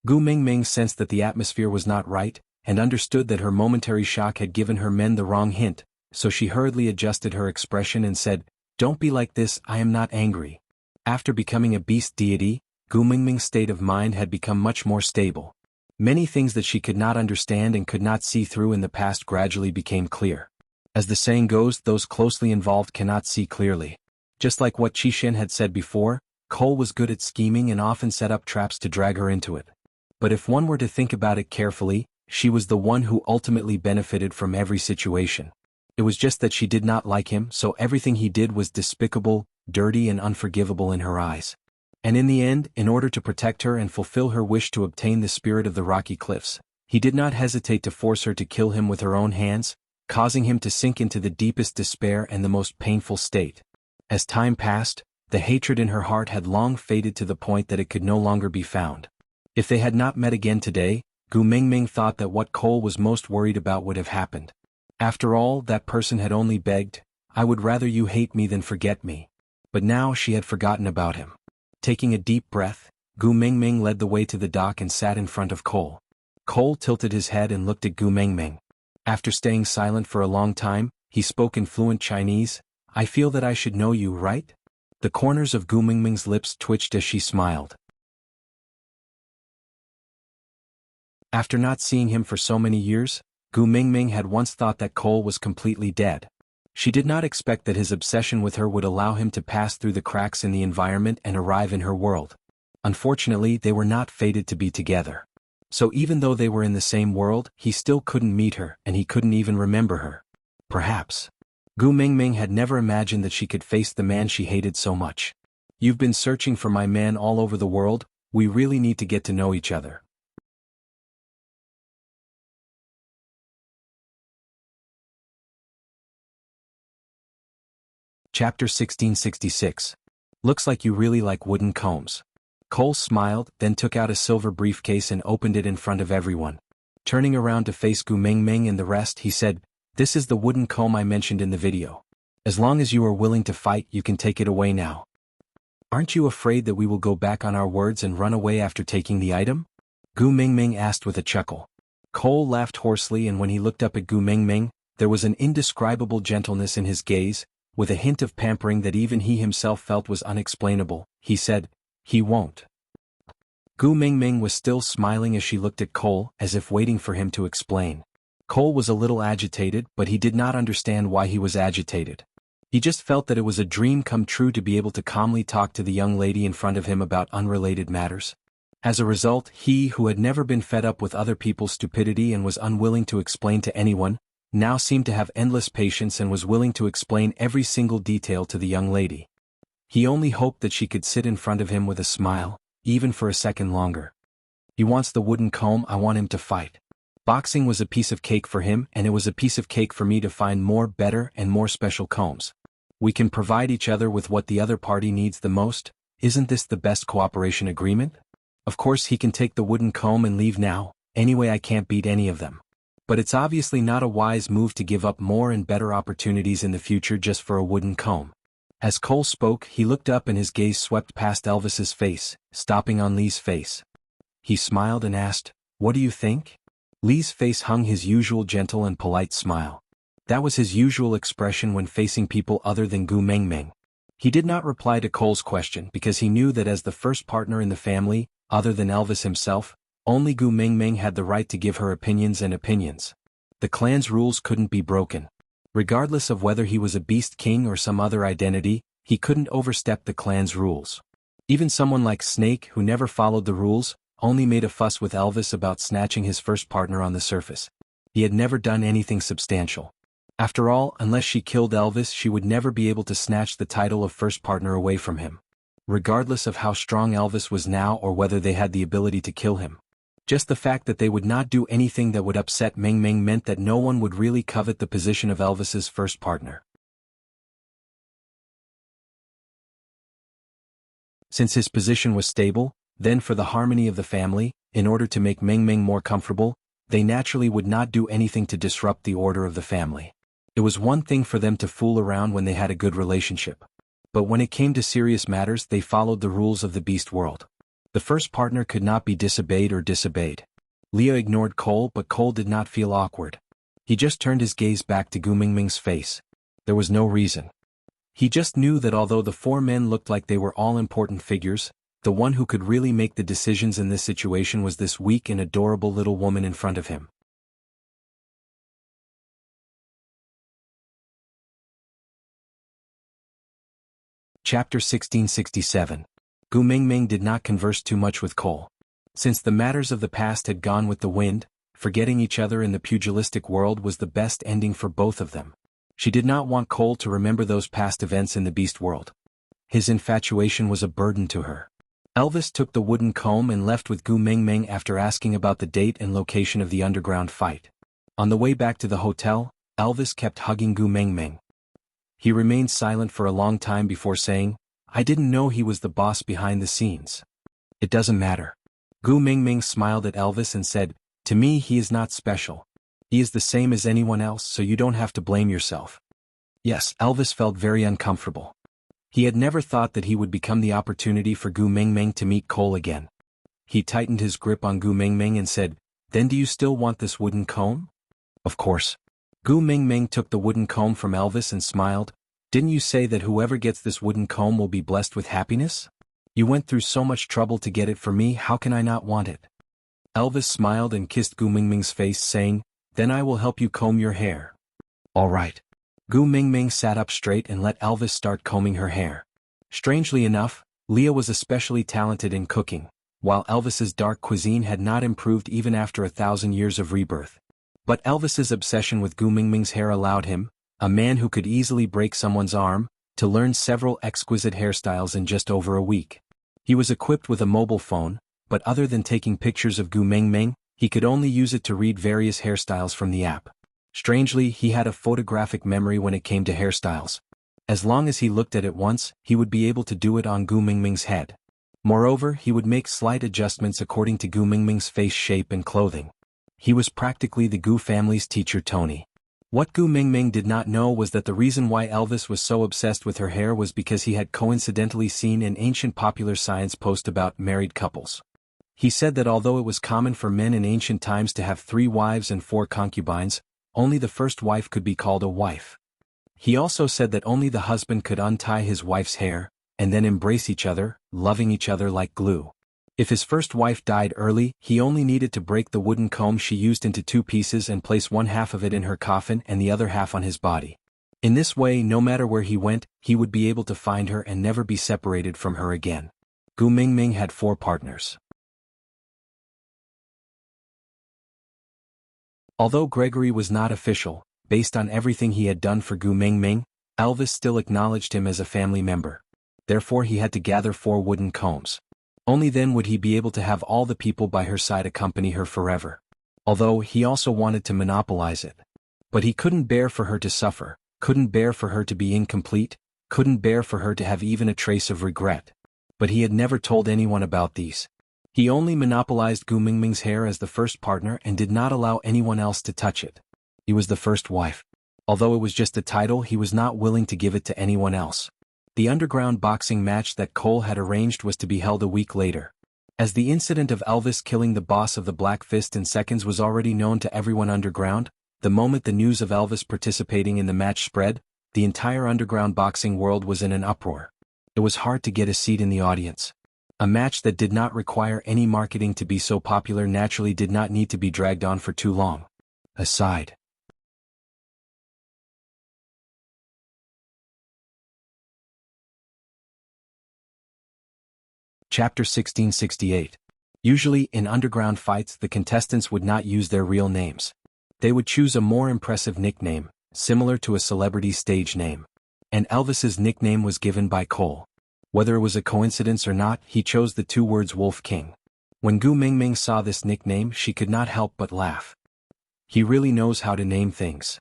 Gu Mingming sensed that the atmosphere was not right, and understood that her momentary shock had given her men the wrong hint, so she hurriedly adjusted her expression and said, "Don't be like this, I am not angry." After becoming a beast deity, Gu Mingming's state of mind had become much more stable. Many things that she could not understand and could not see through in the past gradually became clear. As the saying goes, those closely involved cannot see clearly. Just like what Qixin had said before, Cole was good at scheming and often set up traps to drag her into it. But if one were to think about it carefully, she was the one who ultimately benefited from every situation. It was just that she did not like him, so everything he did was despicable, dirty and unforgivable in her eyes. And in the end, in order to protect her and fulfill her wish to obtain the spirit of the rocky cliffs, he did not hesitate to force her to kill him with her own hands, causing him to sink into the deepest despair and the most painful state. As time passed, the hatred in her heart had long faded to the point that it could no longer be found. If they had not met again today, Gu Mingming thought that what Cole was most worried about would have happened. After all, that person had only begged, "I would rather you hate me than forget me." But now she had forgotten about him. Taking a deep breath, Gu Mingming led the way to the dock and sat in front of Cole. Cole tilted his head and looked at Gu Mingming. After staying silent for a long time, he spoke in fluent Chinese, "I feel that I should know you, right?" The corners of Gu Mingming's lips twitched as she smiled. After not seeing him for so many years, Gu Mingming had once thought that Cole was completely dead. She did not expect that his obsession with her would allow him to pass through the cracks in the environment and arrive in her world. Unfortunately, they were not fated to be together. So even though they were in the same world, he still couldn't meet her, and he couldn't even remember her. Perhaps. Gu Mingming had never imagined that she could face the man she hated so much. You've been searching for my man all over the world, we really need to get to know each other. Chapter 1666. Looks like you really like wooden combs. Cole smiled, then took out a silver briefcase and opened it in front of everyone. Turning around to face Gu Mingming and the rest, he said, "This is the wooden comb I mentioned in the video. As long as you are willing to fight, you can take it away now. Aren't you afraid that we will go back on our words and run away after taking the item?" Gu Mingming asked with a chuckle. Cole laughed hoarsely, and when he looked up at Gu Mingming, there was an indescribable gentleness in his gaze, with a hint of pampering that even he himself felt was unexplainable. He said, "He won't." Gu Mingming was still smiling as she looked at Cole, as if waiting for him to explain. Cole was a little agitated, but he did not understand why he was agitated. He just felt that it was a dream come true to be able to calmly talk to the young lady in front of him about unrelated matters. As a result, he, who had never been fed up with other people's stupidity and was unwilling to explain to anyone, now seemed to have endless patience and was willing to explain every single detail to the young lady. He only hoped that she could sit in front of him with a smile, even for a second longer. He wants the wooden comb, I want him to fight. Boxing was a piece of cake for him, and it was a piece of cake for me to find more, better, and more special combs. We can provide each other with what the other party needs the most. Isn't this the best cooperation agreement? Of course he can take the wooden comb and leave now, anyway I can't beat any of them. But it's obviously not a wise move to give up more and better opportunities in the future just for a wooden comb. As Cole spoke, he looked up and his gaze swept past Elvis's face, stopping on Lee's face. He smiled and asked, "What do you think?" Lee's face hung his usual gentle and polite smile. That was his usual expression when facing people other than Gu Mingming. He did not reply to Cole's question because he knew that as the first partner in the family, other than Elvis himself, only Gu Mingming had the right to give her opinions and opinions. The clan's rules couldn't be broken. Regardless of whether he was a beast king or some other identity, he couldn't overstep the clan's rules. Even someone like Snake, who never followed the rules, only made a fuss with Elvis about snatching his first partner on the surface. He had never done anything substantial. After all, unless she killed Elvis, she would never be able to snatch the title of first partner away from him. Regardless of how strong Elvis was now or whether they had the ability to kill him. Just the fact that they would not do anything that would upset Mingming meant that no one would really covet the position of Elvis's first partner. Since his position was stable, then for the harmony of the family, in order to make Mingming more comfortable, they naturally would not do anything to disrupt the order of the family. It was one thing for them to fool around when they had a good relationship. But when it came to serious matters, they followed the rules of the beast world. The first partner could not be disobeyed or disobeyed. Leo ignored Cole, but Cole did not feel awkward. He just turned his gaze back to Gu Mingming's face. There was no reason. He just knew that although the four men looked like they were all important figures, the one who could really make the decisions in this situation was this weak and adorable little woman in front of him. Chapter 1667. Gu Mingming did not converse too much with Cole. Since the matters of the past had gone with the wind, forgetting each other in the pugilistic world was the best ending for both of them. She did not want Cole to remember those past events in the beast world. His infatuation was a burden to her. Elvis took the wooden comb and left with Gu Mingming after asking about the date and location of the underground fight. On the way back to the hotel, Elvis kept hugging Gu Mingming. He remained silent for a long time before saying, "I didn't know he was the boss behind the scenes." "It doesn't matter." Gu Mingming smiled at Elvis and said, "To me he is not special. He is the same as anyone else, so you don't have to blame yourself." Yes, Elvis felt very uncomfortable. He had never thought that he would become the opportunity for Gu Mingming to meet Cole again. He tightened his grip on Gu Mingming and said, "Then do you still want this wooden comb?" "Of course." Gu Mingming took the wooden comb from Elvis and smiled. "Didn't you say that whoever gets this wooden comb will be blessed with happiness? You went through so much trouble to get it for me, how can I not want it?" Elvis smiled and kissed Gu Mingming's face, saying, "Then I will help you comb your hair." "All right." Gu Mingming sat up straight and let Elvis start combing her hair. Strangely enough, Leah was especially talented in cooking, while Elvis's dark cuisine had not improved even after 1,000 years of rebirth. But Elvis's obsession with Gu Mingming's hair allowed him, a man who could easily break someone's arm, to learn several exquisite hairstyles in just over a week. He was equipped with a mobile phone, but other than taking pictures of Gu Mingming, he could only use it to read various hairstyles from the app. Strangely, he had a photographic memory when it came to hairstyles. As long as he looked at it once, he would be able to do it on Gu Mingming's head. Moreover, he would make slight adjustments according to Gu Mingming's face shape and clothing. He was practically the Gu family's teacher Tony. What Gu Mingming did not know was that the reason why Elvis was so obsessed with her hair was because he had coincidentally seen an ancient popular science post about married couples. He said that although it was common for men in ancient times to have 3 wives and 4 concubines, only the first wife could be called a wife. He also said that only the husband could untie his wife's hair, and then embrace each other, loving each other like glue. If his first wife died early, he only needed to break the wooden comb she used into 2 pieces and place one half of it in her coffin and the other half on his body. In this way, no matter where he went, he would be able to find her and never be separated from her again. Gu Mingming had 4 partners. Although Gregory was not official, based on everything he had done for Gu Mingming, Elvis still acknowledged him as a family member. Therefore he had to gather 4 wooden combs. Only then would he be able to have all the people by her side accompany her forever. Although he also wanted to monopolize it. But he couldn't bear for her to suffer, couldn't bear for her to be incomplete, couldn't bear for her to have even a trace of regret. But he had never told anyone about these. He only monopolized Gu Mingming's hair as the first partner and did not allow anyone else to touch it. He was the first wife. Although it was just a title, he was not willing to give it to anyone else. The underground boxing match that Cole had arranged was to be held a week later. As the incident of Elvis killing the boss of the Black Fist in seconds was already known to everyone underground, the moment the news of Elvis participating in the match spread, the entire underground boxing world was in an uproar. It was hard to get a seat in the audience. A match that did not require any marketing to be so popular naturally did not need to be dragged on for too long. Aside. Chapter 1668. Usually, in underground fights, the contestants would not use their real names. They would choose a more impressive nickname, similar to a celebrity's stage name. And Elvis's nickname was given by Cole. Whether it was a coincidence or not, he chose the 2 words Wolf King. When Gu Mingming saw this nickname, she could not help but laugh. He really knows how to name things.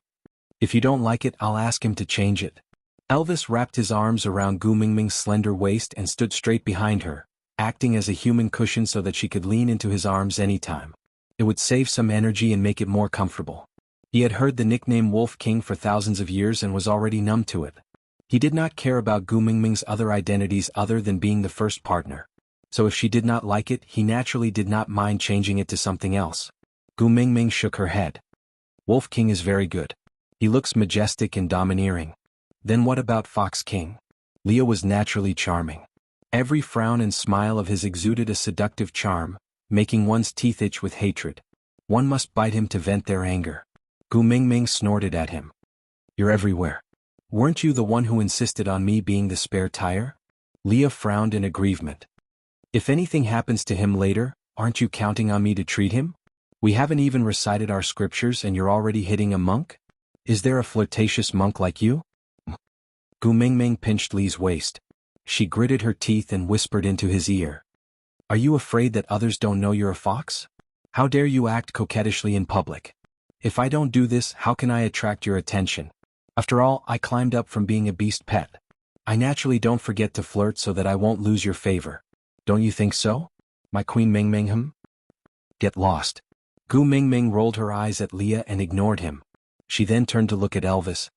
If you don't like it, I'll ask him to change it. Elvis wrapped his arms around Gu Mingming's slender waist and stood straight behind her, acting as a human cushion so that she could lean into his arms anytime. It would save some energy and make it more comfortable. He had heard the nickname Wolf King for thousands of years and was already numb to it. He did not care about Gu Mingming's other identities other than being the first partner. So if she did not like it, he naturally did not mind changing it to something else. Gu Mingming shook her head. Wolf King is very good. He looks majestic and domineering. Then what about Fox King? Leah was naturally charming. Every frown and smile of his exuded a seductive charm, making one's teeth itch with hatred. One must bite him to vent their anger. Gu Mingming snorted at him. You're everywhere. Weren't you the one who insisted on me being the spare tire? Leah frowned in aggrievement. If anything happens to him later, aren't you counting on me to treat him? We haven't even recited our scriptures and you're already hitting a monk? Is there a flirtatious monk like you? Gu Mingming pinched Lee's waist. She gritted her teeth and whispered into his ear. Are you afraid that others don't know you're a fox? How dare you act coquettishly in public? If I don't do this, how can I attract your attention? After all, I climbed up from being a beast pet. I naturally don't forget to flirt so that I won't lose your favor. Don't you think so? My Queen Mingming? Get lost. Gu Mingming rolled her eyes at Leah and ignored him. She then turned to look at Elvis.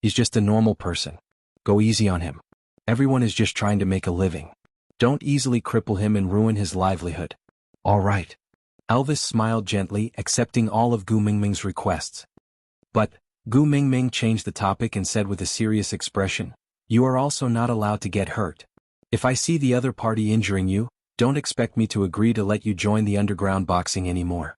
He's just a normal person. Go easy on him. Everyone is just trying to make a living. Don't easily cripple him and ruin his livelihood. All right. Elvis smiled gently, accepting all of Gu Mingming's requests. But Gu Mingming changed the topic and said with a serious expression, you are also not allowed to get hurt. If I see the other party injuring you, don't expect me to agree to let you join the underground boxing anymore.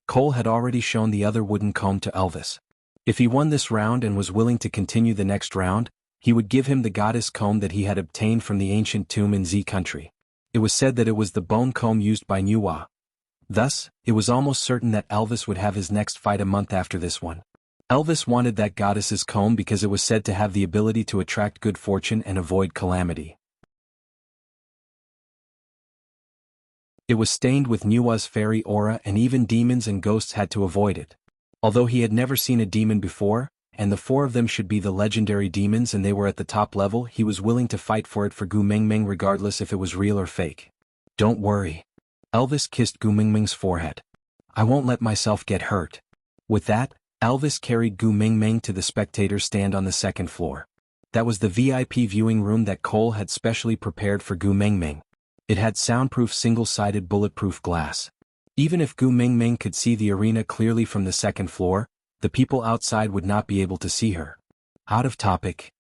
Cole had already shown the other wooden comb to Elvis. If he won this round and was willing to continue the next round, He would give him the goddess comb that he had obtained from the ancient tomb in Z country. It was said that it was the bone comb used by Nuwa. Thus, it was almost certain that Elvis would have his next fight a month after this one. Elvis wanted that goddess's comb because it was said to have the ability to attract good fortune and avoid calamity. It was stained with Nuwa's fairy aura, and even demons and ghosts had to avoid it. Although he had never seen a demon before, and the four of them should be the legendary demons and they were at the top level, he was willing to fight for it for Gu Mingming regardless if it was real or fake. Don't worry. Elvis kissed Gu Mingming's forehead. I won't let myself get hurt. With that, Elvis carried Gu Mingming to the spectator stand on the second floor. That was the VIP viewing room that Cole had specially prepared for Gu Mingming. It had soundproof single-sided bulletproof glass. Even if Gu Mingming could see the arena clearly from the second floor, the people outside would not be able to see her. Out of topic.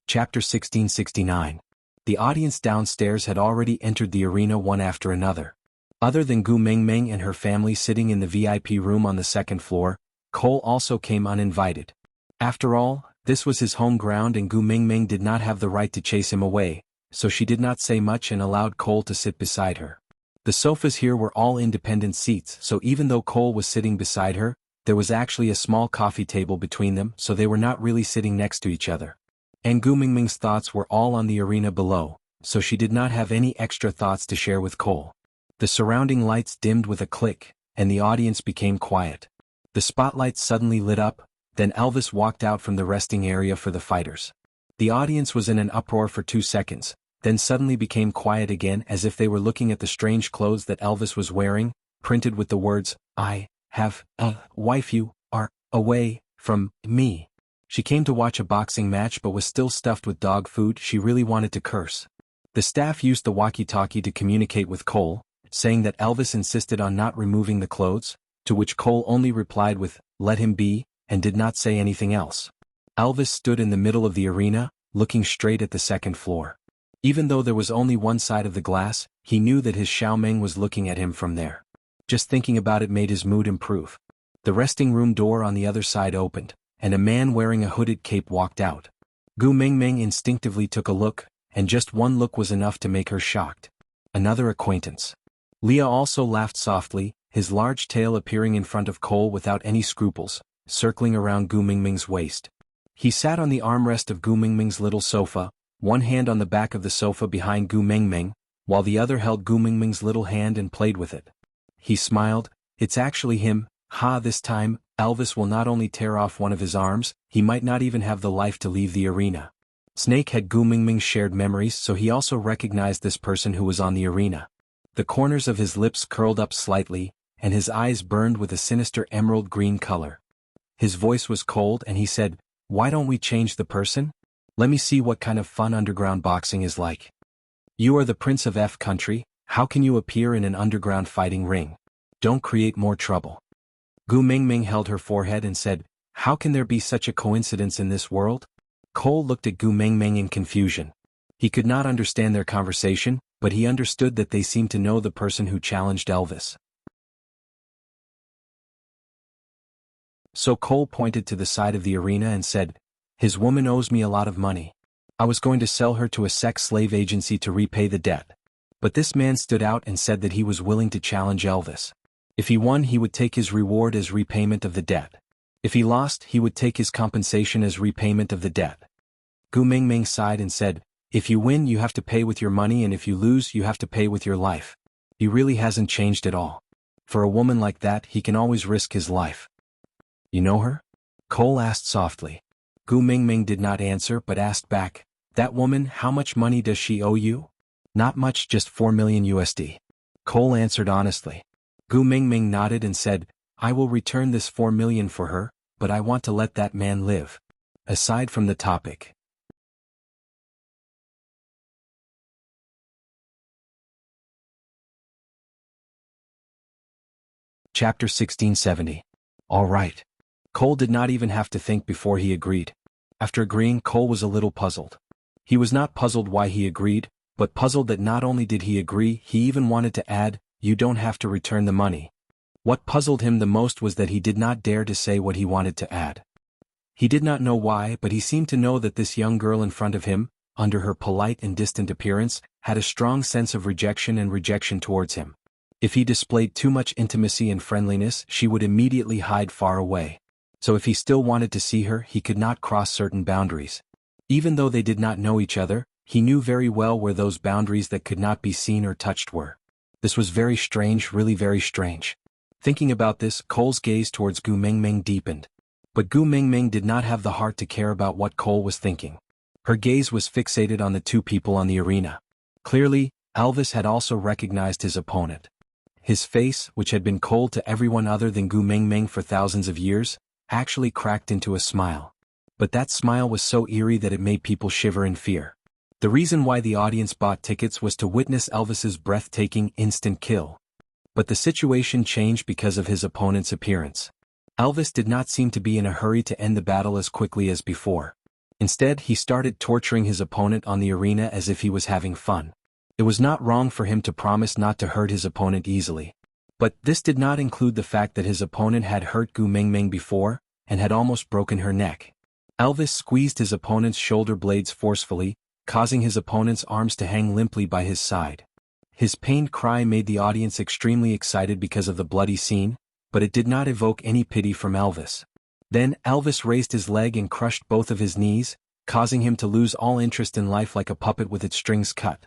Chapter 1669. The audience downstairs had already entered the arena one after another. Other than Gu Mingming and her family sitting in the VIP room on the second floor, Cole also came uninvited. After all, this was his home ground and Gu Mingming did not have the right to chase him away, so she did not say much and allowed Cole to sit beside her. The sofas here were all independent seats, so even though Cole was sitting beside her, there was actually a small coffee table between them, so they were not really sitting next to each other. And Gu Mingming's thoughts were all on the arena below, so she did not have any extra thoughts to share with Cole. The surrounding lights dimmed with a click, and the audience became quiet. The spotlights suddenly lit up, then Elvis walked out from the resting area for the fighters. The audience was in an uproar for 2 seconds, then suddenly became quiet again as if they were looking at the strange clothes that Elvis was wearing, printed with the words, "I have a wife, you are away from me." She came to watch a boxing match but was still stuffed with dog food. She really wanted to curse. The staff used the walkie-talkie to communicate with Cole, saying that Elvis insisted on not removing the clothes, to which Cole only replied with, "Let him be," and did not say anything else. Elvis stood in the middle of the arena, looking straight at the second floor. Even though there was only one side of the glass, he knew that his Xiaoming was looking at him from there. Just thinking about it made his mood improve. The resting room door on the other side opened, and a man wearing a hooded cape walked out. Gu Mingming instinctively took a look, and just one look was enough to make her shocked. Another acquaintance. Leah also laughed softly, his large tail appearing in front of Cole without any scruples, circling around Gu Mingming's waist. He sat on the armrest of Gu Mingming's little sofa, one hand on the back of the sofa behind Gu Mingming, while the other held Gu Mingming's little hand and played with it. He smiled. It's actually him. Ha, this time, Elvis will not only tear off one of his arms, he might not even have the life to leave the arena. Snake had Gu Mingming shared memories, so he also recognized this person who was on the arena. The corners of his lips curled up slightly, and his eyes burned with a sinister emerald green color. His voice was cold and he said, "Why don't we change the person? Let me see what kind of fun underground boxing is like. You are the Prince of F country, how can you appear in an underground fighting ring? Don't create more trouble." Gu Mingming held her forehead and said, "How can there be such a coincidence in this world?" Cole looked at Gu Mingming in confusion. He could not understand their conversation, but he understood that they seemed to know the person who challenged Elvis. So Cole pointed to the side of the arena and said, "His woman owes me a lot of money. I was going to sell her to a sex slave agency to repay the debt. But this man stood out and said that he was willing to challenge Elvis. If he won, he would take his reward as repayment of the debt. If he lost, he would take his compensation as repayment of the debt." Gu Mingming sighed and said, "If you win, you have to pay with your money, and if you lose, you have to pay with your life. He really hasn't changed at all. For a woman like that, he can always risk his life." "You know her?" Cole asked softly. Gu Mingming did not answer but asked back, "That woman, how much money does she owe you?" "Not much, just 4 million USD. Cole answered honestly. Gu Mingming nodded and said, "I will return this 4 million for her, but I want to let that man live." Aside from the topic. Chapter 1670. All right. Cole did not even have to think before he agreed. After agreeing, Cole was a little puzzled. He was not puzzled why he agreed, but puzzled that not only did he agree, he even wanted to add, "You don't have to return the money." What puzzled him the most was that he did not dare to say what he wanted to add. He did not know why, but he seemed to know that this young girl in front of him, under her polite and distant appearance, had a strong sense of rejection towards him. If he displayed too much intimacy and friendliness, she would immediately hide far away. So if he still wanted to see her, he could not cross certain boundaries. Even though they did not know each other, he knew very well where those boundaries that could not be seen or touched were. This was very strange, really very strange. Thinking about this, Cole's gaze towards Gu Mingming deepened. But Gu Mingming did not have the heart to care about what Cole was thinking. Her gaze was fixated on the two people on the arena. Clearly, Elvis had also recognized his opponent. His face, which had been cold to everyone other than Gu Mingming for thousands of years, actually cracked into a smile. But that smile was so eerie that it made people shiver in fear. The reason why the audience bought tickets was to witness Elvis's breathtaking instant kill. But the situation changed because of his opponent's appearance. Elvis did not seem to be in a hurry to end the battle as quickly as before. Instead, he started torturing his opponent on the arena as if he was having fun. It was not wrong for him to promise not to hurt his opponent easily. But this did not include the fact that his opponent had hurt Gu Mingming before, and had almost broken her neck. Elvis squeezed his opponent's shoulder blades forcefully, causing his opponent's arms to hang limply by his side. His pained cry made the audience extremely excited because of the bloody scene, but it did not evoke any pity from Elvis. Then Elvis raised his leg and crushed both of his knees, causing him to lose all interest in life like a puppet with its strings cut.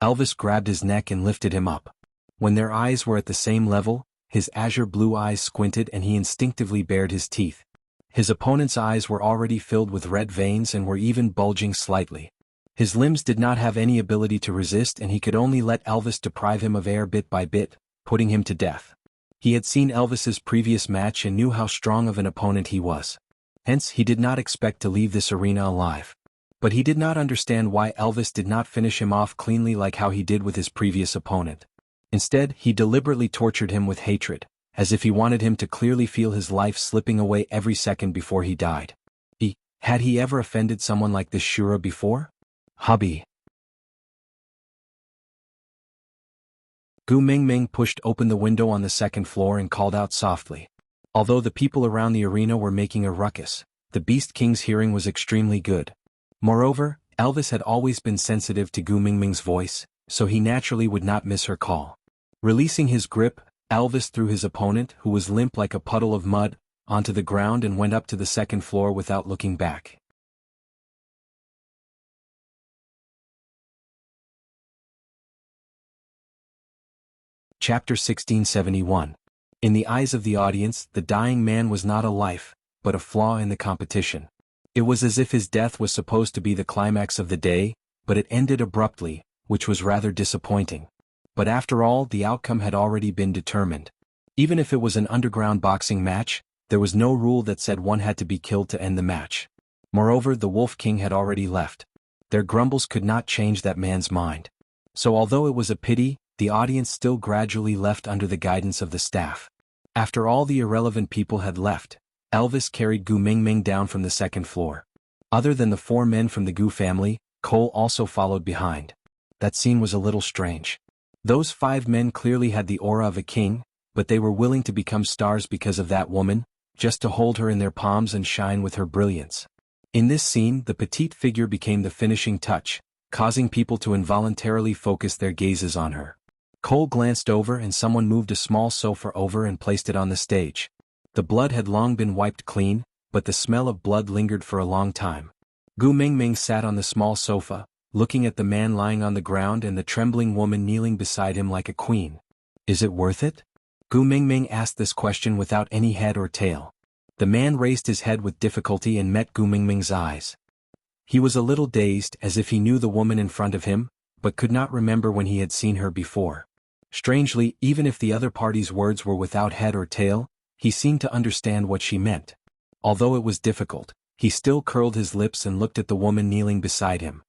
Elvis grabbed his neck and lifted him up. When their eyes were at the same level, his azure blue eyes squinted and he instinctively bared his teeth. His opponent's eyes were already filled with red veins and were even bulging slightly. His limbs did not have any ability to resist and he could only let Elvis deprive him of air bit by bit, putting him to death. He had seen Elvis's previous match and knew how strong of an opponent he was. Hence, he did not expect to leave this arena alive. But he did not understand why Elvis did not finish him off cleanly like how he did with his previous opponent. Instead, he deliberately tortured him with hatred, as if he wanted him to clearly feel his life slipping away every second before he died. Had he ever offended someone like this Shura before? Hubby. Gu Mingming pushed open the window on the second floor and called out softly. Although the people around the arena were making a ruckus, the Beast King's hearing was extremely good. Moreover, Elvis had always been sensitive to Gu Mingming's voice, so he naturally would not miss her call. Releasing his grip, Elvis threw his opponent, who was limp like a puddle of mud, onto the ground and went up to the second floor without looking back. Chapter 1671. In the eyes of the audience, the dying man was not a life, but a flaw in the competition. It was as if his death was supposed to be the climax of the day, but it ended abruptly, which was rather disappointing. But after all, the outcome had already been determined. Even if it was an underground boxing match, there was no rule that said one had to be killed to end the match. Moreover, the Wolf King had already left. Their grumbles could not change that man's mind. So although it was a pity, the audience still gradually left under the guidance of the staff. After all the irrelevant people had left, Elvis carried Gu Mingming down from the second floor. Other than the 4 men from the Gu family, Cole also followed behind. That scene was a little strange. Those 5 men clearly had the aura of a king, but they were willing to become stars because of that woman, just to hold her in their palms and shine with her brilliance. In this scene, the petite figure became the finishing touch, causing people to involuntarily focus their gazes on her. Cole glanced over and someone moved a small sofa over and placed it on the stage. The blood had long been wiped clean, but the smell of blood lingered for a long time. Gu Mingming sat on the small sofa, looking at the man lying on the ground and the trembling woman kneeling beside him like a queen. Is it worth it? Gu Mingming asked this question without any head or tail. The man raised his head with difficulty and met Gu Mingming's eyes. He was a little dazed, as if he knew the woman in front of him, but could not remember when he had seen her before. Strangely, even if the other party's words were without head or tail, he seemed to understand what she meant. Although it was difficult, he still curled his lips and looked at the woman kneeling beside him.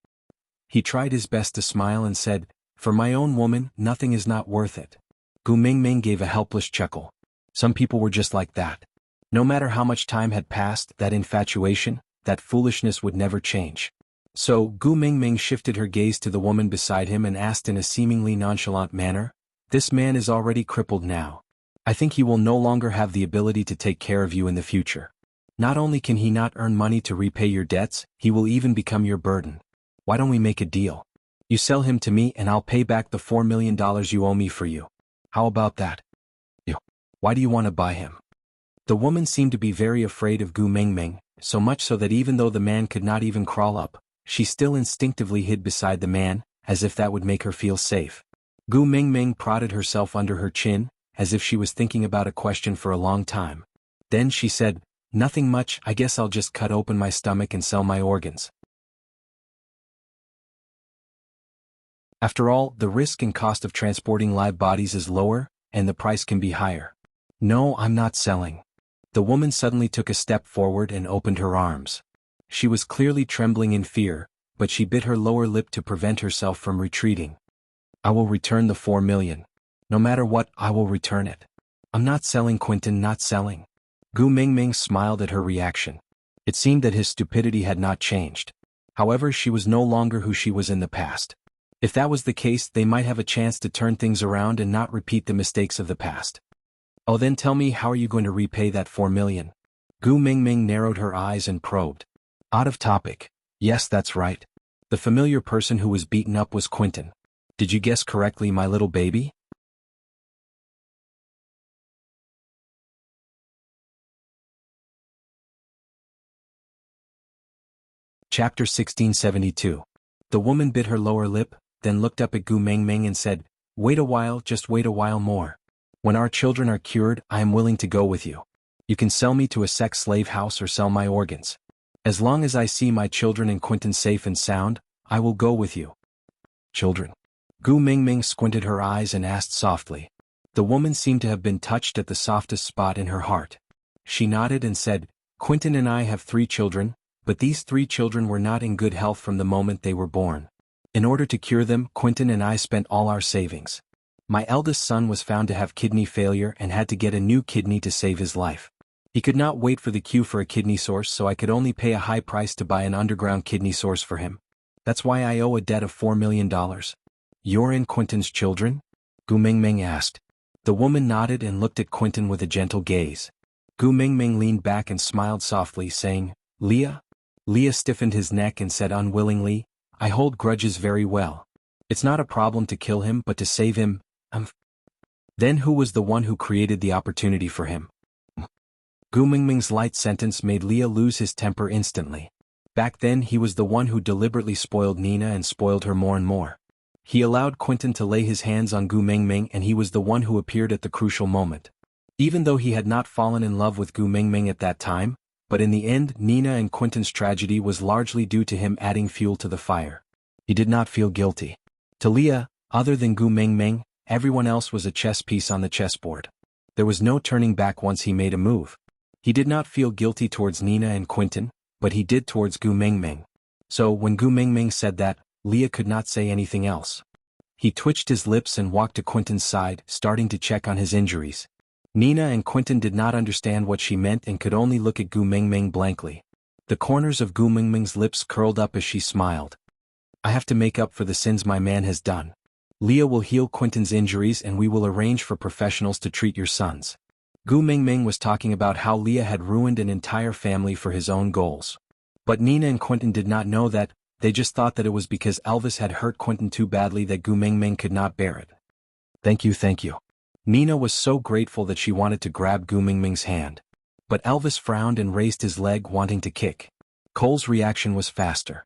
He tried his best to smile and said, "For my own woman, nothing is not worth it." Gu Mingming gave a helpless chuckle. Some people were just like that. No matter how much time had passed, that infatuation, that foolishness would never change. So, Gu Mingming shifted her gaze to the woman beside him and asked in a seemingly nonchalant manner, This man is already crippled now. I think he will no longer have the ability to take care of you in the future. Not only can he not earn money to repay your debts, he will even become your burden. Why don't we make a deal? You sell him to me and I'll pay back the $4 million you owe me for you. How about that? Why do you want to buy him? The woman seemed to be very afraid of Gu Mengmeng, so much so that even though the man could not even crawl up, she still instinctively hid beside the man, as if that would make her feel safe. Gu Mengmeng prodded herself under her chin, as if she was thinking about a question for a long time. Then she said, "Nothing much, I guess I'll just cut open my stomach and sell my organs." After all, the risk and cost of transporting live bodies is lower, and the price can be higher. No, I'm not selling. The woman suddenly took a step forward and opened her arms. She was clearly trembling in fear, but she bit her lower lip to prevent herself from retreating. I will return the 4 million. No matter what, I will return it. I'm not selling, Quentin, not selling. Gu Mingming smiled at her reaction. It seemed that his stupidity had not changed. However, she was no longer who she was in the past. If that was the case, they might have a chance to turn things around and not repeat the mistakes of the past. Oh, then tell me, how are you going to repay that 4 million? Gu Mingming narrowed her eyes and probed. Out of topic. Yes, that's right. The familiar person who was beaten up was Quentin. Did you guess correctly, my little baby? Chapter 1672. The woman bit her lower lip, then looked up at Gu Mengmeng and said, "Wait a while, just wait a while more. When our children are cured, I am willing to go with you. You can sell me to a sex slave house or sell my organs. As long as I see my children and Quentin safe and sound, I will go with you." Children. Gu Mingming squinted her eyes and asked softly. The woman seemed to have been touched at the softest spot in her heart. She nodded and said, "Quentin and I have 3 children, but these 3 children were not in good health from the moment they were born. In order to cure them, Quentin and I spent all our savings. My eldest son was found to have kidney failure and had to get a new kidney to save his life. He could not wait for the queue for a kidney source, so I could only pay a high price to buy an underground kidney source for him. That's why I owe a debt of $4 million. You're in Quentin's children?" Gu Mingming asked. The woman nodded and looked at Quentin with a gentle gaze. Gu Mingming leaned back and smiled softly, saying, "Leah?" Leah stiffened his neck and said unwillingly, "I hold grudges very well. It's not a problem to kill him, but to save him, Then who was the one who created the opportunity for him? Gu Mingming's light sentence made Leah lose his temper instantly. Back then he was the one who deliberately spoiled Nina and spoiled her more and more. He allowed Quentin to lay his hands on Gu Mingming, and he was the one who appeared at the crucial moment. Even though he had not fallen in love with Gu Mingming at that time, but in the end Nina and Quentin's tragedy was largely due to him adding fuel to the fire. He did not feel guilty. To Leah, other than Gu Mingming, everyone else was a chess piece on the chessboard. There was no turning back once he made a move. He did not feel guilty towards Nina and Quentin, but he did towards Gu Mingming. So when Gu Mingming said that, Leah could not say anything else. He twitched his lips and walked to Quentin's side, starting to check on his injuries. Nina and Quentin did not understand what she meant and could only look at Gu Mingming blankly. The corners of Gu Mingming's lips curled up as she smiled. "I have to make up for the sins my man has done. Leah will heal Quentin's injuries and we will arrange for professionals to treat your sons." Gu Mingming was talking about how Leah had ruined an entire family for his own goals. But Nina and Quentin did not know that. They just thought that it was because Elvis had hurt Quentin too badly that Gu Mingming could not bear it. Thank you. Nina was so grateful that she wanted to grab Gu Mingming's hand. But Elvis frowned and raised his leg, wanting to kick. Cole's reaction was faster.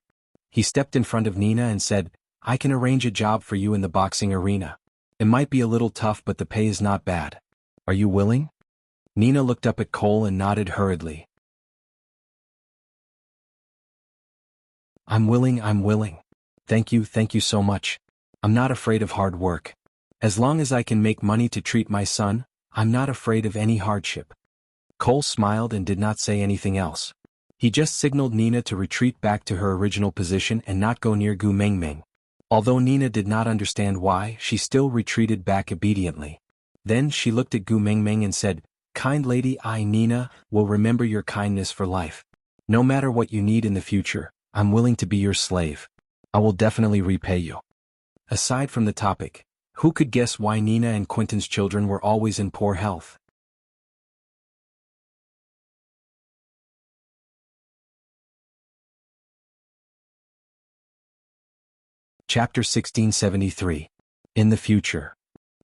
He stepped in front of Nina and said, "I can arrange a job for you in the boxing arena. It might be a little tough, but the pay is not bad. Are you willing?" Nina looked up at Cole and nodded hurriedly. I'm willing. Thank you so much. I'm not afraid of hard work. As long as I can make money to treat my son, I'm not afraid of any hardship." Cole smiled and did not say anything else. He just signaled Nina to retreat back to her original position and not go near Gu Mingming. Although Nina did not understand why, she still retreated back obediently. Then she looked at Gu Mingming and said, "Kind lady, I, Nina, will remember your kindness for life. No matter what you need in the future, I'm willing to be your slave. I will definitely repay you." Aside from the topic, Who could guess why Nina and Quentin's children were always in poor health? Chapter 1673. In the future.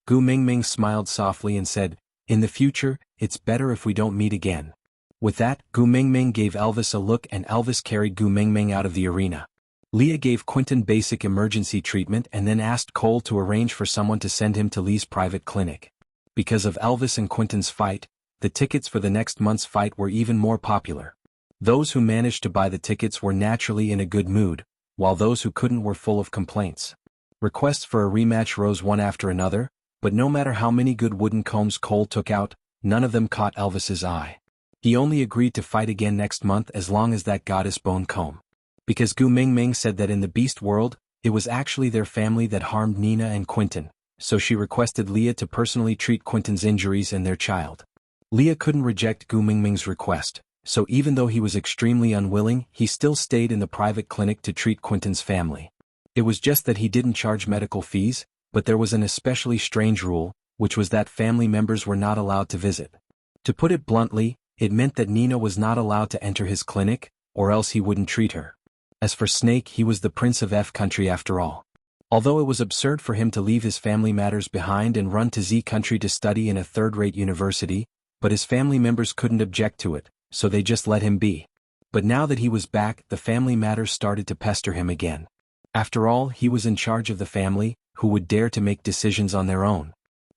Gu Mingming smiled softly and said, "In the future, it's better if we don't meet again." With that, Gu Mingming gave Elvis a look and Elvis carried Gu Mingming out of the arena. Leah gave Quentin basic emergency treatment and then asked Cole to arrange for someone to send him to Lee's private clinic. Because of Elvis and Quentin's fight, the tickets for the next month's fight were even more popular. Those who managed to buy the tickets were naturally in a good mood, while those who couldn't were full of complaints. Requests for a rematch rose one after another, but no matter how many good wooden combs Cole took out, none of them caught Elvis's eye. He only agreed to fight again next month as long as that goddess bone comb. Because Gu Mingming said that in the beast world, it was actually their family that harmed Nina and Quentin, so she requested Leah to personally treat Quentin's injuries and their child. Leah couldn't reject Gu Mingming's request, so even though he was extremely unwilling, he still stayed in the private clinic to treat Quentin's family. It was just that he didn't charge medical fees, but there was an especially strange rule, which was that family members were not allowed to visit. To put it bluntly, it meant that Nina was not allowed to enter his clinic, or else he wouldn't treat her. As for Snake, he was the prince of F country after all. Although it was absurd for him to leave his family matters behind and run to Z country to study in a third-rate university, but his family members couldn't object to it, so they just let him be. But now that he was back, the family matters started to pester him again. After all, he was in charge of the family, who would dare to make decisions on their own.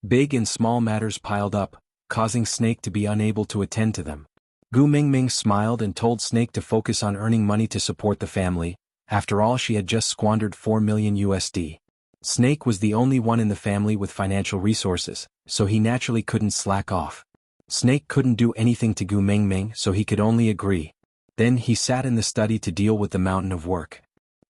Big and small matters piled up, causing Snake to be unable to attend to them. Gu Mingming smiled and told Snake to focus on earning money to support the family. After all, she had just squandered 4 million USD. Snake was the only one in the family with financial resources, so he naturally couldn't slack off. Snake couldn't do anything to Gu Mingming, so he could only agree. Then he sat in the study to deal with the mountain of work.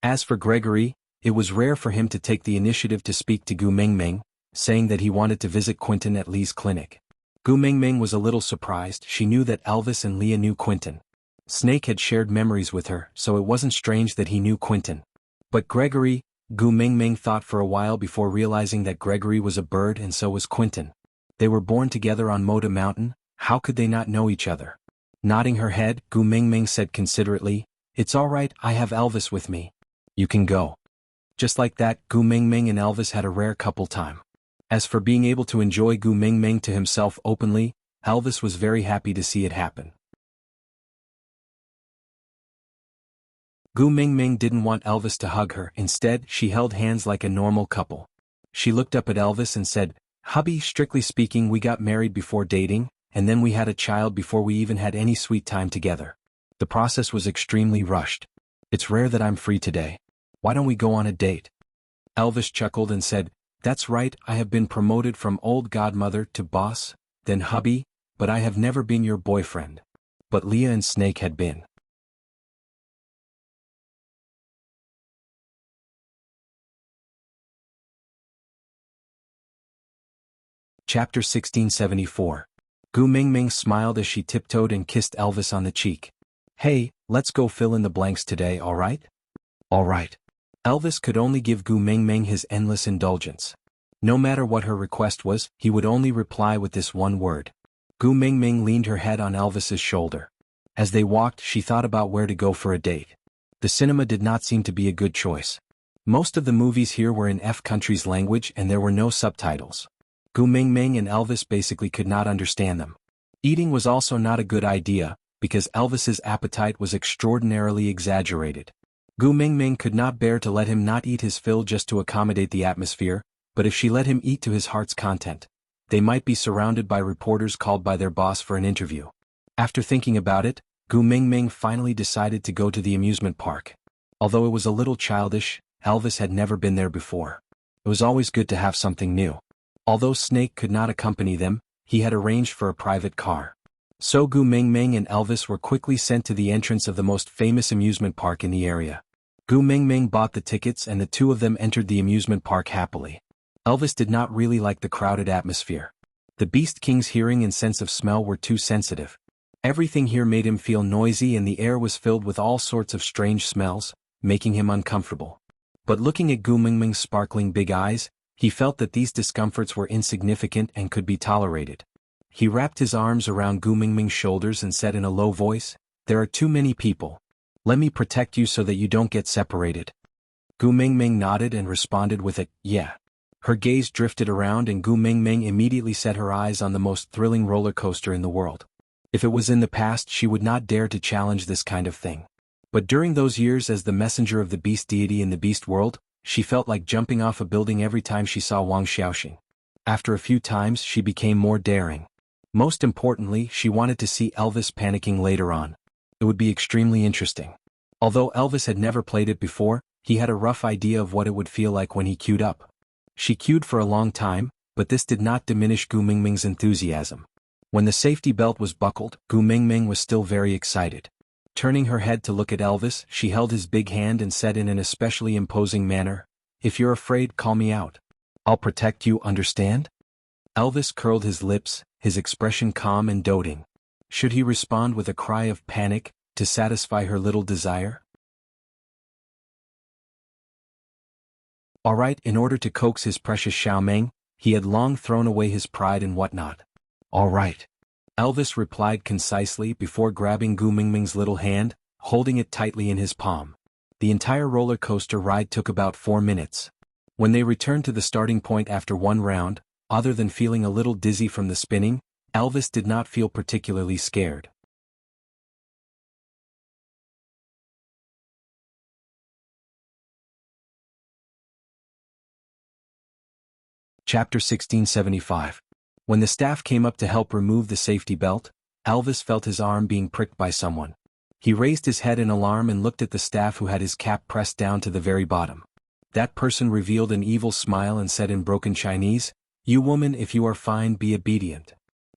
As for Gregory, it was rare for him to take the initiative to speak to Gu Mingming, saying that he wanted to visit Quentin at Lee's clinic. Gu Mingming was a little surprised. She knew that Elvis and Leah knew Quentin. Snake had shared memories with her, so it wasn't strange that he knew Quentin. But Gregory, Gu Mingming thought for a while before realizing that Gregory was a bird and so was Quentin. They were born together on Moda Mountain, how could they not know each other? Nodding her head, Gu Mingming said considerately, "It's all right, I have Elvis with me. You can go." Just like that, Gu Mingming and Elvis had a rare couple time. As for being able to enjoy Gu Mingming to himself openly, Elvis was very happy to see it happen. Gu Mingming didn't want Elvis to hug her, instead she held hands like a normal couple. She looked up at Elvis and said, "Hubby, strictly speaking we got married before dating, and then we had a child before we even had any sweet time together. The process was extremely rushed. It's rare that I'm free today. Why don't we go on a date?" Elvis chuckled and said, "That's right, I have been promoted from old godmother to boss, then hubby, but I have never been your boyfriend." But Leah and Snake had been. Chapter 1674. Gu Mingming smiled as she tiptoed and kissed Elvis on the cheek. "Hey, let's go fill in the blanks today, alright?" "Alright." Elvis could only give Gu Mingming his endless indulgence. No matter what her request was, he would only reply with this one word. Gu Mingming leaned her head on Elvis's shoulder. As they walked, she thought about where to go for a date. The cinema did not seem to be a good choice. Most of the movies here were in F country's language and there were no subtitles. Gu Mingming and Elvis basically could not understand them. Eating was also not a good idea, because Elvis's appetite was extraordinarily exaggerated. Gu Mingming could not bear to let him not eat his fill just to accommodate the atmosphere, but if she let him eat to his heart's content, they might be surrounded by reporters called by their boss for an interview. After thinking about it, Gu Mingming finally decided to go to the amusement park. Although it was a little childish, Elvis had never been there before. It was always good to have something new. Although Snake could not accompany them, he had arranged for a private car. So Gu Mingming and Elvis were quickly sent to the entrance of the most famous amusement park in the area. Gu Mingming bought the tickets and the two of them entered the amusement park happily. Elvis did not really like the crowded atmosphere. The Beast King's hearing and sense of smell were too sensitive. Everything here made him feel noisy and the air was filled with all sorts of strange smells, making him uncomfortable. But looking at Gu Mingming's sparkling big eyes, He felt that these discomforts were insignificant and could be tolerated. He wrapped his arms around Gu Mingming's shoulders and said in a low voice, "There are too many people. Let me protect you so that you don't get separated." Gu Mingming nodded and responded with a, "Yeah." Her gaze drifted around and Gu Mingming immediately set her eyes on the most thrilling roller coaster in the world. If it was in the past, she would not dare to challenge this kind of thing. But during those years as the messenger of the beast deity in the beast world, she felt like jumping off a building every time she saw Wang Xiaoxing. After a few times she became more daring. Most importantly, she wanted to see Elvis panicking later on. It would be extremely interesting. Although Elvis had never played it before, he had a rough idea of what it would feel like when he queued up. She queued for a long time, but this did not diminish Gu Mingming's enthusiasm. When the safety belt was buckled, Gu Mingming was still very excited. Turning her head to look at Elvis, she held his big hand and said in an especially imposing manner, "If you're afraid, call me out. I'll protect you, understand?" Elvis curled his lips, his expression calm and doting. Should he respond with a cry of panic, to satisfy her little desire? Alright, in order to coax his precious Xiaomeng, he had long thrown away his pride and whatnot. "Alright," Elvis replied concisely before grabbing Gu Mingming's little hand, holding it tightly in his palm. The entire roller coaster ride took about 4 minutes. When they returned to the starting point after one round, other than feeling a little dizzy from the spinning, Elvis did not feel particularly scared. Chapter 1675. When the staff came up to help remove the safety belt, Elvis felt his arm being pricked by someone. He raised his head in alarm and looked at the staff who had his cap pressed down to the very bottom. That person revealed an evil smile and said in broken Chinese, "You woman, if you are fine, be obedient."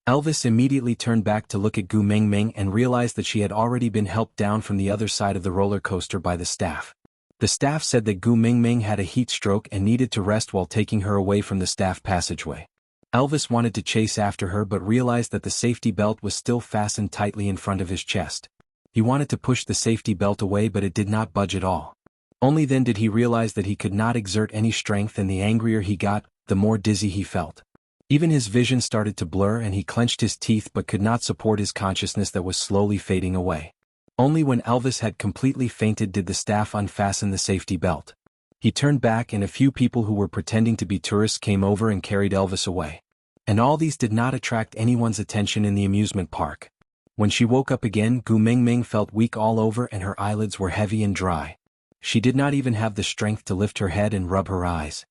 Elvis immediately turned back to look at Gu Mingming and realized that she had already been helped down from the other side of the roller coaster by the staff. The staff said that Gu Mingming had a heat stroke and needed to rest while taking her away from the staff passageway. Elvis wanted to chase after her but realized that the safety belt was still fastened tightly in front of his chest. He wanted to push the safety belt away but it did not budge at all. Only then did he realize that he could not exert any strength, and the angrier he got, the more dizzy he felt. Even his vision started to blur and he clenched his teeth but could not support his consciousness that was slowly fading away. Only when Elvis had completely fainted did the staff unfasten the safety belt. He turned back and a few people who were pretending to be tourists came over and carried Elvis away. And all these did not attract anyone's attention in the amusement park. When she woke up again, Gu Mingming felt weak all over and her eyelids were heavy and dry. She did not even have the strength to lift her head and rub her eyes.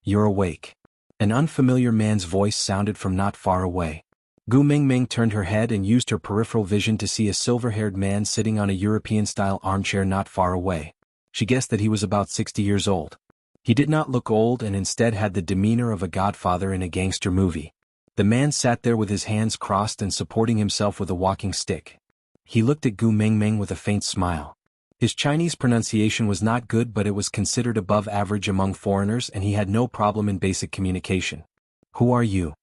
You're awake." An unfamiliar man's voice sounded from not far away. Gu Mingming turned her head and used her peripheral vision to see a silver-haired man sitting on a European-style armchair not far away. She guessed that he was about 60 years old. He did not look old and instead had the demeanor of a godfather in a gangster movie. The man sat there with his hands crossed and supporting himself with a walking stick. He looked at Gu Mingming with a faint smile. His Chinese pronunciation was not good, but it was considered above average among foreigners and he had no problem in basic communication. "Who are you?"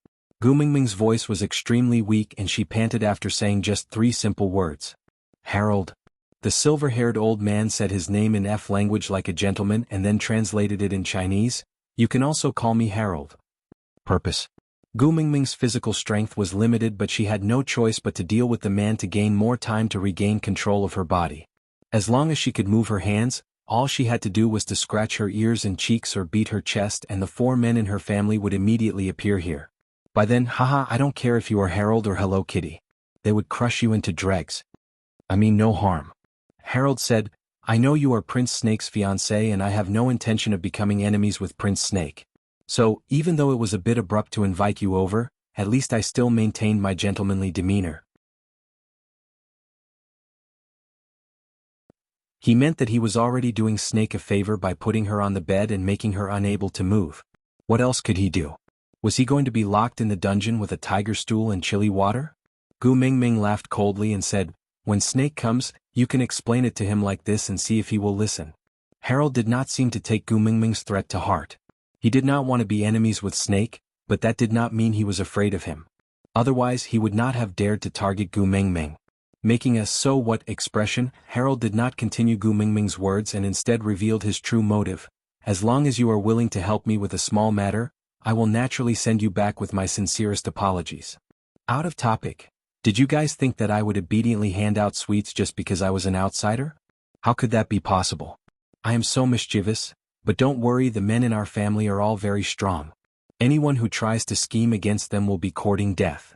Gu Mingming's voice was extremely weak and she panted after saying just 3 simple words. "Harold." The silver-haired old man said his name in F language like a gentleman and then translated it in Chinese, "You can also call me Harold." Purpose. Gu Mingming's physical strength was limited but she had no choice but to deal with the man to gain more time to regain control of her body. As long as she could move her hands, all she had to do was to scratch her ears and cheeks or beat her chest and the 4 men in her family would immediately appear here. By then, haha, I don't care if you are Harold or Hello Kitty. They would crush you into dregs. I mean no harm. Harold said, "I know you are Prince Snake's fiancé and I have no intention of becoming enemies with Prince Snake. So, even though it was a bit abrupt to invite you over, at least I still maintained my gentlemanly demeanor." He meant that he was already doing Snake a favor by putting her on the bed and making her unable to move. What else could he do? Was he going to be locked in the dungeon with a tiger stool and chili water? Gu Mingming laughed coldly and said, "When Snake comes, you can explain it to him like this and see if he will listen." Harold did not seem to take Gu Mingming's threat to heart. He did not want to be enemies with Snake, but that did not mean he was afraid of him. Otherwise he would not have dared to target Gu Mingming. Making a "so what" expression, Harold did not continue Gu Mingming's words and instead revealed his true motive. As long as you are willing to help me with a small matter, I will naturally send you back with my sincerest apologies. Out of topic. Did you guys think that I would obediently hand out sweets just because I was an outsider? How could that be possible? I am so mischievous, but don't worry, the men in our family are all very strong. Anyone who tries to scheme against them will be courting death.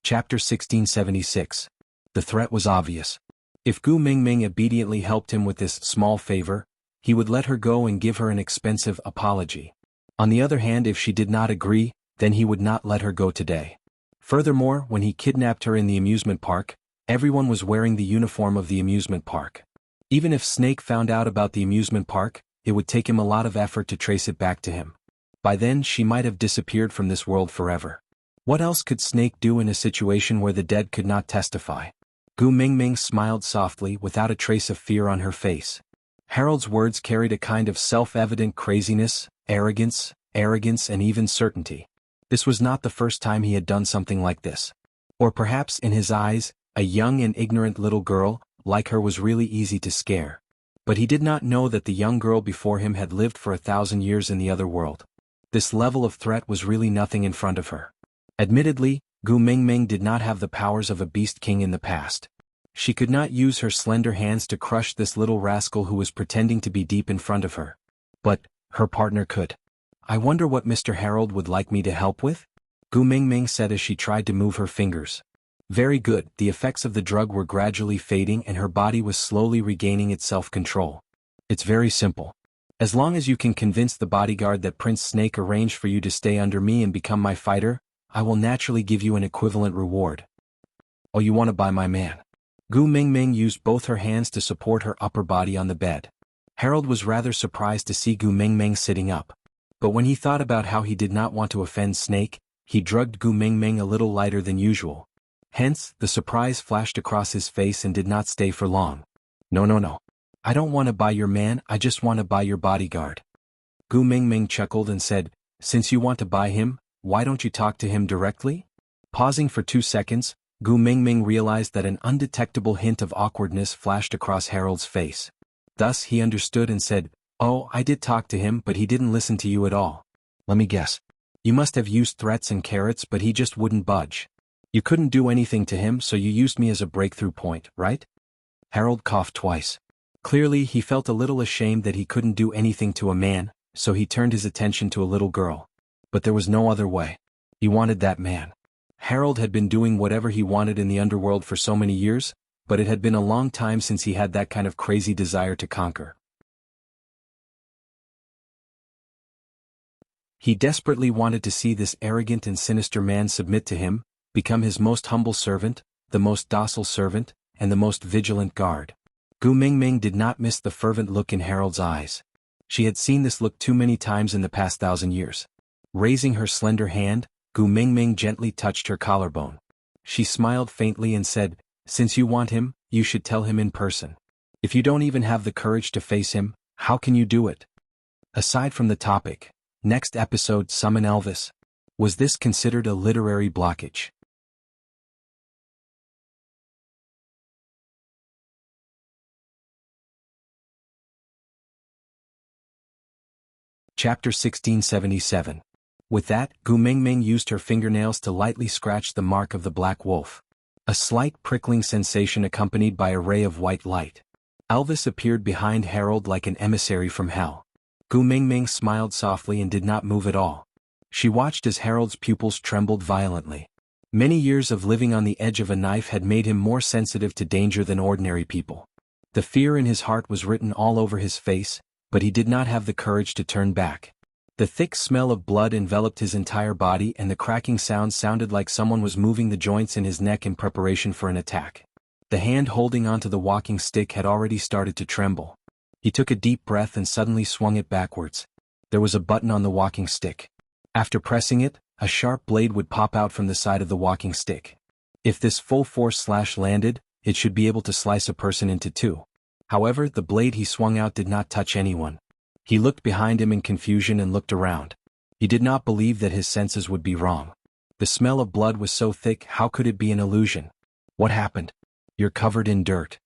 Chapter 1676. The threat was obvious. If Gu Mingming obediently helped him with this small favor, he would let her go and give her an expensive apology. On the other hand, if she did not agree, then he would not let her go today. Furthermore, when he kidnapped her in the amusement park, everyone was wearing the uniform of the amusement park. Even if Snake found out about the amusement park, it would take him a lot of effort to trace it back to him. By then, she might have disappeared from this world forever. What else could Snake do in a situation where the dead could not testify? Gu Mingming smiled softly without a trace of fear on her face. Harold's words carried a kind of self-evident craziness, arrogance, and even certainty. This was not the first time he had done something like this. Or perhaps in his eyes, a young and ignorant little girl, like her, was really easy to scare. But he did not know that the young girl before him had lived for 1,000 years in the other world. This level of threat was really nothing in front of her. Admittedly, Gu Mingming did not have the powers of a beast king in the past. She could not use her slender hands to crush this little rascal who was pretending to be deep in front of her. But her partner could. I wonder what Mr. Harold would like me to help with? Gu Mingming said as she tried to move her fingers. Very good, the effects of the drug were gradually fading and her body was slowly regaining its self-control. It's very simple. As long as you can convince the bodyguard that Prince Snake arranged for you to stay under me and become my fighter, I will naturally give you an equivalent reward. Oh, you want to buy my man? Gu Mingming used both her hands to support her upper body on the bed. Harold was rather surprised to see Gu Mingming sitting up. But when he thought about how he did not want to offend Snake, he drugged Gu Mingming a little lighter than usual. Hence, the surprise flashed across his face and did not stay for long. No. I don't want to buy your man, I just want to buy your bodyguard. Gu Mingming chuckled and said, since you want to buy him, why don't you talk to him directly? Pausing for 2 seconds, Gu Mingming realized that an undetectable hint of awkwardness flashed across Harold's face. Thus he understood and said, oh, I did talk to him but he didn't listen to you at all. Let me guess. You must have used threats and carrots but he just wouldn't budge. You couldn't do anything to him so you used me as a breakthrough point, right? Harold coughed twice. Clearly he felt a little ashamed that he couldn't do anything to a man, so he turned his attention to a little girl. But there was no other way. He wanted that man. Harold had been doing whatever he wanted in the underworld for so many years, but it had been a long time since he had that kind of crazy desire to conquer. He desperately wanted to see this arrogant and sinister man submit to him, become his most humble servant, the most docile servant, and the most vigilant guard. Gu Mingming did not miss the fervent look in Harold's eyes. She had seen this look too many times in the past 1,000 years. Raising her slender hand, Gu Mingming gently touched her collarbone. She smiled faintly and said, since you want him, you should tell him in person. If you don't even have the courage to face him, how can you do it? Aside from the topic, next episode, Summon Elvis. Was this considered a literary blockage? Chapter 1677. With that, Gu Mingming used her fingernails to lightly scratch the mark of the black wolf. A slight prickling sensation accompanied by a ray of white light. Elvis appeared behind Harold like an emissary from hell. Gu Mingming smiled softly and did not move at all. She watched as Harold's pupils trembled violently. Many years of living on the edge of a knife had made him more sensitive to danger than ordinary people. The fear in his heart was written all over his face, but he did not have the courage to turn back. The thick smell of blood enveloped his entire body and the cracking sound sounded like someone was moving the joints in his neck in preparation for an attack. The hand holding onto the walking stick had already started to tremble. He took a deep breath and suddenly swung it backwards. There was a button on the walking stick. After pressing it, a sharp blade would pop out from the side of the walking stick. If this full force slash landed, it should be able to slice a person into two. However, the blade he swung out did not touch anyone. He looked behind him in confusion and looked around. He did not believe that his senses would be wrong. The smell of blood was so thick, how could it be an illusion? What happened? You're covered in dirt.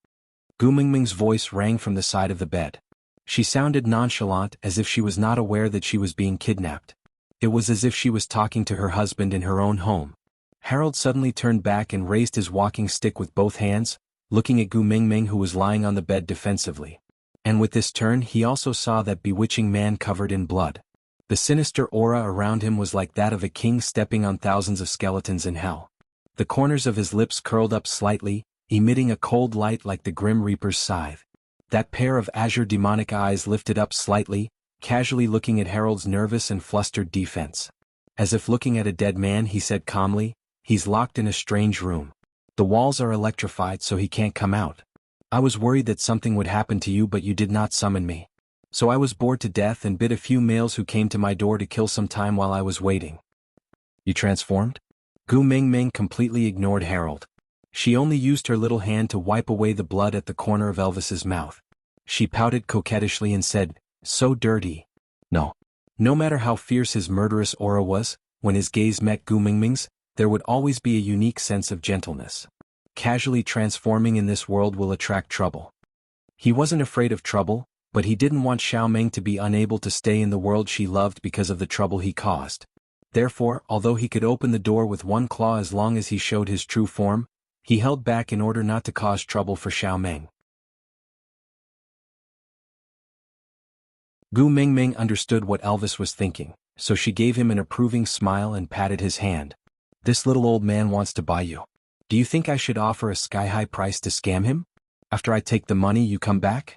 Gu Mingming's voice rang from the side of the bed. She sounded nonchalant, as if she was not aware that she was being kidnapped. It was as if she was talking to her husband in her own home. Harold suddenly turned back and raised his walking stick with both hands, looking at Gu Mingming, who was lying on the bed defensively. And with this turn he also saw that bewitching man covered in blood. The sinister aura around him was like that of a king stepping on thousands of skeletons in hell. The corners of his lips curled up slightly, emitting a cold light like the Grim Reaper's scythe. That pair of azure demonic eyes lifted up slightly, casually looking at Harold's nervous and flustered defense. As if looking at a dead man, he said calmly, "He's locked in a strange room. The walls are electrified so he can't come out. I was worried that something would happen to you, but you did not summon me. So I was bored to death and bit a few males who came to my door to kill some time while I was waiting." "You transformed?" Gu Mingming completely ignored Harold. She only used her little hand to wipe away the blood at the corner of Elvis's mouth. She pouted coquettishly and said, "So dirty." No. No matter how fierce his murderous aura was, when his gaze met Gu Mingming's, there would always be a unique sense of gentleness. Casually transforming in this world will attract trouble. He wasn't afraid of trouble, but he didn't want Xiaomeng to be unable to stay in the world she loved because of the trouble he caused. Therefore, although he could open the door with one claw as long as he showed his true form, he held back in order not to cause trouble for Xiaomeng. Gu Mingming understood what Elvis was thinking, so she gave him an approving smile and patted his hand. "This little old man wants to buy you. Do you think I should offer a sky-high price to scam him? After I take the money, you come back?"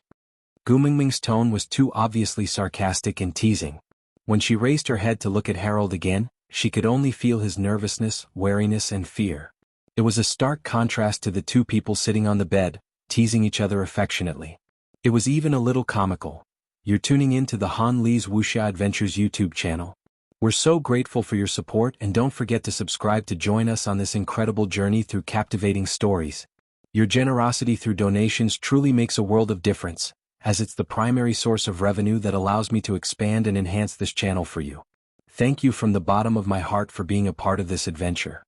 Gu Mingming's tone was too obviously sarcastic and teasing. When she raised her head to look at Harold again, she could only feel his nervousness, wariness and fear. It was a stark contrast to the two people sitting on the bed, teasing each other affectionately. It was even a little comical. You're tuning in to the Han Li's Wuxia Adventures YouTube channel. We're so grateful for your support, and don't forget to subscribe to join us on this incredible journey through captivating stories. Your generosity through donations truly makes a world of difference, as it's the primary source of revenue that allows me to expand and enhance this channel for you. Thank you from the bottom of my heart for being a part of this adventure.